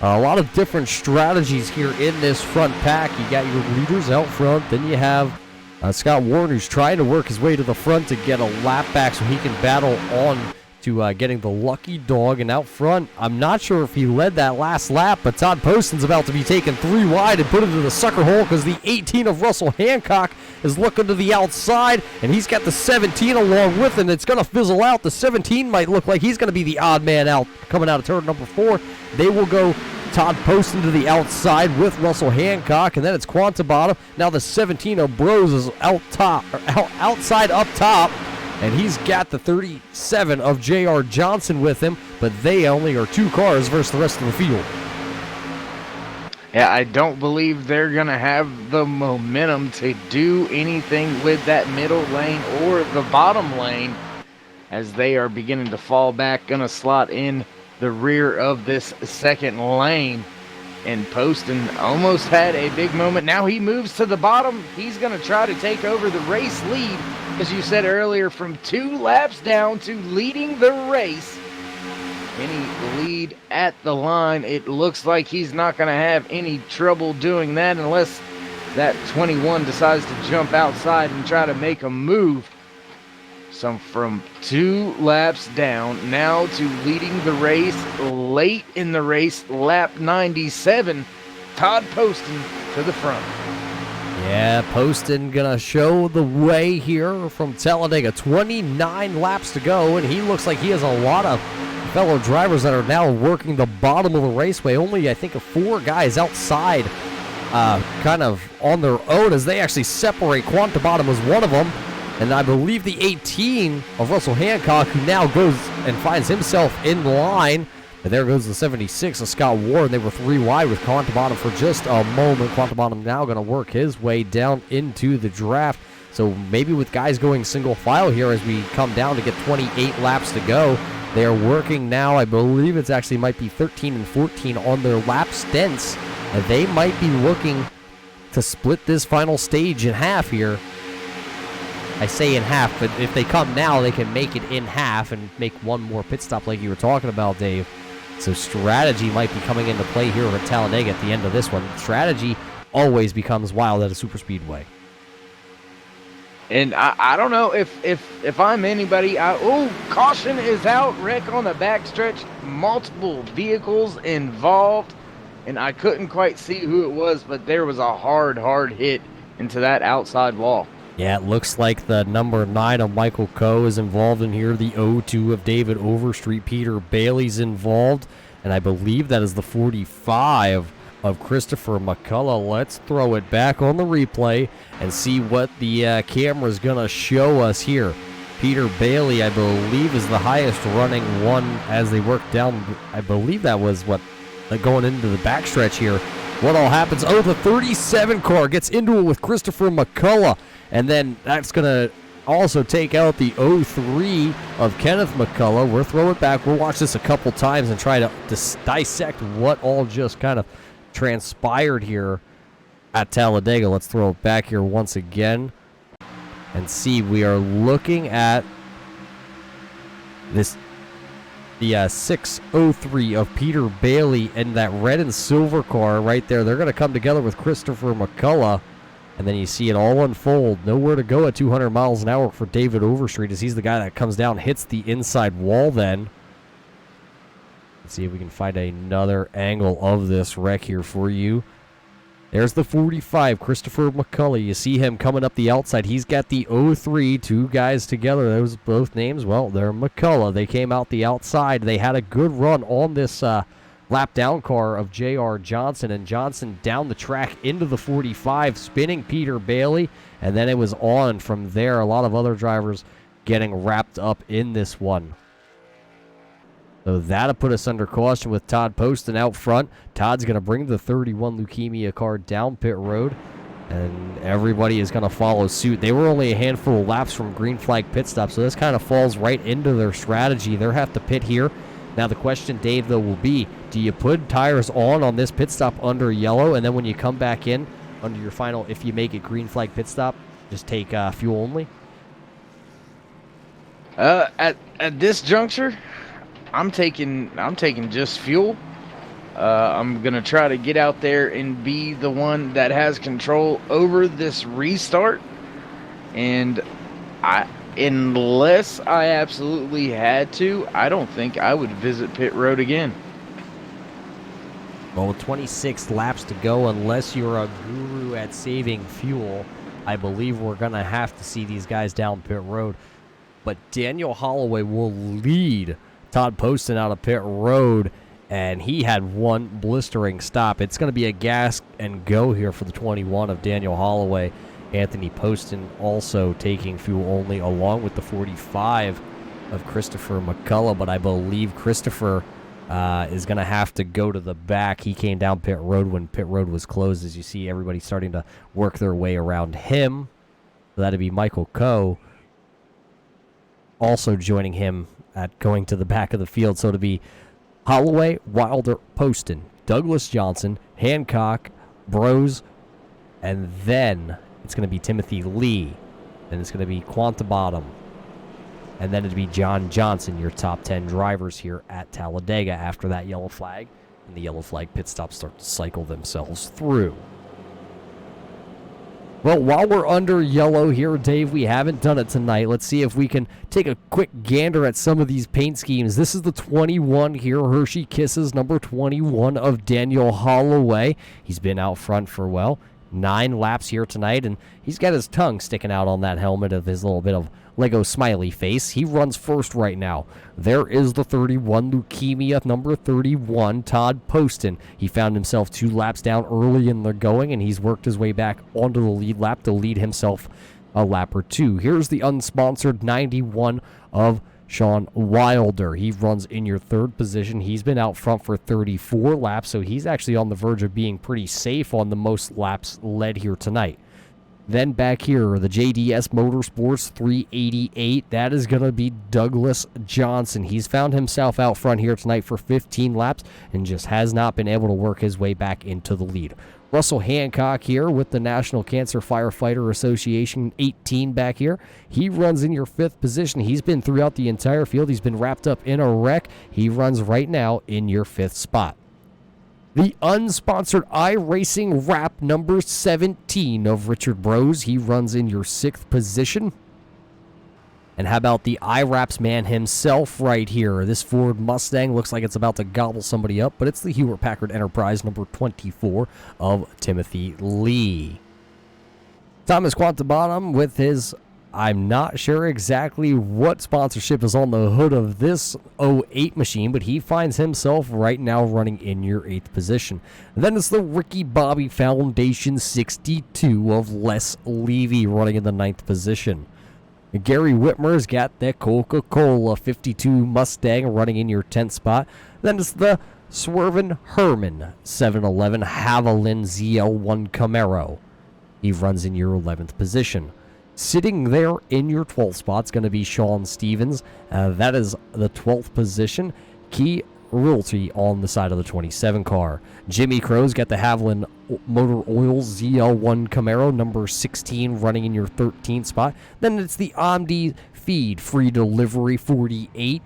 A lot of different strategies here in this front pack. You got your leaders out front, then you have Scott Warren, who's trying to work his way to the front to get a lap back so he can battle on to getting the lucky dog. And out front, I'm not sure if he led that last lap, but Todd Poston's about to be taken 3 wide and put into the sucker hole because the 18 of Russell Hancock is looking to the outside, and he's got the 17 along with him. It's going to fizzle out. The 17 might look like he's going to be the odd man out coming out of turn number 4. They will go Todd Poston to the outside with Russell Hancock, and then it's Quantabottom. Now the 17 of Bros is outside up top, and he's got the 37 of J.R. Johnson with him, but they only are 2 cars versus the rest of the field. Yeah, I don't believe they're going to have the momentum to do anything with that middle lane or the bottom lane as they are beginning to fall back, going to slot in the rear of this second lane. And Poston almost had a big moment. Now he moves to the bottom. He's going to try to take over the race lead, as you said earlier, from 2 laps down to leading the race. Any lead at the line, it looks like he's not going to have any trouble doing that unless that 21 decides to jump outside and try to make a move. So from 2 laps down now to leading the race late in the race, lap 97, Todd Poston to the front. Yeah, Poston gonna show the way here from Talladega. 29 laps to go, and he looks like he has a lot of fellow drivers that are now working the bottom of the raceway. Only, I think, 4 guys outside kind of on their own as they actually separate. Quantabottom was one of them. And I believe the 18 of Russell Hancock, who now goes and finds himself in line. And there goes the 76 of Scott Warren. They were 3 wide with Quantabottom for just a moment. Quantabottom now going to work his way down into the draft. So maybe with guys going single file here as we come down to get 28 laps to go, they are working now. I believe it's actually might be 13 and 14 on their lap stints. And they might be looking to split this final stage in half here. I say in half, but if they come now, they can make it in half and make one more pit stop like you were talking about, Dave. So strategy might be coming into play here at Talladega at the end of this one. Strategy always becomes wild at a super speedway. And I don't know if I'm anybody. Caution is out. Wreck on the backstretch. Multiple vehicles involved. And I couldn't quite see who it was, but there was a hard hit into that outside wall. Yeah, it looks like the number 9 of Michael Coe is involved in here. The 02 of David Overstreet. Peter Bailey's involved. And I believe that is the 45 of Christopher McCullough. Let's throw it back on the replay and see what the camera's going to show us here. Peter Bailey, I believe, is the highest running one as they work down. I believe that was going into the backstretch here. What all happens? Oh, the 37 car gets into it with Christopher McCullough. And then that's going to also take out the 03 of Kenneth McCullough. We'll throw it back. We'll watch this a couple times and try to dissect what all just kind of transpired here at Talladega. Let's throw it back here once again and see. We are looking at this, the 603 of Peter Bailey and that red and silver car right there. They're going to come together with Christopher McCullough. And then you see it all unfold. Nowhere to go at 200 miles an hour for David Overstreet as he's the guy that comes down, hits the inside wall then. Let's see if we can find another angle of this wreck here for you. There's the 45, Christopher McCullough. You see him coming up the outside. He's got the 03, 2 guys together. Those both names, well, they're McCullough. They came out the outside. They had a good run on this lap down car of J.R. Johnson, and Johnson down the track into the 45, spinning Peter Bailey, and then it was on from there. A lot of other drivers getting wrapped up in this one. So that'll put us under caution with Todd Poston out front. Todd's going to bring the 31 Leukemia car down pit road, and everybody is going to follow suit. They were only a handful of laps from green flag pit stop, so this kind of falls right into their strategy. They'll have to pit here. Now the question, Dave, though, will be, do you put tires on this pit stop under yellow, and then when you come back in under your final, if you make it green flag pit stop, just take fuel only? At this juncture, I'm taking just fuel. I'm gonna try to get out there and be the one that has control over this restart, and unless I absolutely had to, I don't think I would visit pit road again. Well, with 26 laps to go, unless you're a guru at saving fuel, I believe we're going to have to see these guys down pit road. But Daniel Holloway will lead Todd Poston out of pit road, and he had one blistering stop. It's going to be a gas and go here for the 21 of Daniel Holloway. Anthony Poston also taking fuel only, along with the 45 of Christopher McCullough, but I believe Christopher is going to have to go to the back. He came down pit road when pit road was closed. As you see, everybody starting to work their way around him. So that'd be Michael Coe also joining him at going to the back of the field. So to be Holloway, Wilder, Poston, Douglas Johnson, Hancock, Brose, and then it's going to be Timothy Lee. Then it's going to be Quanta Bottom. And then it'd be John Johnson, your top 10 drivers here at Talladega after that yellow flag. And the yellow flag pit stops start to cycle themselves through. Well, while we're under yellow here, Dave, we haven't done it tonight. Let's see if we can take a quick gander at some of these paint schemes. This is the 21 here, Hershey Kisses, number 21 of Daniel Holloway. He's been out front for, 9 laps here tonight, and he's got his tongue sticking out on that helmet of his little bit of Lego smiley face. He runs first right now. There is the 31, Leukemia, number 31, Todd Poston. He found himself 2 laps down early in the going, and he's worked his way back onto the lead lap to lead himself a lap or 2. Here's the unsponsored 91 of Sean Wilder. He runs in your 3rd position. He's been out front for 34 laps, so he's actually on the verge of being pretty safe on the most laps led here tonight. Then back here, the JDS Motorsports 388. That is going to be Douglas Johnson. He's found himself out front here tonight for 15 laps and just has not been able to work his way back into the lead. Russell Hancock here with the National Cancer Firefighter Association 18 back here. He runs in your 5th position. He's been throughout the entire field. He's been wrapped up in a wreck. He runs right now in your 5th spot. The unsponsored iRacing wrap number 17 of Richard Brose. He runs in your 6th position. And how about the IRAPS man himself right here? This Ford Mustang looks like it's about to gobble somebody up, but it's the Hewlett-Packard Enterprise number 24 of Timothy Lee. Thomas Quantabottom with his, I'm not sure exactly what sponsorship is on the hood of this 08 machine, but he finds himself right now running in your 8th position. And then it's the Ricky Bobby Foundation 62 of Les Levy running in the 9th position. Gary Whitmer's got that Coca-Cola 52 Mustang running in your 10th spot. Then it's the Swervin Herman 711 Haviland ZL1 Camaro. He runs in your 11th position. Sitting there in your 12th spot is going to be Sean Stevens. That is the 12th position. Key Realty on the side of the 27 car. Jimmy Crow's got the Haviland Motor Oil ZL1 Camaro, number 16, running in your 13th spot. Then it's the Omni Feed Free Delivery 48,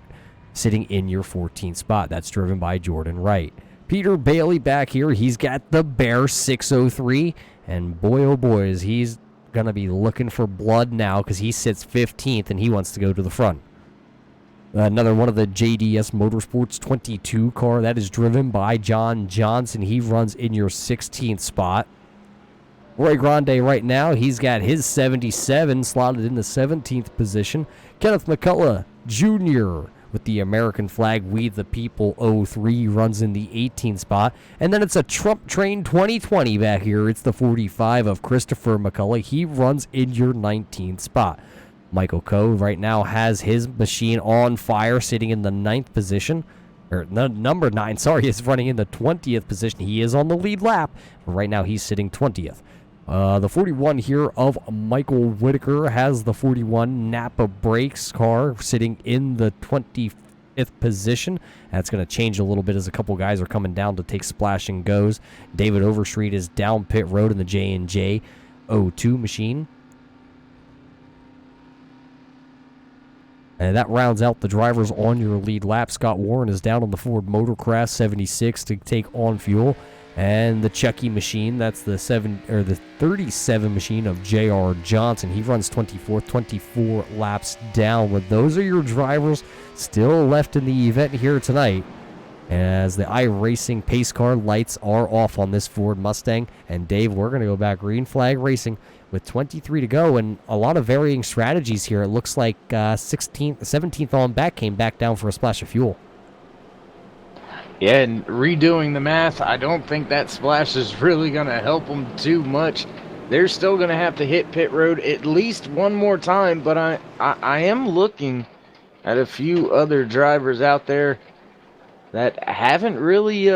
sitting in your 14th spot. That's driven by Jordan Wright. Peter Bailey back here. He's got the Bear 603, and boy, oh boy, is he's going to be looking for blood now because he sits 15th and he wants to go to the front. Another one of the JDS Motorsports 22 car. That is driven by John Johnson. He runs in your 16th spot. Roy Grande right now, he's got his 77 slotted in the 17th position. Kenneth McCullough Jr. with the American flag We the People 03 runs in the 18th spot. And then it's a Trump Train 2020 back here. It's the 45 of Christopher McCullough. He runs in your 19th spot. Michael Coe right now has his machine on fire, sitting in the 9th position. Or number 9, sorry, is running in the 20th position. He is on the lead lap, but right now he's sitting 20th. The 41 here of Michael Whitaker has the 41 Napa Brakes car sitting in the 21st fifth position. That's going to change a little bit as a couple guys are coming down to take splash and goes. David Overstreet is down pit road in the J&J 02 machine. And that rounds out the drivers on your lead lap. Scott Warren is down on the Ford Motorcraft 76 to take on fuel. And the Chucky machine, that's the 37 machine of J.R. Johnson. He runs 24th, 24 laps down. But those are your drivers still left in the event here tonight, as the iRacing pace car lights are off on this Ford Mustang. And Dave, we're going to go back green flag racing with 23 to go, and a lot of varying strategies here. It looks like 17th on back came back down for a splash of fuel. Yeah, and redoing the math, I don't think that splash is really going to help them too much. They're still going to have to hit pit road at least one more time, but I am looking at a few other drivers out there that haven't really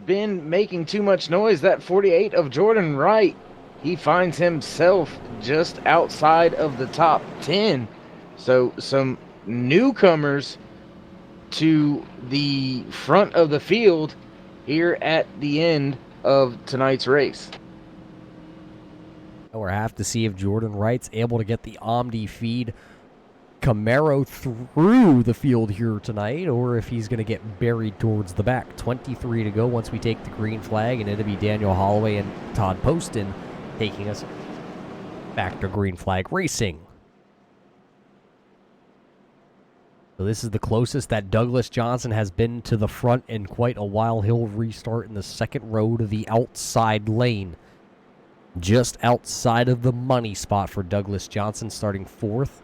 been making too much noise. That 48 of Jordan Wright, he finds himself just outside of the top 10. So some newcomers to the front of the field here at the end of tonight's race. We'll have to see if Jordan Wright's able to get the Omni feed Camaro through the field here tonight, or if he's going to get buried towards the back. 23 to go once we take the green flag, and it'll be Daniel Holloway and Todd Poston taking us back to green flag racing. So this is the closest that Douglas Johnson has been to the front in quite a while. He'll restart in the second row to the outside lane, just outside of the money spot for Douglas Johnson, starting fourth.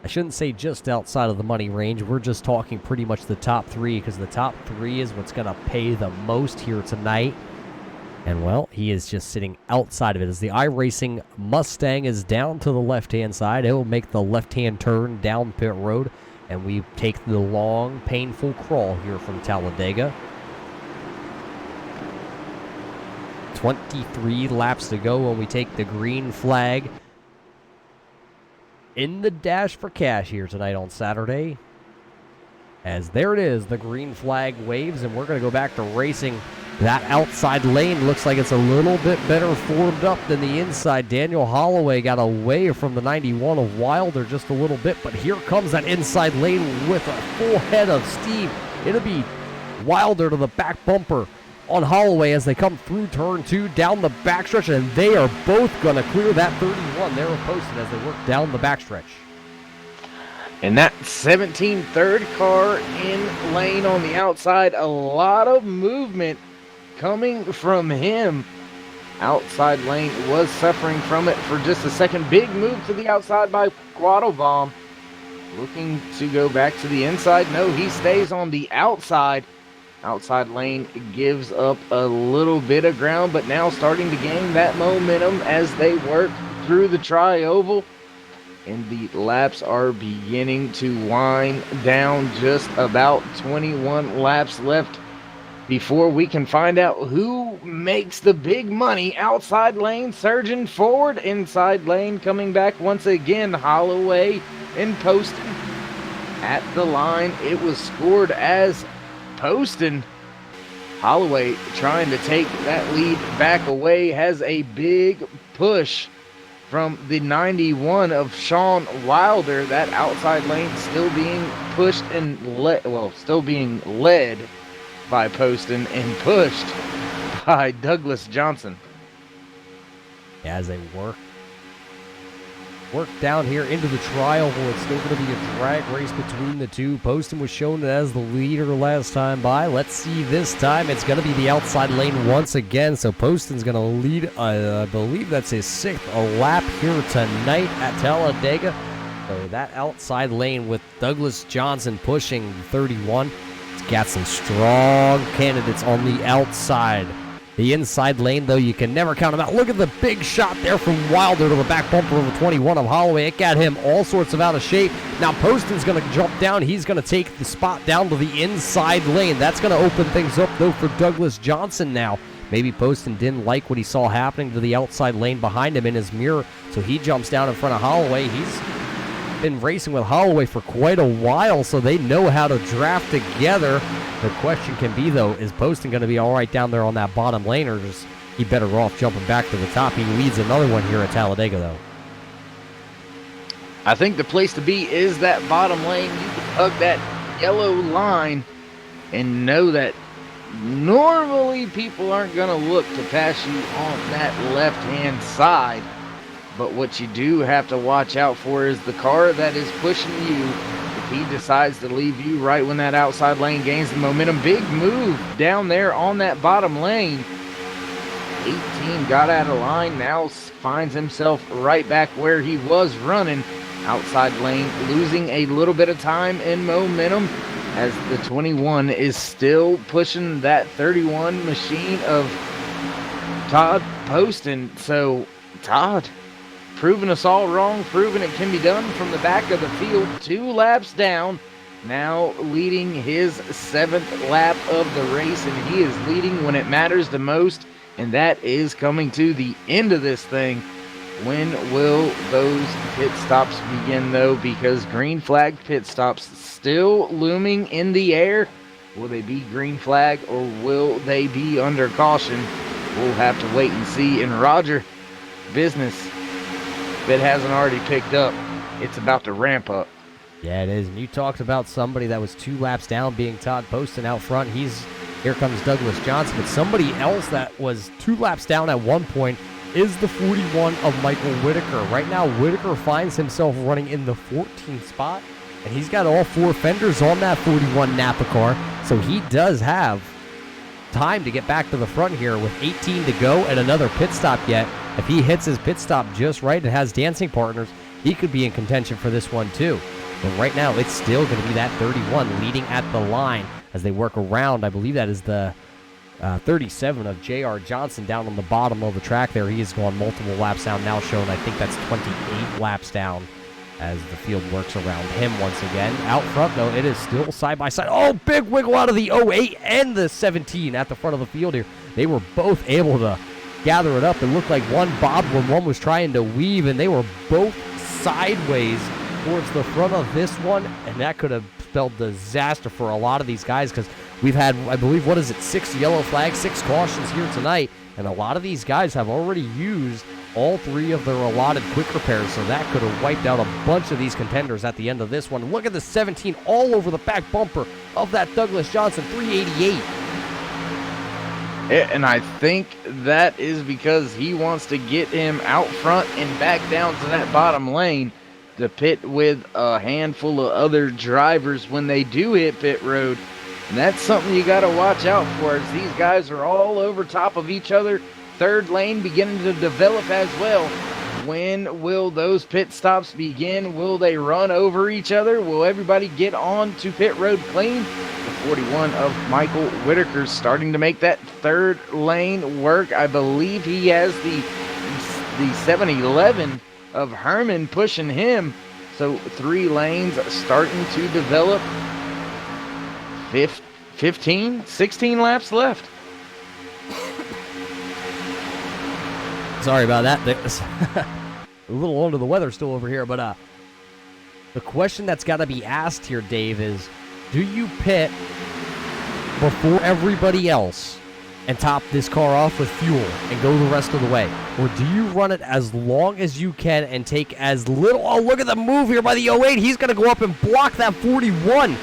I shouldn't say just outside of the money range. We're just talking pretty much the top three, because the top three is what's going to pay the most here tonight. And, well, he is just sitting outside of it as the iRacing Mustang is down to the left-hand side. It will make the left-hand turn down pit road, and we take the long, painful crawl here from Talladega. 23 laps to go when we take the green flag in the dash for cash here tonight on Saturday. As there it is, the green flag waves, and we're going to go back to racing. That outside lane looks like it's a little bit better formed up than the inside. Daniel Holloway got away from the 91 of Wilder just a little bit, but here comes that inside lane with a full head of steam. It'll be Wilder to the back bumper on Holloway as they come through turn 2 down the backstretch, and they are both going to clear that 31. They were posted as they work down the backstretch. And that 17 third car in lane on the outside, a lot of movement coming from him. Outside lane was suffering from it for just a second. Big move to the outside by Quattlebaum. Looking to go back to the inside. No, he stays on the outside. Outside lane gives up a little bit of ground, but now starting to gain that momentum as they work through the tri-oval. And the laps are beginning to wind down. Just about 21 laps left before we can find out who makes the big money. Outside lane surging forward. Inside lane coming back once again. Holloway and Poston at the line. It was scored as Poston. Holloway trying to take that lead back away. Has a big push from the 91 of Sean Wilder. That outside lane still being pushed and still being led by Poston and pushed by Douglas Johnson. As they work down here into the trial, it's still going to be a drag race between the two. Poston was shown as the leader last time by. Let's see this time. It's going to be the outside lane once again. So Poston's going to lead, I believe that's his 6th lap here tonight at Talladega. So that outside lane with Douglas Johnson pushing 31. It's got some strong candidates on the outside. The inside lane, though, you can never count them out. Look at the big shot there from Wilder to the back bumper of the 21 of Holloway. It got him all sorts of out of shape. Now Poston's going to jump down. He's going to take the spot down to the inside lane. That's going to open things up, though, for Douglas Johnson now. Maybe Poston didn't like what he saw happening to the outside lane behind him in his mirror, so he jumps down in front of Holloway. He's been racing with Holloway for quite a while, so they know how to draft together. The question can be, though, is Poston going to be all right down there on that bottom lane, or is he better off jumping back to the top? He leads another one here at Talladega, though. I think the place to be is that bottom lane. You can hug that yellow line and know that normally people aren't going to look to pass you on that left-hand side. But what you do have to watch out for is the car that is pushing you. If he decides to leave you right when that outside lane gains the momentum, big move down there on that bottom lane. 18 got out of line, now finds himself right back where he was running. Outside lane, losing a little bit of time and momentum as the 21 is still pushing that 31 machine of Todd Poston. So Todd, proving us all wrong, proving it can be done from the back of the field, 2 laps down, now leading his 7th lap of the race, and he is leading when it matters the most, and that is coming to the end of this thing. When will those pit stops begin, though? Because green flag pit stops still looming in the air. Will they be green flag or will they be under caution? We'll have to wait and see. And Roger, business, if it hasn't already picked up, it's about to ramp up. Yeah, it is. And you talked about somebody that was 2 laps down being Todd Poston out front. Here comes Douglas Johnson. But somebody else that was 2 laps down at one point is the 41 of Michael Whitaker. Right now, Whitaker finds himself running in the 14th spot, and he's got all 4 fenders on that 41 Napa car, so he does have time to get back to the front here with 18 to go and another pit stop yet. If he hits his pit stop just right and has dancing partners, he could be in contention for this one too. But right now, it's still going to be that 31 leading at the line as they work around. I believe that is the 37 of J.R. Johnson down on the bottom of the track there. He has gone multiple laps down, now shown, I think that's 28 laps down as the field works around him once again. Out front, though, it is still side by side. Oh, big wiggle out of the 08 and the 17 at the front of the field here. They were both able to gather it up. It looked like one bobbed when one was trying to weave, and they were both sideways towards the front of this one, and that could have spelled disaster for a lot of these guys because we've had, I believe, 6 yellow flags, 6 cautions here tonight, and a lot of these guys have already used all 3 of their allotted quick repairs, so that could have wiped out a bunch of these contenders at the end of this one. Look at the 17 all over the back bumper of that Douglas Johnson 388. And I think that is because he wants to get him out front and back down to that bottom lane to pit with a handful of other drivers when they do hit pit road. And that's something you got to watch out for, as these guys are all over top of each other. Third lane beginning to develop as well. When will those pit stops begin? Will they run over each other? Will everybody get on to pit road clean? The 41 of Michael Whitaker starting to make that third lane work. I believe he has the 711 of Herman pushing him. So 3 lanes starting to develop. 16 laps left. Sorry about that. A little under the weather still over here, but the question that's got to be asked here, Dave, is do you pit before everybody else and top this car off with fuel and go the rest of the way? Or do you run it as long as you can and take as little? Oh, look at the move here by the 08. He's going to go up and block that 41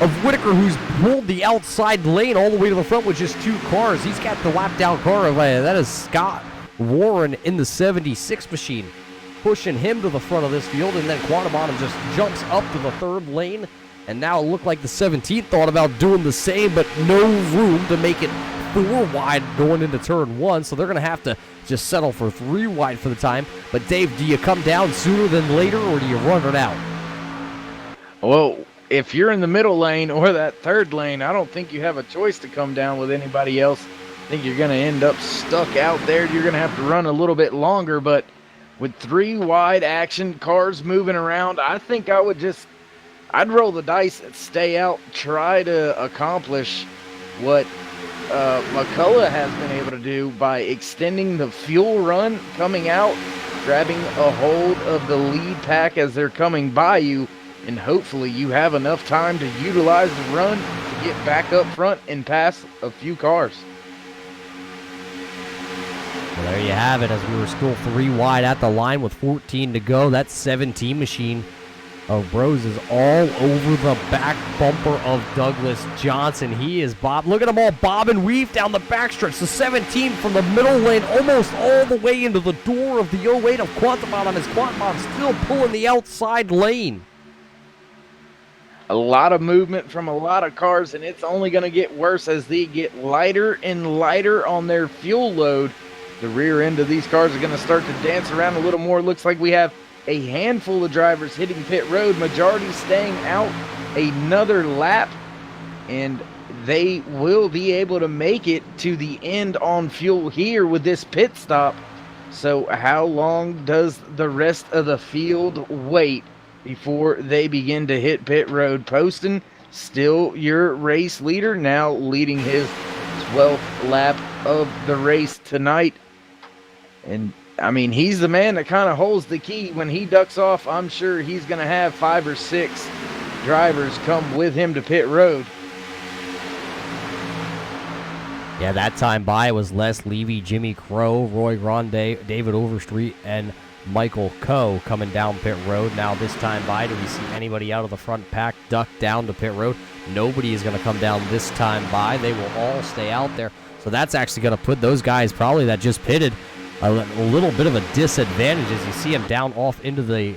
of Whitaker, who's pulled the outside lane all the way to the front with just 2 cars. He's got the lap down car of that is Scott Warren in the 76 machine, pushing him to the front of this field, and then Quattlebaum just jumps up to the 3rd lane, and now it looked like the 17th thought about doing the same, but no room to make it 4 wide going into turn 1, so they're going to have to just settle for 3 wide for the time. But Dave, do you come down sooner than later, or do you run it out? Well, if you're in the middle lane or that 3rd lane, I don't think you have a choice to come down with anybody else. I think you're going to end up stuck out there. You're going to have to run a little bit longer, but with 3 wide action, cars moving around, I think I'd roll the dice and stay out, try to accomplish what McCullough has been able to do by extending the fuel run coming out grabbing a hold of the lead pack as they're coming by you, and hopefully you have enough time to utilize the run to get back up front and pass a few cars. Well, there you have it, as we were still 3 wide at the line with 14 to go. That 17 machine of Bros is all over the back bumper of Douglas Johnson. He is look at them all bob and weave down the backstretch. The 17 from the middle lane almost all the way into the door of the 08 of Quantamon, as Quantamon still pulling the outside lane. A lot of movement from a lot of cars, and it's only going to get worse as they get lighter and lighter on their fuel load. The rear end of these cars are going to start to dance around a little more. Looks like we have a handful of drivers hitting pit road, majority staying out another lap, and they will be able to make it to the end on fuel here with this pit stop. So how long does the rest of the field wait before they begin to hit pit road? Poston, still your race leader, now leading his 12th lap of the race tonight. And I mean, he's the man that kind of holds the key. When he ducks off, I'm sure he's going to have 5 or 6 drivers come with him to pit road. Yeah, that time by was Les Levy, Jimmy Crow, Roy Grande, David Overstreet, and Michael Coe coming down pit road. Now this time by, do we see anybody out of the front pack duck down to pit road? Nobody is going to come down this time by. They will all stay out there. So that's actually going to put those guys probably that just pitted a little bit of a disadvantage as you see him down off into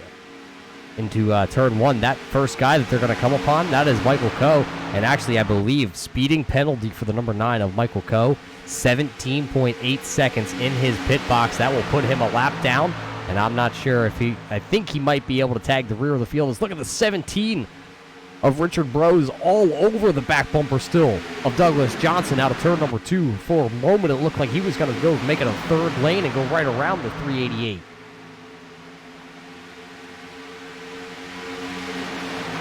turn 1. That first guy that they're going to come upon, that is Michael Coe. And actually, I believe, speeding penalty for the number 9 of Michael Coe, 17.8 seconds in his pit box. That will put him a lap down. And I'm not sure if I think he might be able to tag the rear of the field. Let's look at the 17 of Richard Bros all over the back bumper still of Douglas Johnson out of turn number 2. For a moment, it looked like he was going to go make it a third lane and go right around the 388.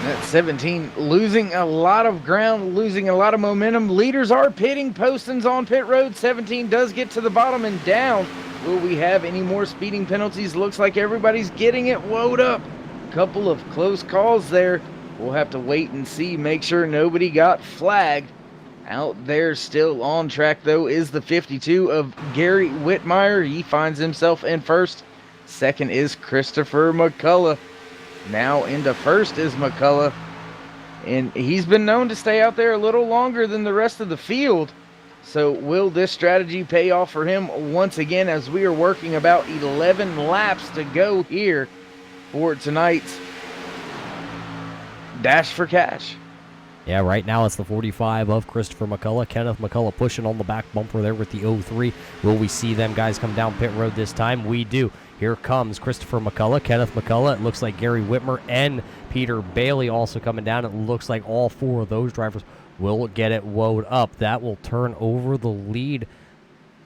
That 17 losing a lot of ground, losing a lot of momentum. Leaders are pitting. Poston's on pit road. 17 does get to the bottom and down. Will we have any more speeding penalties? Looks like everybody's getting it woed up. Couple of close calls there. We'll have to wait and see. Make sure nobody got flagged. Out there still on track, though, is the 52 of Gary Whitmire. He finds himself in first. Second is Christopher McCullough. Now into first is McCullough. And he's been known to stay out there a little longer than the rest of the field. So will this strategy pay off for him once again, as we are working about 11 laps to go here for tonight's Dash for Cash? Yeah, right now it's the 45 of Christopher McCullough. Kenneth McCullough pushing on the back bumper there with the 03. Will we see them guys come down pit road this time? We do. Here comes Christopher McCullough, Kenneth McCullough. It looks like Gary Whitmer and Peter Bailey also coming down. It looks like all 4 of those drivers will get it woed up. That will turn over the lead,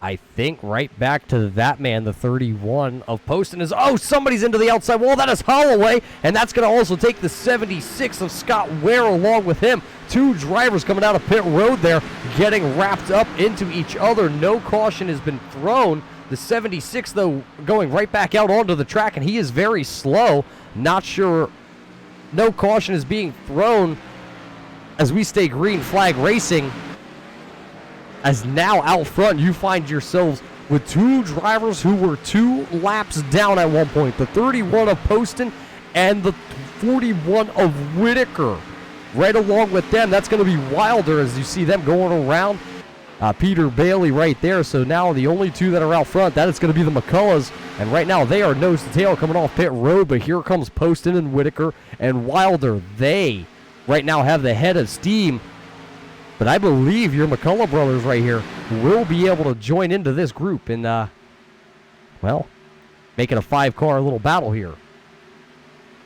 I think, right back to that man, the 31 of Poston. Somebody's into the outside wall. That is Holloway, and that's going to also take the 76 of Scott Ware along with him. 2 drivers coming out of pit road there, getting wrapped up into each other. No caution has been thrown. The 76, though, going right back out onto the track, and he is very slow. Not sure. No caution is being thrown as we stay green flag racing. As now out front, you find yourselves with 2 drivers who were 2 laps down at one point. The 31 of Poston and the 41 of Whitaker. Right along with them, that's going to be Wilder as you see them going around. Peter Bailey right there. So now the only 2 that are out front, that is going to be the McCulloughs. And right now they are nose to tail coming off pit road. But here comes Poston and Whitaker and Wilder. They right now have the head of steam. But I believe your McCullough brothers right here will be able to join into this group and, making a 5-car little battle here.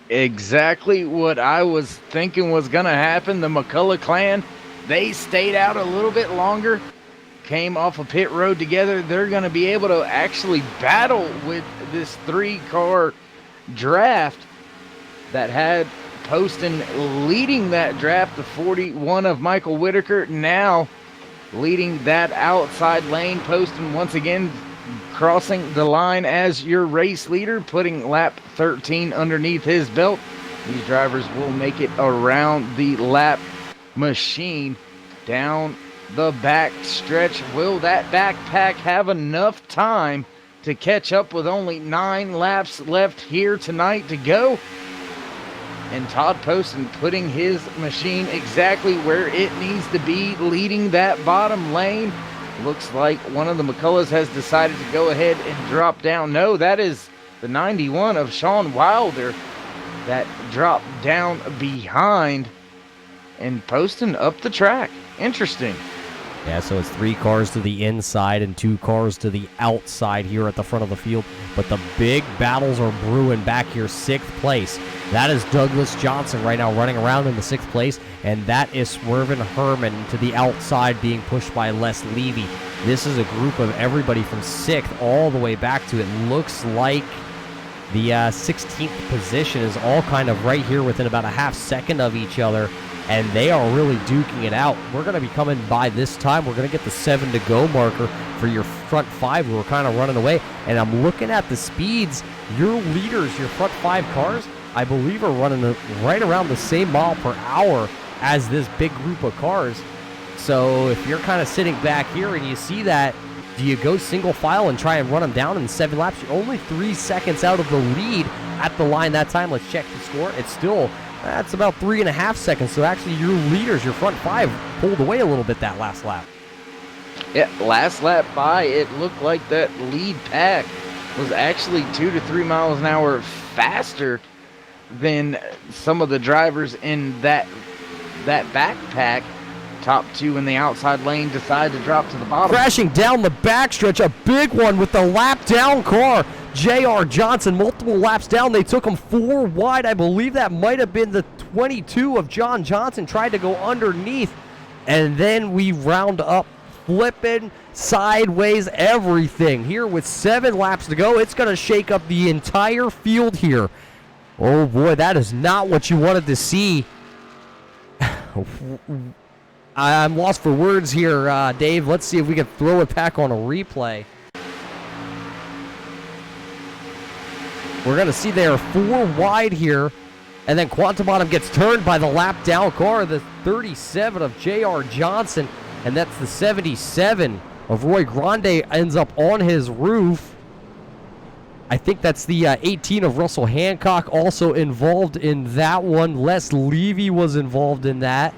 Exactly what I was thinking was going to happen. The McCullough clan, they stayed out a little bit longer, came off a pit road together. They're going to be able to actually battle with this 3-car draft that had Poston leading that draft, the 41 of Michael Whitaker now leading that outside lane. Poston once again crossing the line as your race leader, putting lap 13 underneath his belt. These drivers will make it around the lap machine down the back stretch. Will that backpack have enough time to catch up with only 9 laps left here tonight to go? And Todd Poston putting his machine exactly where it needs to be, leading that bottom lane. Looks like one of the McCulloughs has decided to go ahead and drop down. No, that is the 91 of Sean Wilder that dropped down behind, and Poston up the track. Interesting. Yeah, so it's 3 cars to the inside and 2 cars to the outside here at the front of the field. But the big battles are brewing back here. 6th place. That is Douglas Johnson right now running around in the 6th place. And that is Swervin Herman to the outside being pushed by Les Levy. This is a group of everybody from 6th all the way back to, it looks like, the 16th position is all kind of right here within about a half second of each other. And they are really duking it out. We're going to be coming by this time. We're going to get the 7 to go marker for your front 5 who are kind of running away. And I'm looking at the speeds. Your leaders, your front 5 cars, I believe are running right around the same mile per hour as this big group of cars. So if you're kind of sitting back here and you see that, do you go single file and try and run them down in 7 laps? You're only 3 seconds out of the lead at the line that time. Let's check the score. It's still... that's about 3.5 seconds. So actually your leaders, your front 5, pulled away a little bit that last lap. Yeah, last lap by, it looked like that lead pack was actually 2 to 3 miles an hour faster than some of the drivers in that backpack. Top 2 in the outside lane decide to drop to the bottom. Crashing down the backstretch, a big one with the lap down car. J.R. Johnson, multiple laps down. They took him 4 wide. I believe that might have been the 22 of John Johnson. Tried to go underneath. And then we round up, flipping, sideways, everything. Here with 7 laps to go, it's going to shake up the entire field here. Oh, boy, that is not what you wanted to see. I'm lost for words here, Dave. Let's see if we can throw it back on a replay. We're going to see they are 4 wide here. And then Quantum Bottom gets turned by the lap down car, the 37 of J.R. Johnson. And that's the 77 of Roy Grande ends up on his roof. I think that's the 18 of Russell Hancock also involved in that one. Les Levy was involved in that.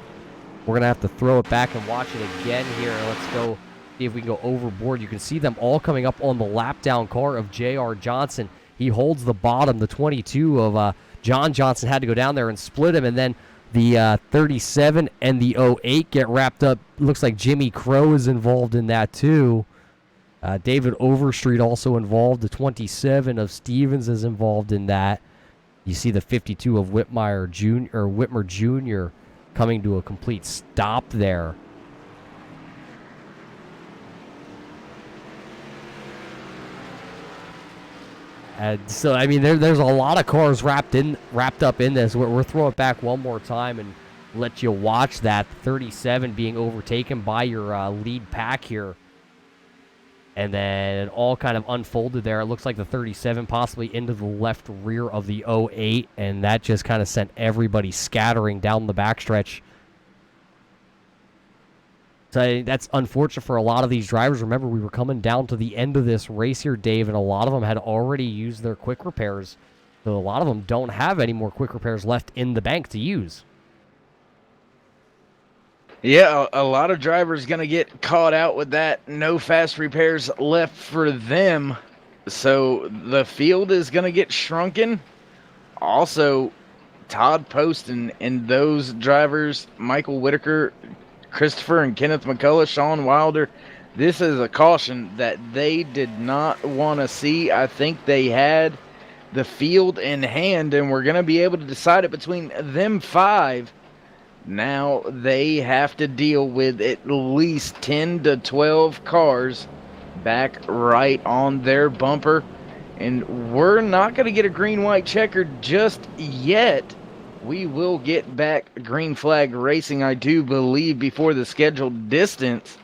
We're going to have to throw it back and watch it again here. Let's go see if we can go overboard. You can see them all coming up on the lap down car of J.R. Johnson. He holds the bottom. The 22 of John Johnson had to go down there and split him. And then the 37 and the 08 get wrapped up. Looks like Jimmy Crow is involved in that too. David Overstreet also involved. The 27 of Stevens is involved in that. You see the 52 of Whitmire Jr. or Whitmer Jr. coming to a complete stop there. And so, I mean, there's a lot of cars wrapped up in this. We're throwing it back one more time and let you watch that. 37 being overtaken by your lead pack here. And then it all kind of unfolded there. It looks like the 37 possibly into the left rear of the 08. And that just kind of sent everybody scattering down the backstretch. So that's unfortunate for a lot of these drivers. Remember, we were coming down to the end of this race here, Dave, and a lot of them had already used their quick repairs. So a lot of them don't have any more quick repairs left in the bank to use. Yeah, a lot of drivers going to get caught out with that. No fast repairs left for them. So the field is going to get shrunken. Also, Todd Poston and those drivers, Michael Whitaker, Christopher and Kenneth McCullough, Sean Wilder, this is a caution that they did not want to see. I think they had the field in hand and we're going to be able to decide it between them 5. Now they have to deal with at least 10 to 12 cars back right on their bumper. And we're not going to get a green-white checker just yet. We will get back green flag racing, I do believe, before the scheduled distance.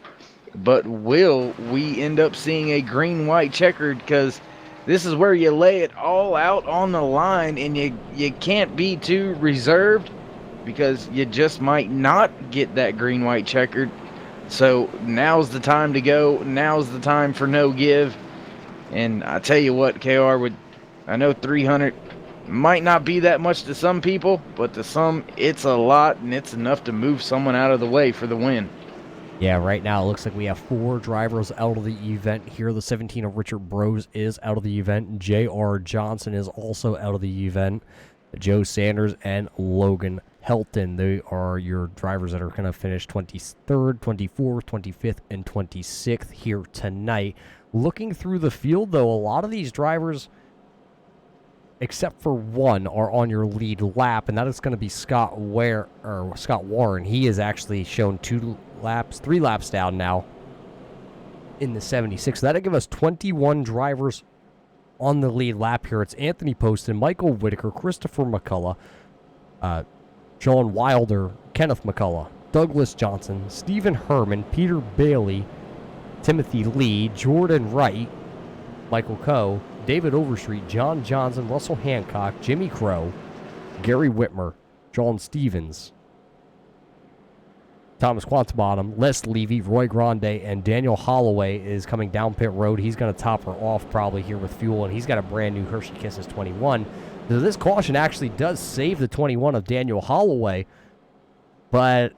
but will we end up seeing a green-white checkered? Because this is where you lay it all out on the line, and you can't be too reserved because you just might not get that green-white checkered. So now's the time to go. Now's the time for no give. And I tell you what, KR, I know 300 might not be that much to some people, but to some, it's a lot, and it's enough to move someone out of the way for the win. Yeah, right now it looks like we have 4 drivers out of the event here. The 17 of Richard Bros is out of the event. J.R. Johnson is also out of the event. Joe Sanders and Logan Helton, they are your drivers that are going to finish 23rd, 24th, 25th, and 26th here tonight. Looking through the field, though, a lot of these drivers, except for one, are on your lead lap, and that is going to be Scott Warren. He has actually shown 3 laps down now in the 76. So that'll give us 21 drivers on the lead lap here. It's Anthony Poston, Michael Whitaker, Christopher McCullough, John Wilder, Kenneth McCullough, Douglas Johnson, Stephen Herman, Peter Bailey, Timothy Lee, Jordan Wright, Michael Coe, David Overstreet, John Johnson, Russell Hancock, Jimmy Crow, Gary Whitmer, John Stevens, Thomas Quantibottom, Les Levy, Roy Grande, and Daniel Holloway is coming down pit road. He's going to top her off probably here with fuel, and he's got a brand new Hershey Kisses 21. So this caution actually does save the 21 of Daniel Holloway, but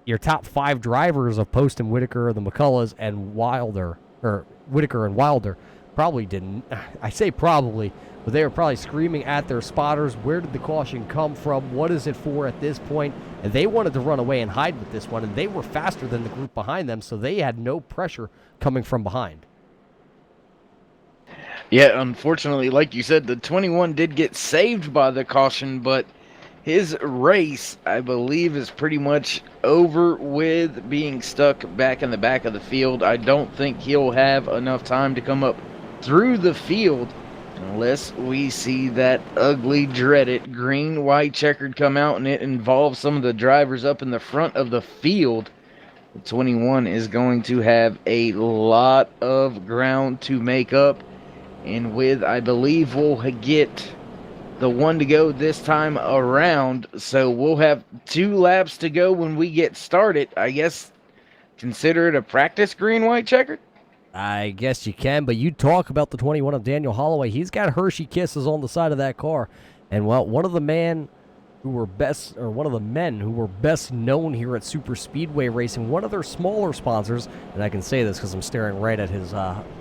your top 5 drivers of Poston, Whitaker, the McCulloughs, and Whitaker and Wilder probably didn't. I say probably, but they were probably screaming at their spotters, where did the caution come from? What is it for at this point? And they wanted to run away and hide with this one, and they were faster than the group behind them, so they had no pressure coming from behind. Yeah, unfortunately, like you said, the 21 did get saved by the caution, but his race, I believe, is pretty much over with being stuck back in the back of the field. I don't think he'll have enough time to come up through the field unless we see that ugly, dreaded green-white checkered come out, and it involves some of the drivers up in the front of the field. The 21 is going to have a lot of ground to make up, and with, I believe, we'll get the one to go this time around, so we'll have 2 laps to go when we get started. I guess consider it a practice green-white checkered? I guess you can, but you talk about the 21 of Daniel Holloway. He's got Hershey Kisses on the side of that car. And, well, one of the men who were best known here at Super Speedway Racing, one of their smaller sponsors, and I can say this because I'm staring right at his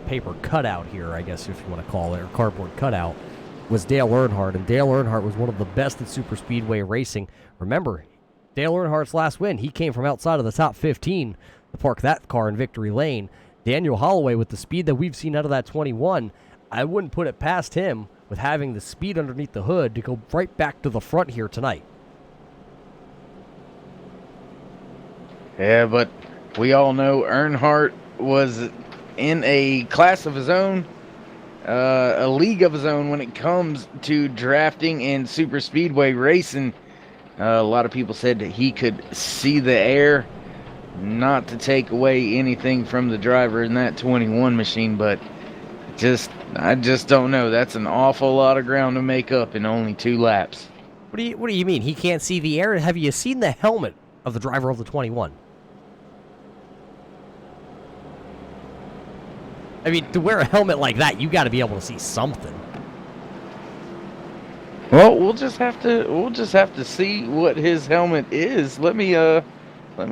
paper cutout here, I guess if you want to call it, or cardboard cutout, was Dale Earnhardt. And Dale Earnhardt was one of the best at Super Speedway Racing. Remember, Dale Earnhardt's last win, he came from outside of the top 15 to park that car in victory lane. Daniel Holloway, with the speed that we've seen out of that 21, I wouldn't put it past him with having the speed underneath the hood to go right back to the front here tonight. Yeah, but we all know Earnhardt was in a class of his own, a league of his own when it comes to drafting and super speedway racing. A lot of people said that he could see the air. Not to take away anything from the driver in that 21 machine, but I just don't know. That's an awful lot of ground to make up in only 2 laps. What do you mean? He can't see the air? Have you seen the helmet of the driver of the 21? I mean, to wear a helmet like that, you got to be able to see something. Well, we'll just have to see what his helmet is. Let me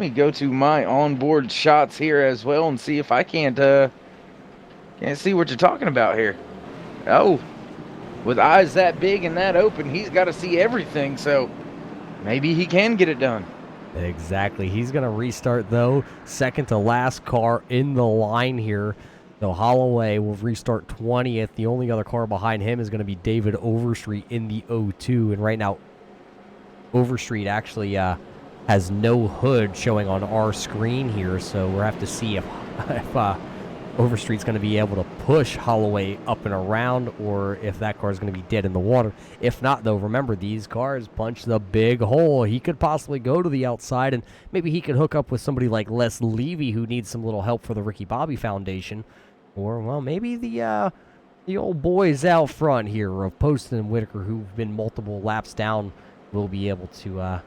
go to my onboard shots here as well and see if I can't see what you're talking about here. Oh, with eyes that big and that open, he's got to see everything, so maybe he can get it done. Exactly. He's going to restart, though. Second to last car in the line here. So Holloway will restart 20th. The only other car behind him is going to be David Overstreet in the 02. And right now, Overstreet actually has no hood showing on our screen here. So we'll have to see if Overstreet's going to be able to push Holloway up and around, or if that car is going to be dead in the water. If not, though, remember, these cars punch the big hole. He could possibly go to the outside, and maybe he could hook up with somebody like Les Levy, who needs some little help for the Ricky Bobby Foundation. Or, well, maybe the old boys out front here of Poston and Whitaker, who've been multiple laps down, will be able to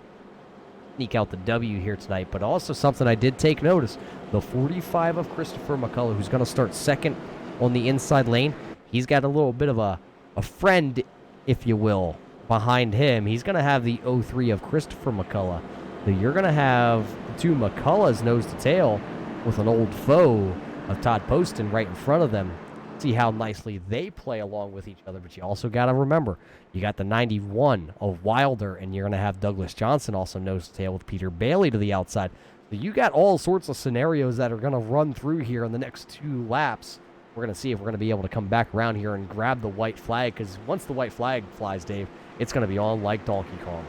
sneak out the W here tonight. But also something I did take notice, the 45 of Christopher McCullough, who's going to start second on the inside lane. He's got a little bit of a friend, if you will, behind him. He's going to have the 03 of Christopher McCullough. So you're going to have two McCulloughs nose to tail with an old foe of Todd Poston right in front of them. See how nicely they play along with each other. But you also got to remember, you got the 91 of Wilder, and you're going to have Douglas Johnson also nose to tail with Peter Bailey to the outside. So you got all sorts of scenarios that are going to run through here in the next 2 laps. We're going to see if we're going to be able to come back around here and grab the white flag, because once the white flag flies, Dave, it's going to be on like Donkey Kong.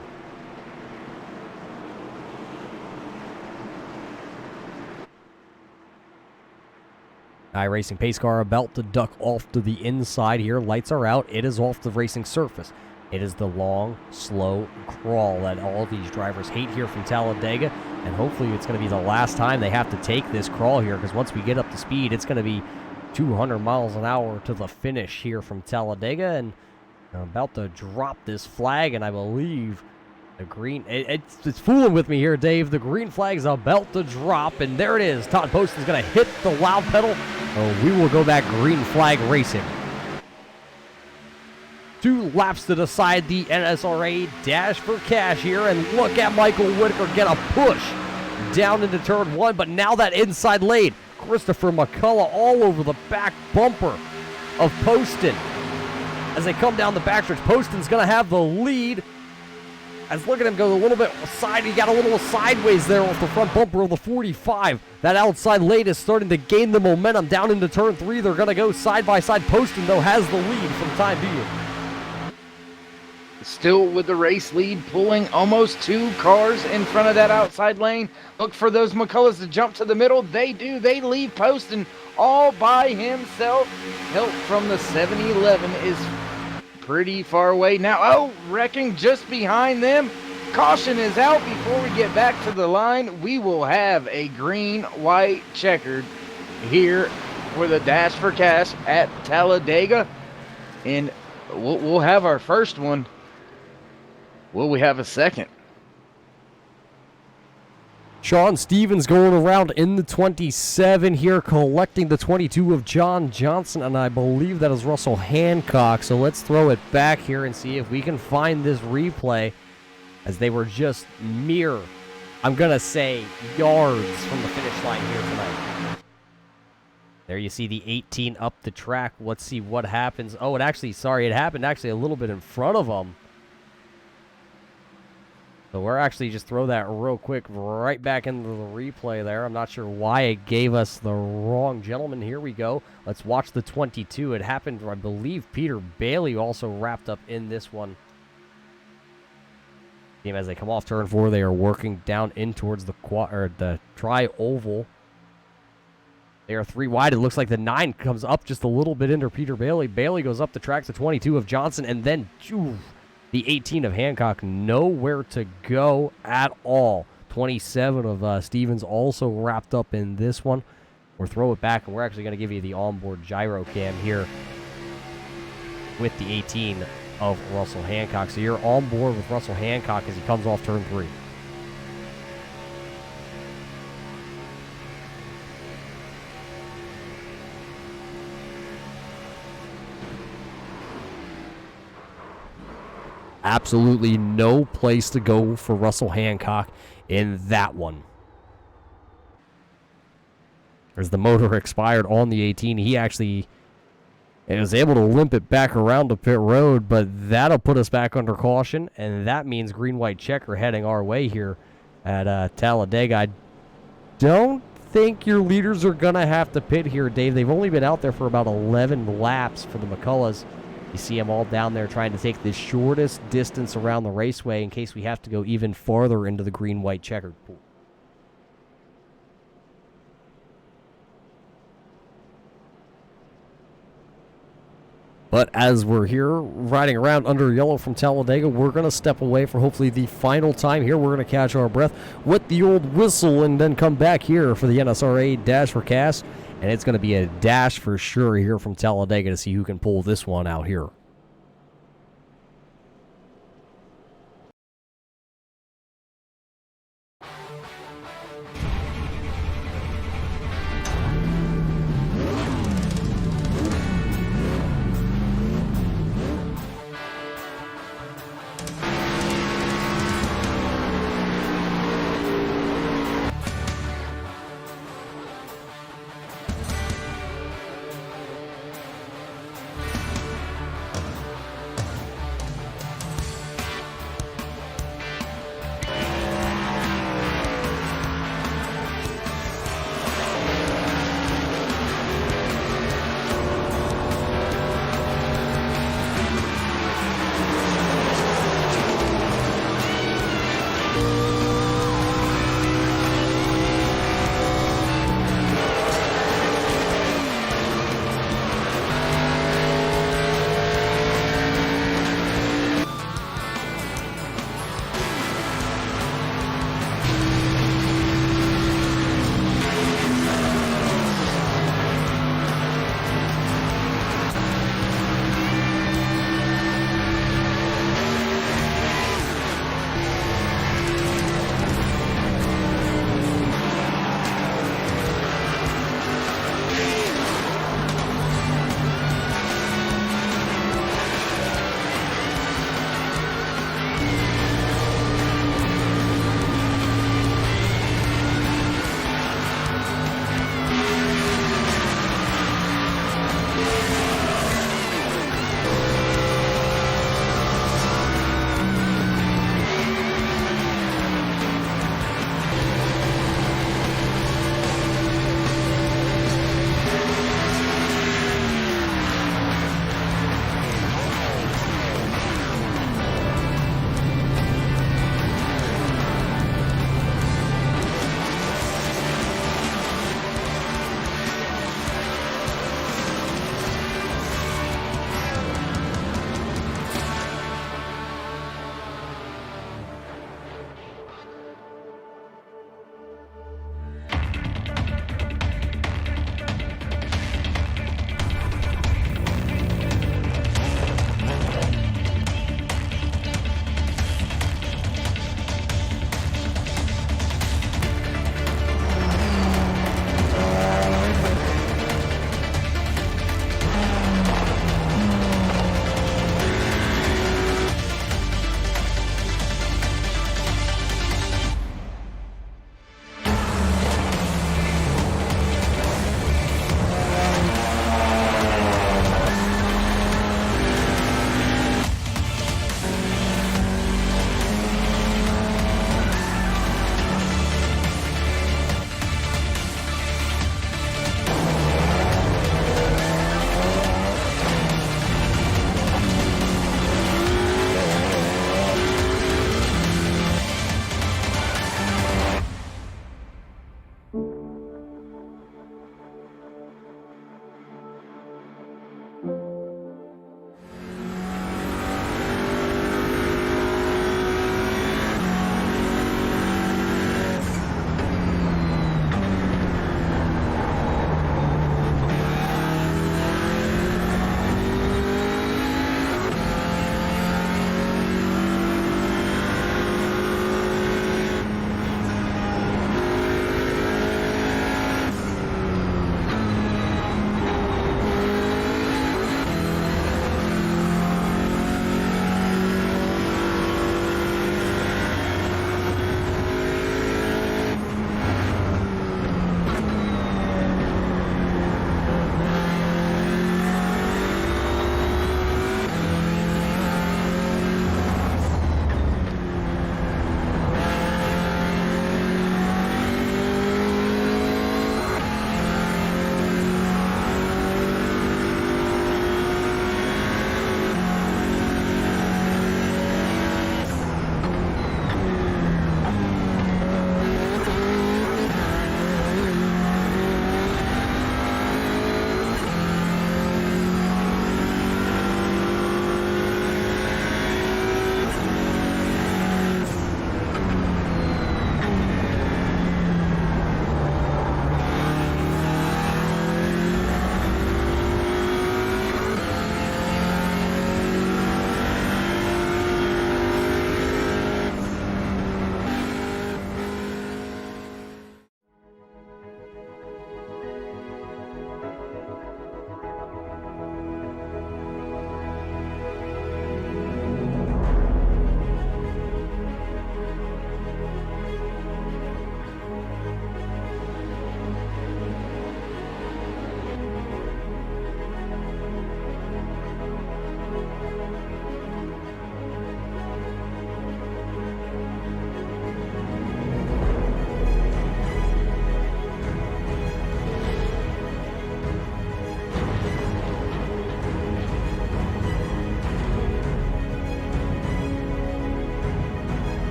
iRacing pace car about to duck off to the inside here. Lights are out. It is off the racing surface. It is the long, slow crawl that all these drivers hate here from Talladega, and hopefully it's going to be the last time they have to take this crawl here, because once we get up to speed, it's going to be 200 miles an hour to the finish here from Talladega, and I'm about to drop this flag, and I believe the green, it's fooling with me here, Dave. The green flag is about to drop, and there it is. Todd Poston's going to hit the loud pedal. We will go back green flag racing. 2 laps to decide the NSRA dash for cash here, and look at Michael Whitaker get a push down into turn 1, but now that inside lane, Christopher McCullough all over the back bumper of Poston. As they come down the backstretch, Poston's going to have the lead. As look at him go a little bit side, he got a little sideways there off the front bumper of the 45. That outside lane is starting to gain the momentum down into turn 3. They're going to go side by side. Poston, though, has the lead for the time being. Still with the race lead, pulling almost 2 cars in front of that outside lane. Look for those McCulloughs to jump to the middle. They do. They leave Poston all by himself. Help from the 7-Eleven is pretty far away now. Oh, wrecking just behind them. Caution is out before we get back to the line. We will have a green, white, checkered here for the dash for cash at Talladega. And we'll have our first one. Will we have a second? Sean Stevens going around in the 27 here, collecting the 22 of John Johnson, and I believe that is Russell Hancock. So let's throw it back here and see if we can find this replay, as they were just mere, I'm going to say, yards from the finish line here tonight. There you see the 18 up the track. Let's see what happens. Oh, it happened actually a little bit in front of them. So we're actually just throw that real quick right back into the replay there. I'm not sure why it gave us the wrong gentleman. Here we go. Let's watch the 22. It happened, I believe, Peter Bailey also wrapped up in this one. As they come off turn 4, they are working down in towards the tri-oval. They are 3 wide. It looks like the 9 comes up just a little bit into Peter Bailey. Bailey goes up the track to 22 of Johnson, and then the 18 of Hancock nowhere to go at all. 27 of Stevens also wrapped up in this one. We'll throw it back, and we're actually going to give you the onboard gyro cam here with the 18 of Russell Hancock. So you're on board with Russell Hancock as he comes off turn 3. Absolutely no place to go for Russell Hancock in that one. As the motor expired on the 18, he actually was able to limp it back around to pit road, but that'll put us back under caution, and that means green-white checker heading our way here at Talladega. I don't think your leaders are going to have to pit here, Dave. They've only been out there for about 11 laps for the McCulloughs. You see them all down there trying to take the shortest distance around the raceway in case we have to go even farther into the green-white checkered pool. But as we're here riding around under yellow from Talladega, we're going to step away for hopefully the final time here. We're going to catch our breath with the old whistle and then come back here for the NSRA Dash for Cash. And it's going to be a dash for sure here from Talladega to see who can pull this one out here.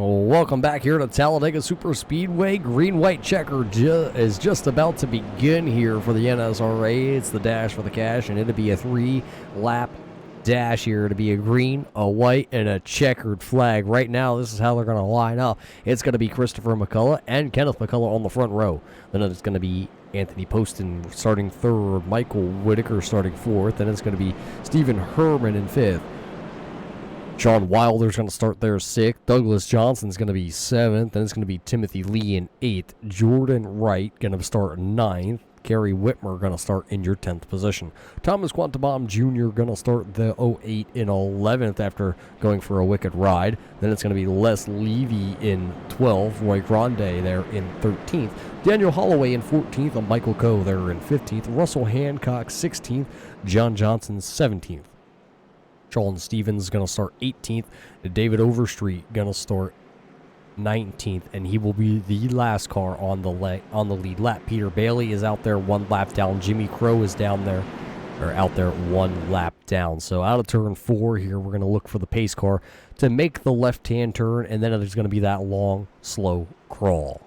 Welcome back here to Talladega Super Speedway. Green-white checker is just about to begin here for the NSRA. It's the dash for the cash, and it'll be a 3-lap dash here to be a green, a white, and a checkered flag. Right now, this is how they're going to line up. It's going to be Christopher McCullough and Kenneth McCullough on the front row. Then it's going to be Anthony Poston starting third, Michael Whitaker starting fourth, then it's going to be Stephen Herman in fifth. Sean Wilder's going to start there sixth. Douglas Johnson's going to be seventh. Then it's going to be Timothy Lee in eighth. Jordan Wright going to start ninth. Gary Whitmer going to start in your 10th position. Thomas Quantabom Jr. going to start the 08 in 11th after going for a wicked ride. Then it's going to be Les Levy in 12th. Roy Grande there in 13th. Daniel Holloway in 14th. And Michael Coe there in 15th. Russell Hancock 16th. John Johnson 17th. Charlton Stevens going to start 18th. David Overstreet going to start 19th, and he will be the last car on the lead lap. Peter Bailey is out there 1 lap down. Jimmy Crow is down there, or out there 1 lap down. So out of turn 4 here, we're going to look for the pace car to make the left-hand turn, and then there's going to be that long, slow crawl.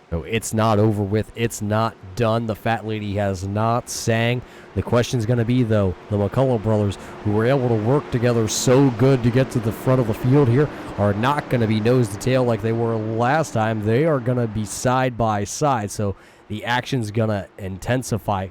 So it's not over with. It's not done. The fat lady has not sang. The question's going to be, though, the McCullough brothers, who were able to work together so good to get to the front of the field here, are not going to be nose to tail like they were last time. They are going to be side by side. So the action's going to intensify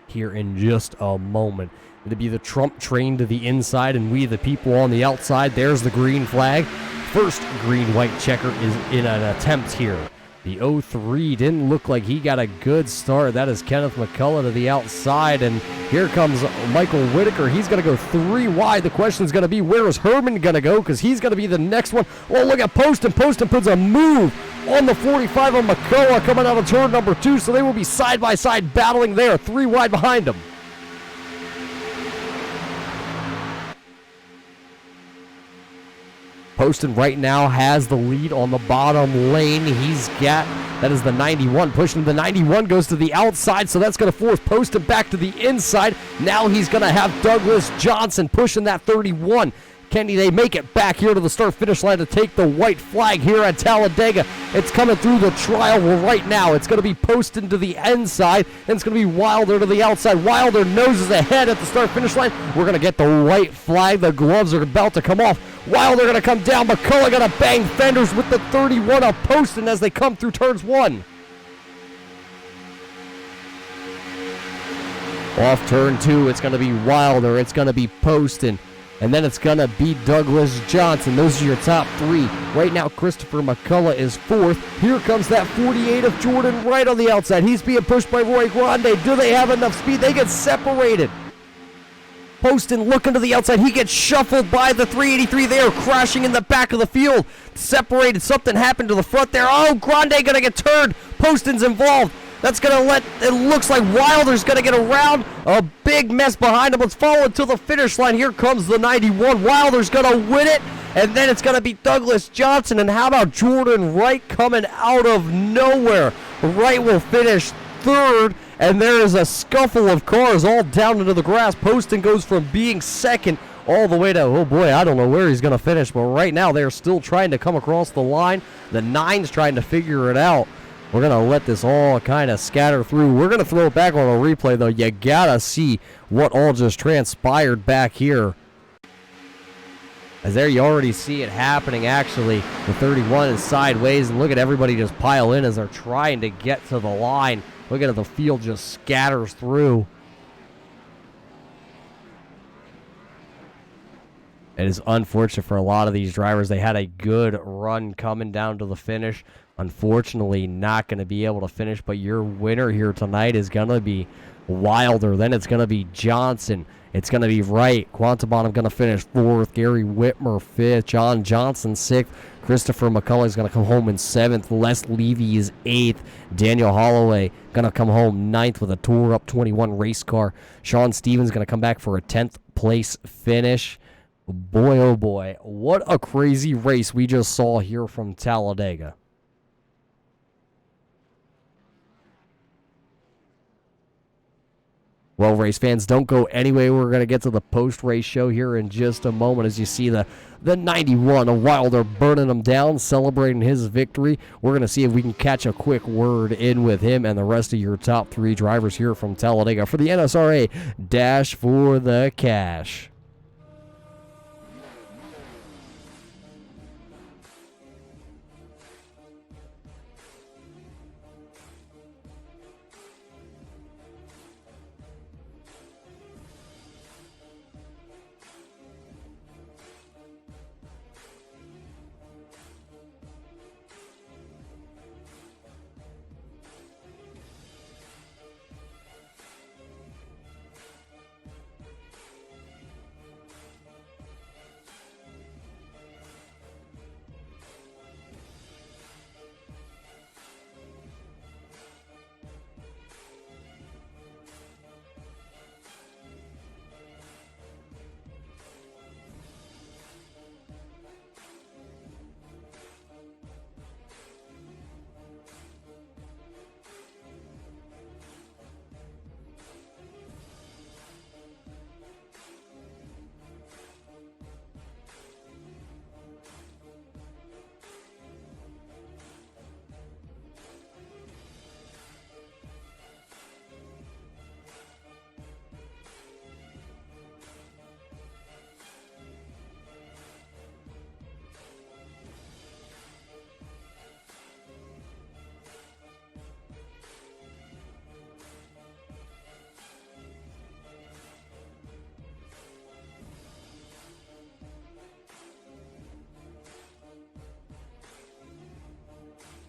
here in just a moment. It'll be the Trump train to the inside and we the people on the outside. There's the green flag. First green-white checker is in an attempt here. The 03 didn't look like he got a good start. That is Kenneth McCullough to the outside, and here comes Michael Whitaker. He's going to go 3 wide. The question is going to be, where is Herman going to go? Because he's going to be the next one. Oh, look at Poston. Poston puts a move on the 45 on McCullough coming out of turn number 2, so they will be side-by-side battling there, 3 wide behind him. Poston right now has the lead on the bottom lane. That is the 91. Pushing the 91 goes to the outside, so that's going to force Poston back to the inside. Now he's going to have Douglas Johnson pushing that 31. Can they make it back here to the start-finish line to take the white flag here at Talladega? It's coming through the trial right now. It's going to be Poston to the inside, and it's going to be Wilder to the outside. Wilder noses ahead at the start-finish line. We're going to get the white flag. The gloves are about to come off. Wilder going to come down. McCullough going to bang fenders with the 31 of Poston as they come through turns 1. Off turn 2, it's going to be Wilder. It's going to be Poston. And then it's going to be Douglas Johnson. Those are your top 3. Right now, Christopher McCullough is 4th. Here comes that 48 of Jordan right on the outside. He's being pushed by Roy Grande. Do they have enough speed? They get separated. Poston looking to the outside. He gets shuffled by the 383 there, crashing in the back of the field. Separated. Something happened to the front there. Oh, Grande going to get turned. Poston's involved. That's going to it looks like Wilder's going to get around. A big mess behind him. Let's follow it to the finish line. Here comes the 91. Wilder's going to win it. And then it's going to be Douglas Johnson. And how about Jordan Wright coming out of nowhere? Wright will finish 3rd. And there is a scuffle of cars all down into the grass. Poston goes from being 2nd all the way to, oh boy, I don't know where he's going to finish. But right now they're still trying to come across the line. The 9's trying to figure it out. We're going to let this all kind of scatter through. We're going to throw it back on a replay, though. You got to see what all just transpired back here. As there you already see it happening, actually. The 31 is sideways, and look at everybody just pile in as they're trying to get to the line. Look at it, the field just scatters through. It is unfortunate for a lot of these drivers. They had a good run coming down to the finish. Unfortunately, not going to be able to finish, but your winner here tonight is going to be Wilder. Then it's going to be Johnson. It's going to be Wright. Quantabon going to finish 4th. Gary Whitmer 5th. John Johnson 6th. Christopher McCullough is going to come home in 7th. Les Levy is 8th. Daniel Holloway going to come home 9th with a Tour Up 21 race car. Sean Stevens going to come back for a 10th place finish. Boy, oh boy, what a crazy race we just saw here from Talladega. Well, race fans, don't go anywhere. We're going to get to the post-race show here in just a moment as you see the 91 of Wilder burning them down, celebrating his victory. We're going to see if we can catch a quick word in with him and the rest of your top 3 drivers here from Talladega for the NSRA Dash for the Cash.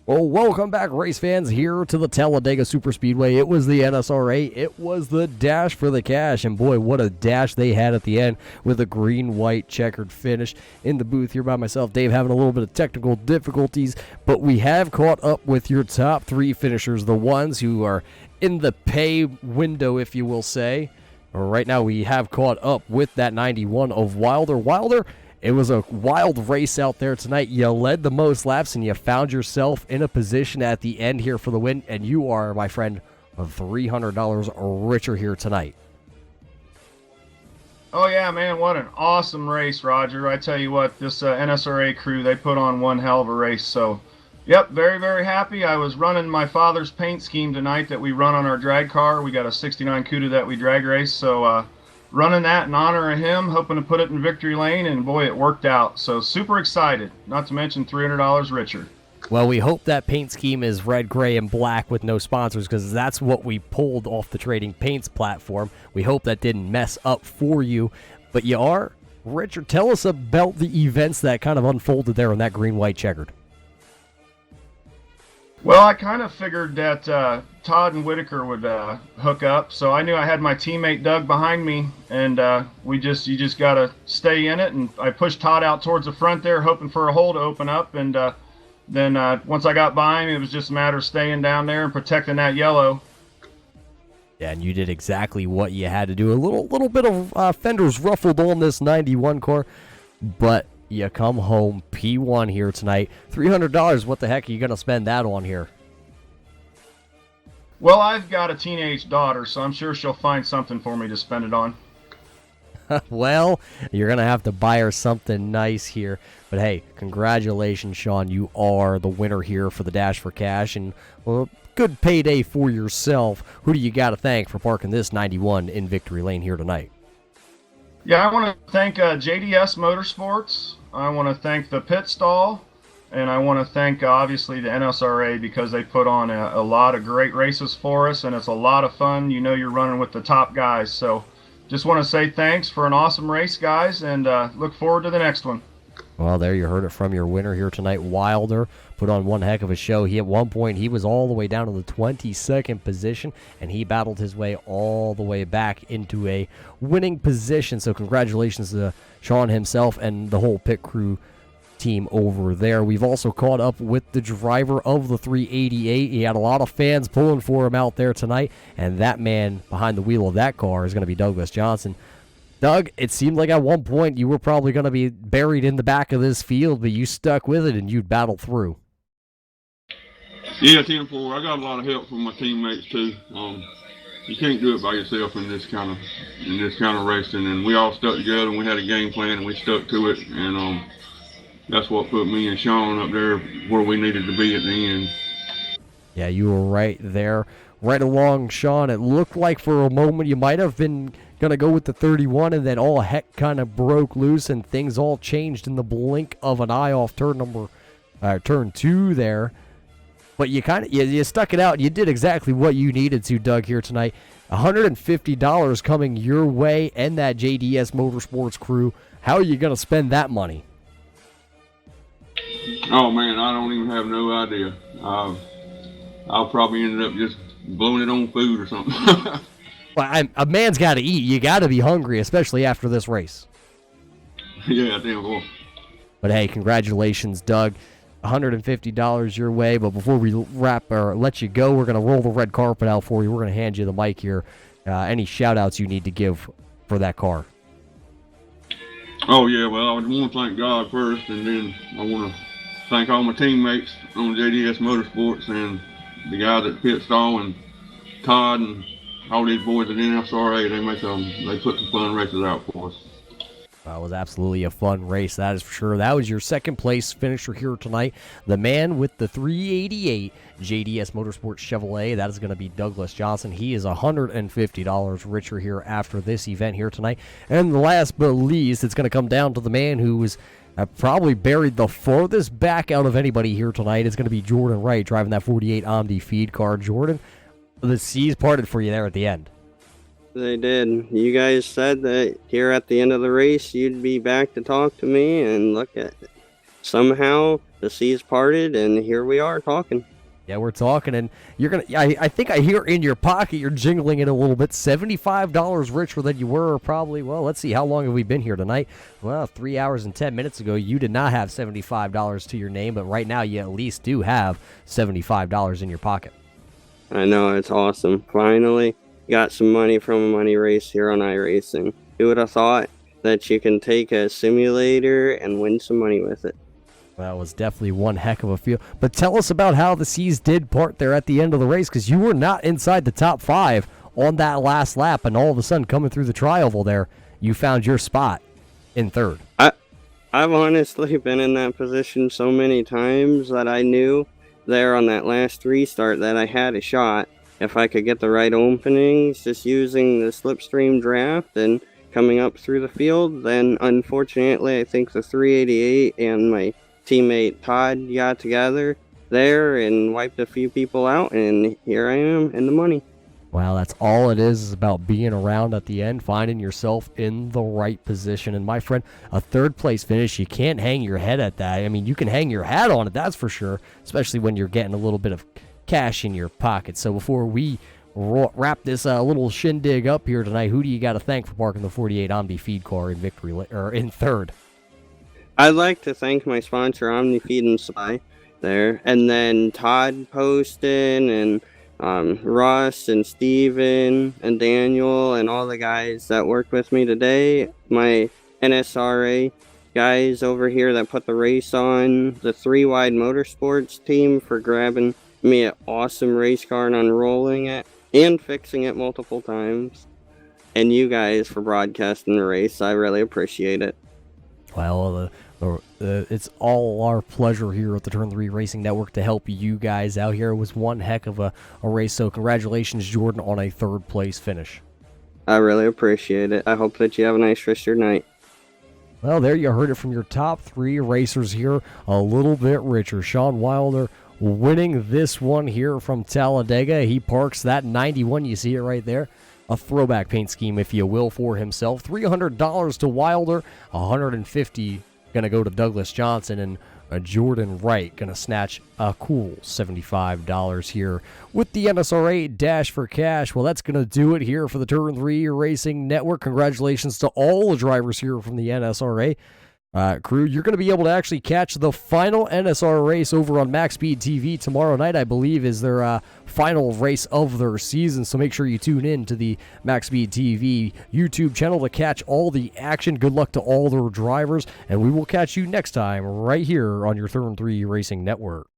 Well, welcome back, race fans, here to the Talladega Superspeedway. It was the NSRA. It was the Dash for the Cash. And boy, what a dash they had at the end with a green-white checkered finish. In the booth here by myself, Dave, having a little bit of technical difficulties. But we have caught up with your top 3 finishers, the ones who are in the pay window, if you will say. Right now, we have caught up with that 91 of Wilder. Wilder, it was a wild race out there tonight. You led the most laps, and you found yourself in a position at the end here for the win, and you are, my friend, $300 richer here tonight. Oh, yeah, man, what an awesome race, Roger. I tell you what, this NSRA crew, they put on one hell of a race. So, yep, very, very happy. I was running my father's paint scheme tonight that we run on our drag car. We got a 69 Cuda that we drag race, so running that in honor of him, hoping to put it in victory lane, and boy, it worked out. So super excited, not to mention $300 richer. Well, we hope that paint scheme is red, gray, and black with no sponsors, because that's what we pulled off the Trading Paints platform. We hope that didn't mess up for you, but you are. Richard, tell us about the events that kind of unfolded there on that green-white checkered. Well, I kind of figured that Todd and Whitaker would hook up, so I knew I had my teammate Doug behind me, and you just got to stay in it. And I pushed Todd out towards the front there, hoping for a hole to open up, and then once I got by him, it was just a matter of staying down there and protecting that yellow. Yeah, and you did exactly what you had to do. A little bit of fenders ruffled on this 91 car, but you come home P1 here tonight. $300, what the heck are you going to spend that on here? Well, I've got a teenage daughter, so I'm sure she'll find something for me to spend it on. Well, you're going to have to buy her something nice here. But hey, congratulations, Sean. You are the winner here for the Dash for Cash. And, well, good payday for yourself. Who do you got to thank for parking this 91 in victory lane here tonight? Yeah, I want to thank JDS Motorsports. I want to thank the pit stall, and I want to thank obviously the NSRA, because they put on a lot of great races for us, and it's a lot of fun. You know, you're running with the top guys, so just want to say thanks for an awesome race, guys, and look forward to the next one. Well, there you heard it from your winner here tonight. Wilder put on one heck of a show. At one point, he was all the way down to the 22nd position, and he battled his way all the way back into a winning position. So congratulations to Sean himself and the whole pit crew team over there. We've also caught up with the driver of the 388. He had a lot of fans pulling for him out there tonight, and that man behind the wheel of that car is going to be Douglas Johnson. Doug, it seemed like at one point you were probably going to be buried in the back of this field, but you stuck with it and you battled through. Yeah, 10-4. I got a lot of help from my teammates too. you can't do it by yourself in this kind of racing. And we all stuck together, and we had a game plan, and we stuck to it. And that's what put me and Sean up there where we needed to be at the end. Yeah, you were right there, right along Sean. It looked like for a moment you might have been going to go with the 31, and then all heck kind of broke loose, and things all changed in the blink of an eye off turn 2 there. But you stuck it out. You did exactly what you needed to, Doug, here tonight. $150 coming your way and that JDS Motorsports crew. How are you going to spend that money? Oh, man, I don't even have no idea. I'll probably end up just blowing it on food or something. Well, a man's got to eat. You got to be hungry, especially after this race. Yeah, damn well. But hey, congratulations, Doug. $150 your way. But before we let you go, we're going to roll the red carpet out for you. We're going to hand you the mic here. Any shout-outs you need to give for that car? Oh, yeah, well, I want to thank God first, and then I want to thank all my teammates on JDS Motorsports and the guys at Pit Stall and Todd and all these boys at Nsra. They put some fun races out for us. That was absolutely a fun race, that is for sure. That was your second place finisher here tonight. The man with the 388 JDS Motorsports Chevrolet, that is going to be Douglas Johnson. He is $150 richer here after this event here tonight. And last but least, it's going to come down to the man who was probably buried the farthest back out of anybody here tonight. It's going to be Jordan Wright driving that 48 Omni feed car. Jordan, the seas parted for you there at the end. They did. You guys said that here at the end of the race, you'd be back to talk to me, and look at it. Somehow the seas parted, and here we are talking. Yeah, we're talking, and you're gonna. I think I hear in your pocket you're jingling it a little bit. $75 richer than you were probably. Well, let's see. How long have we been here tonight? Well, 3 hours and 10 minutes ago, you did not have $75 to your name, but right now you at least do have $75 in your pocket. I know, it's awesome. Finally got some money from a money race here on iRacing. Who would have thought that you can take a simulator and win some money with it? That was definitely one heck of a feel. But tell us about how the seas did part there at the end of the race, because you were not inside the top 5 on that last lap, and all of a sudden coming through the tri-oval there, you found your spot in third. I've honestly been in that position so many times that I knew there on that last restart that I had a shot. If I could get the right openings, just using the slipstream draft and coming up through the field, then unfortunately I think the 388 and my teammate Todd got together there and wiped a few people out, and here I am in the money. Wow, that's all it is about being around at the end, finding yourself in the right position. And my friend, a third place finish, you can't hang your head at that. I mean, you can hang your hat on it, that's for sure, especially when you're getting a little bit of cash in your pocket. So before we wrap this little shindig up here tonight, who do you got to thank for parking the 48 Omni feed car in victory or in third? I'd like to thank my sponsor Omni Feed and Supply there, and then Todd Poston and Russ and Steven and Daniel and all the guys that worked with me today, my NSRA guys over here that put the race on, the 3 Wide Motorsports team for grabbing me an awesome race car and unrolling it and fixing it multiple times, and you guys for broadcasting the race. I really appreciate it. Well, it's all our pleasure here at the Turn 3 Racing Network to help you guys out here. It was one heck of a race, so congratulations, Jordan, on a third place finish. I really appreciate it. I hope that you have a nice rest of your night. Well, there you heard it from your top 3 racers here, a little bit richer. Sean Wilder winning this one here from Talladega. He parks that 91, you see it right there. A throwback paint scheme, if you will, for himself. $300 to Wilder, $150 going to go to Douglas Johnson, and Jordan Wright going to snatch a cool $75 here with the NSRA Dash for Cash. Well, that's going to do it here for the Turn 3 Racing Network. Congratulations to all the drivers here from the NSRA crew. You're going to be able to actually catch the final NSR race over on Max Speed TV tomorrow night, I believe, is their final race of their season. So make sure you tune in to the Max Speed TV YouTube channel to catch all the action. Good luck to all their drivers, and we will catch you next time right here on your Turn 3 Racing Network.